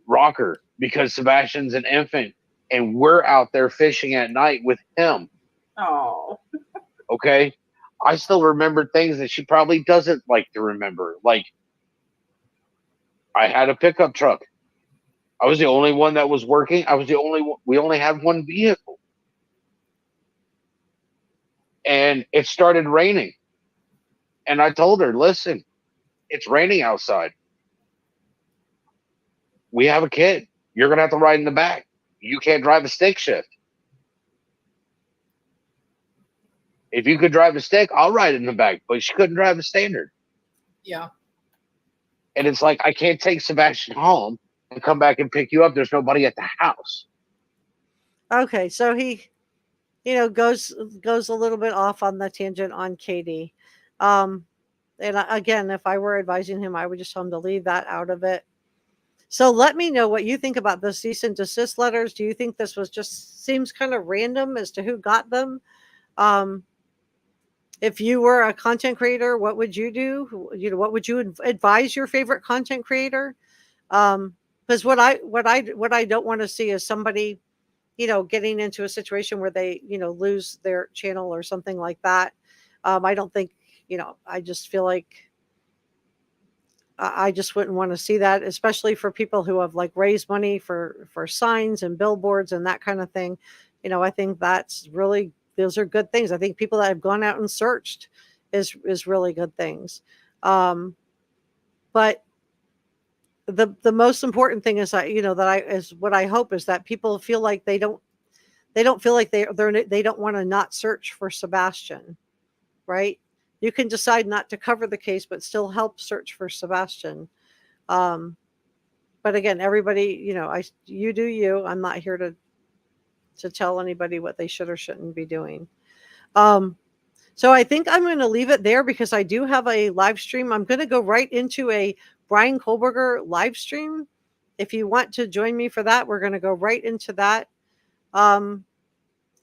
rocker because Sebastian's an infant and we're out there fishing at night with him. Oh. Okay. I still remember things that she probably doesn't like to remember. Like, I had a pickup truck. I was the only one that was working. We only had one vehicle. And it started raining. And I told her, listen, it's raining outside. We have a kid. You're going to have to ride in the back. You can't drive a stick shift. If you could drive a stick, I'll ride in the back. But she couldn't drive a standard. Yeah. And it's like, I can't take Sebastian home and come back and pick you up. There's nobody at the house. Okay, so he, goes a little bit off on the tangent on Katie. And again, if I were advising him, I would just tell him to leave that out of it. So let me know what you think about the cease and desist letters. Do you think this was just seems kind of random as to who got them? If you were a content creator, what would you do? What would you advise your favorite content creator? Because what I don't want to see is somebody, getting into a situation where they, lose their channel or something like that. I don't think, I just feel like I just wouldn't want to see that, especially for people who have like raised money for signs and billboards and that kind of thing. I think that's really, those are good things. I think people that have gone out and searched is really good things. But the most important thing is what I hope is that people feel like they don't feel like they don't want to not search for Sebastian, right? You can decide not to cover the case, but still help search for Sebastian. But again, everybody, you do you. I'm not here to tell anybody what they should or shouldn't be doing. So I think I'm going to leave it there because I do have a live stream. I'm going to go right into a Brian Kohlberger live stream. If you want to join me for that, we're going to go right into that. And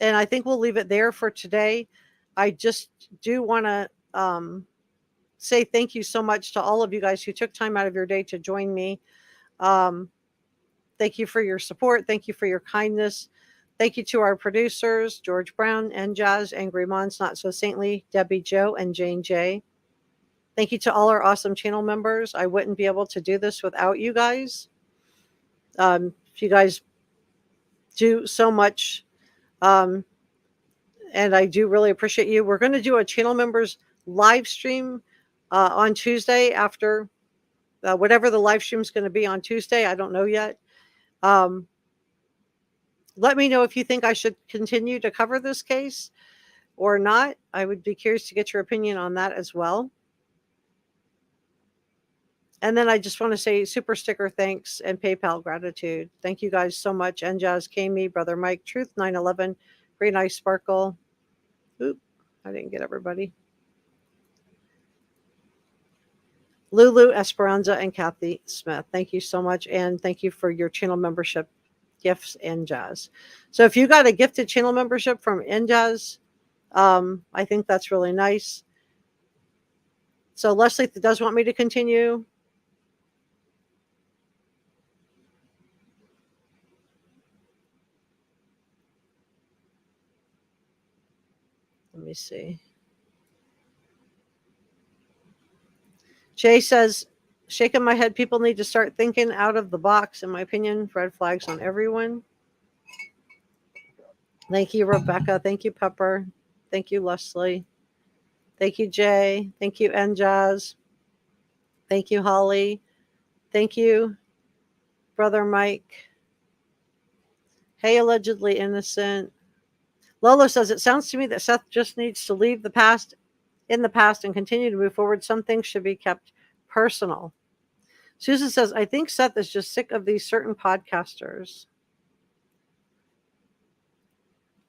I think we'll leave it there for today. I just do want to say thank you so much to all of you guys who took time out of your day to join me. Thank you for your support. Thank you for your kindness. Thank you to our producers, George Brown, Jazz, Angry Mons, Not So Saintly, Debbie Joe, and Jane J. Thank you to all our awesome channel members. I wouldn't be able to do this without you guys. You guys do so much. And I do really appreciate you. We're going to do a channel members live stream on Tuesday after whatever the live stream is going to be on Tuesday. I don't know yet. Let me know if you think I should continue to cover this case or not. I would be curious to get your opinion on that as well. And then I just want to say super sticker thanks and PayPal gratitude. Thank you guys so much. Njaz, Kami, Brother Mike, Truth 911, Green Ice Sparkle. Oop, I didn't get everybody. Lulu, Esperanza, and Kathy Smith. Thank you so much. And thank you for your channel membership gifts and jazz. So if you got a gifted channel membership from Njaz, I think that's really nice. So Leslie does want me to continue. Let me see. Jay says, shaking my head, people need to start thinking out of the box. In my opinion, red flags on everyone. Thank you, Rebecca. Thank you, Pepper. Thank you, Leslie. Thank you, Jay. Thank you, Njaz. Thank you, Holly. Thank you, Brother Mike. Hey, allegedly innocent. Lolo says, it sounds to me that Seth just needs to leave the past in the past and continue to move forward. Some things should be kept personal. Susan says, I think Seth is just sick of these certain podcasters.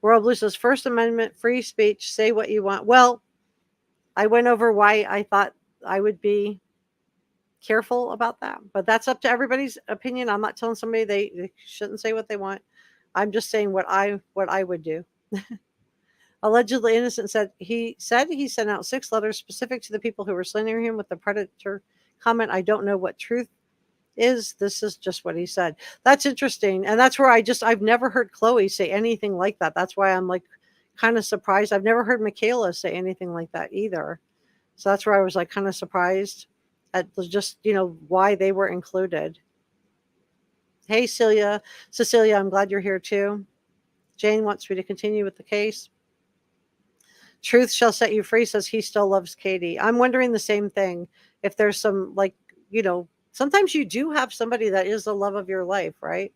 World Blue says, First Amendment, free speech, say what you want. Well, I went over why I thought I would be careful about that, but that's up to everybody's opinion. I'm not telling somebody they shouldn't say what they want. I'm just saying what I would do. Allegedly innocent said he sent out 6 letters specific to the people who were slandering him with the predator comment. I don't know what truth is. This is just what he said. That's interesting. And that's where I've never heard Chloe say anything like that. That's why I'm like kind of surprised. I've never heard Michaela say anything like that either. So that's where I was like kind of surprised at just, why they were included. Hey, Cecilia, I'm glad you're here too. Jane wants me to continue with the case. Truth shall set you free says he still loves Katie. I'm wondering the same thing. If there's some sometimes you do have somebody that is the love of your life, right?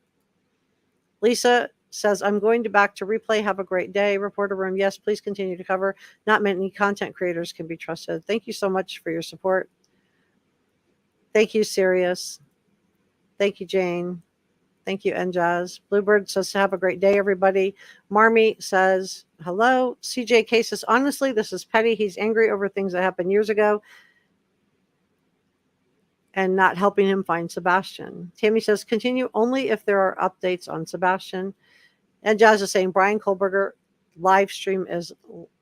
Lisa says, I'm going back to replay. Have a great day. Reporter room. Yes, please continue to cover. Not many content creators can be trusted. Thank you so much for your support. Thank you, Sirius. Thank you, Jane. Thank you, Njaz. Bluebird says, have a great day, everybody. Marmy says, hello. CJK says, honestly, this is petty. He's angry over things that happened years ago and not helping him find Sebastian. Tammy says, continue only if there are updates on Sebastian. And Jazz is saying, Brian Kohlberger live stream is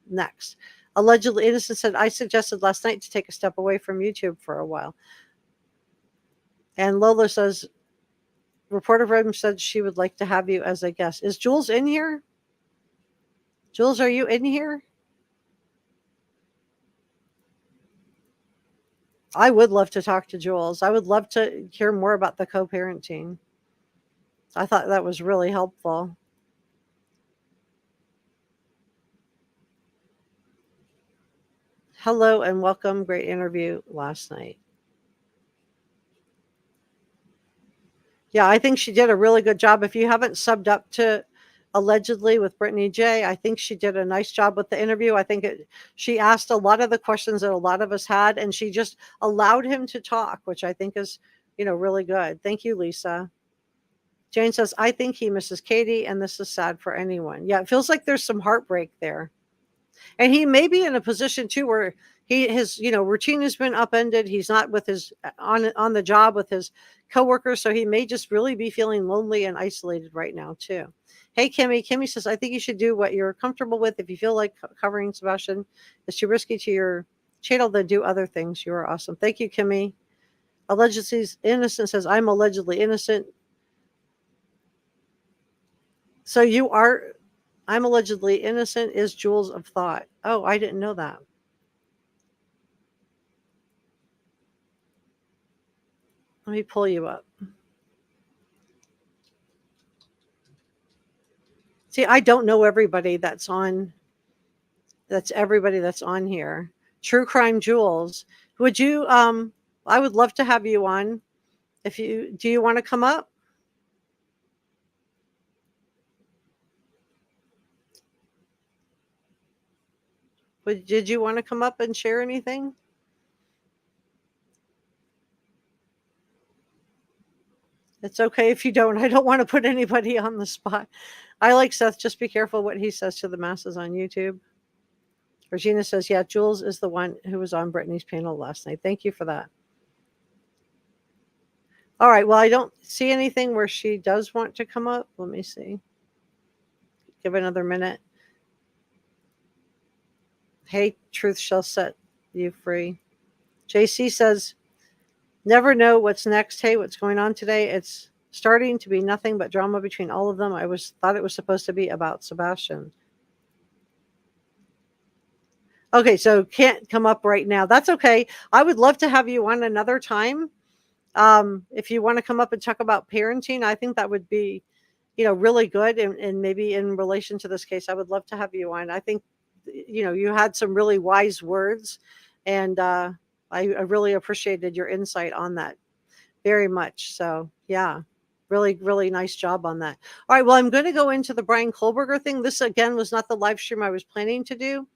next. Allegedly Innocent said, I suggested last night to take a step away from YouTube for a while. And Lola says, Reporter Room said she would like to have you as a guest. Is Jules in here? Jules, are you in here? I would love to talk to Jules. I would love to hear more about the co-parenting. I thought that was really helpful. Hello and welcome. Great interview last night. Yeah, I think she did a really good job. If you haven't subbed up to Allegedly with Brittany J, I think she did a nice job with the interview. I think she asked a lot of the questions that a lot of us had, and she just allowed him to talk, which I think is, really good. Thank you, Lisa. Jane says, I think he misses Katie, and this is sad for anyone. Yeah, it feels like there's some heartbreak there. And he may be in a position too where his routine has been upended. He's not with his on the job with his coworkers, so he may just really be feeling lonely and isolated right now too. Hey, Kimmy. Kimmy says, I think you should do what you're comfortable with. If you feel like covering Sebastian is too risky to your channel, then do other things. You are awesome. Thank you, Kimmy. Allegedly Innocent says, I'm allegedly innocent. So I'm allegedly innocent is Jules of Thought. Oh, I didn't know that. Let me pull you up. See, I don't know everybody that's on. That's everybody that's on here. True Crime Jules. Would you, I would love to have you on. Do you want to come up? Did you want to come up and share anything? It's okay if you don't. I don't want to put anybody on the spot. I like Seth. Just be careful what he says to the masses on YouTube. Regina says, yeah, Jules is the one who was on Brittany's panel last night. Thank you for that. All right. Well, I don't see anything where she does want to come up. Let me see. Give it another minute. Hey, truth shall set you free. JC says, never know what's next. Hey, what's going on today? It's starting to be nothing but drama between all of them. I thought it was supposed to be about Sebastian. Okay, so can't come up right now. That's okay. I would love to have you on another time. If you want to come up and talk about parenting, I think that would be, really good. And maybe in relation to this case, I would love to have you on. I think, you had some really wise words, and I really appreciated your insight on that very much. So yeah, really, really nice job on that. All right. Well, I'm going to go into the Brian Kohlberger thing. This again was not the live stream I was planning to do,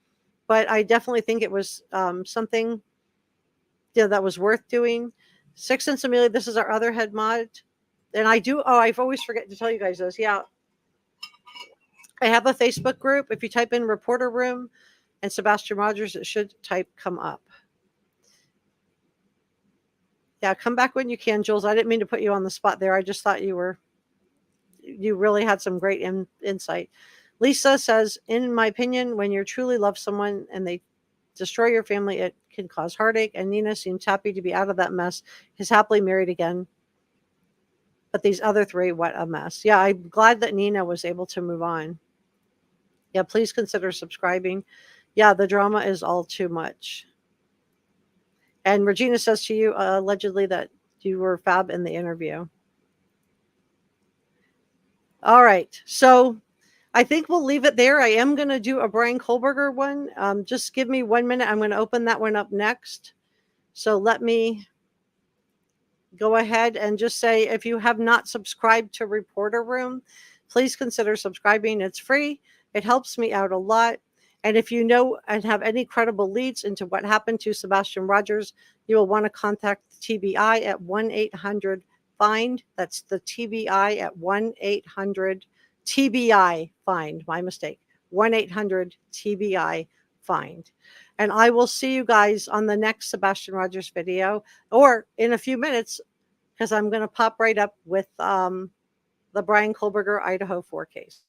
but I definitely think it was something that was worth doing. Six Sense Amelia, this is our other head mod. And I've always forget to tell you guys this. Yeah. I have a Facebook group. If you type in Reporter Room and Sebastian Rogers, it should come up. Yeah, come back when you can, Jules. I didn't mean to put you on the spot there. I just thought you really had some great insight. Lisa says, in my opinion, when you truly love someone and they destroy your family, it can cause heartache. And Nina seems happy to be out of that mess. He's happily married again. But these other three, what a mess. Yeah, I'm glad that Nina was able to move on. Yeah, please consider subscribing. Yeah, the drama is all too much. And Regina says to you, allegedly, that you were fab in the interview. All right. So I think we'll leave it there. I am going to do a Brian Kohlberger one. Just give me 1 minute. I'm going to open that one up next. So let me go ahead and just say, if you have not subscribed to Reporter Room, please consider subscribing. It's free. It helps me out a lot. And if you know and have any credible leads into what happened to Sebastian Rogers, you will want to contact TBI at 1-800 find. That's the TBI at 1-800 TBI find. My mistake. 1-800 TBI find. And I will see you guys on the next Sebastian Rogers video, or in a few minutes, because I'm going to pop right up with the Brian Kohlberger Idaho 4 case.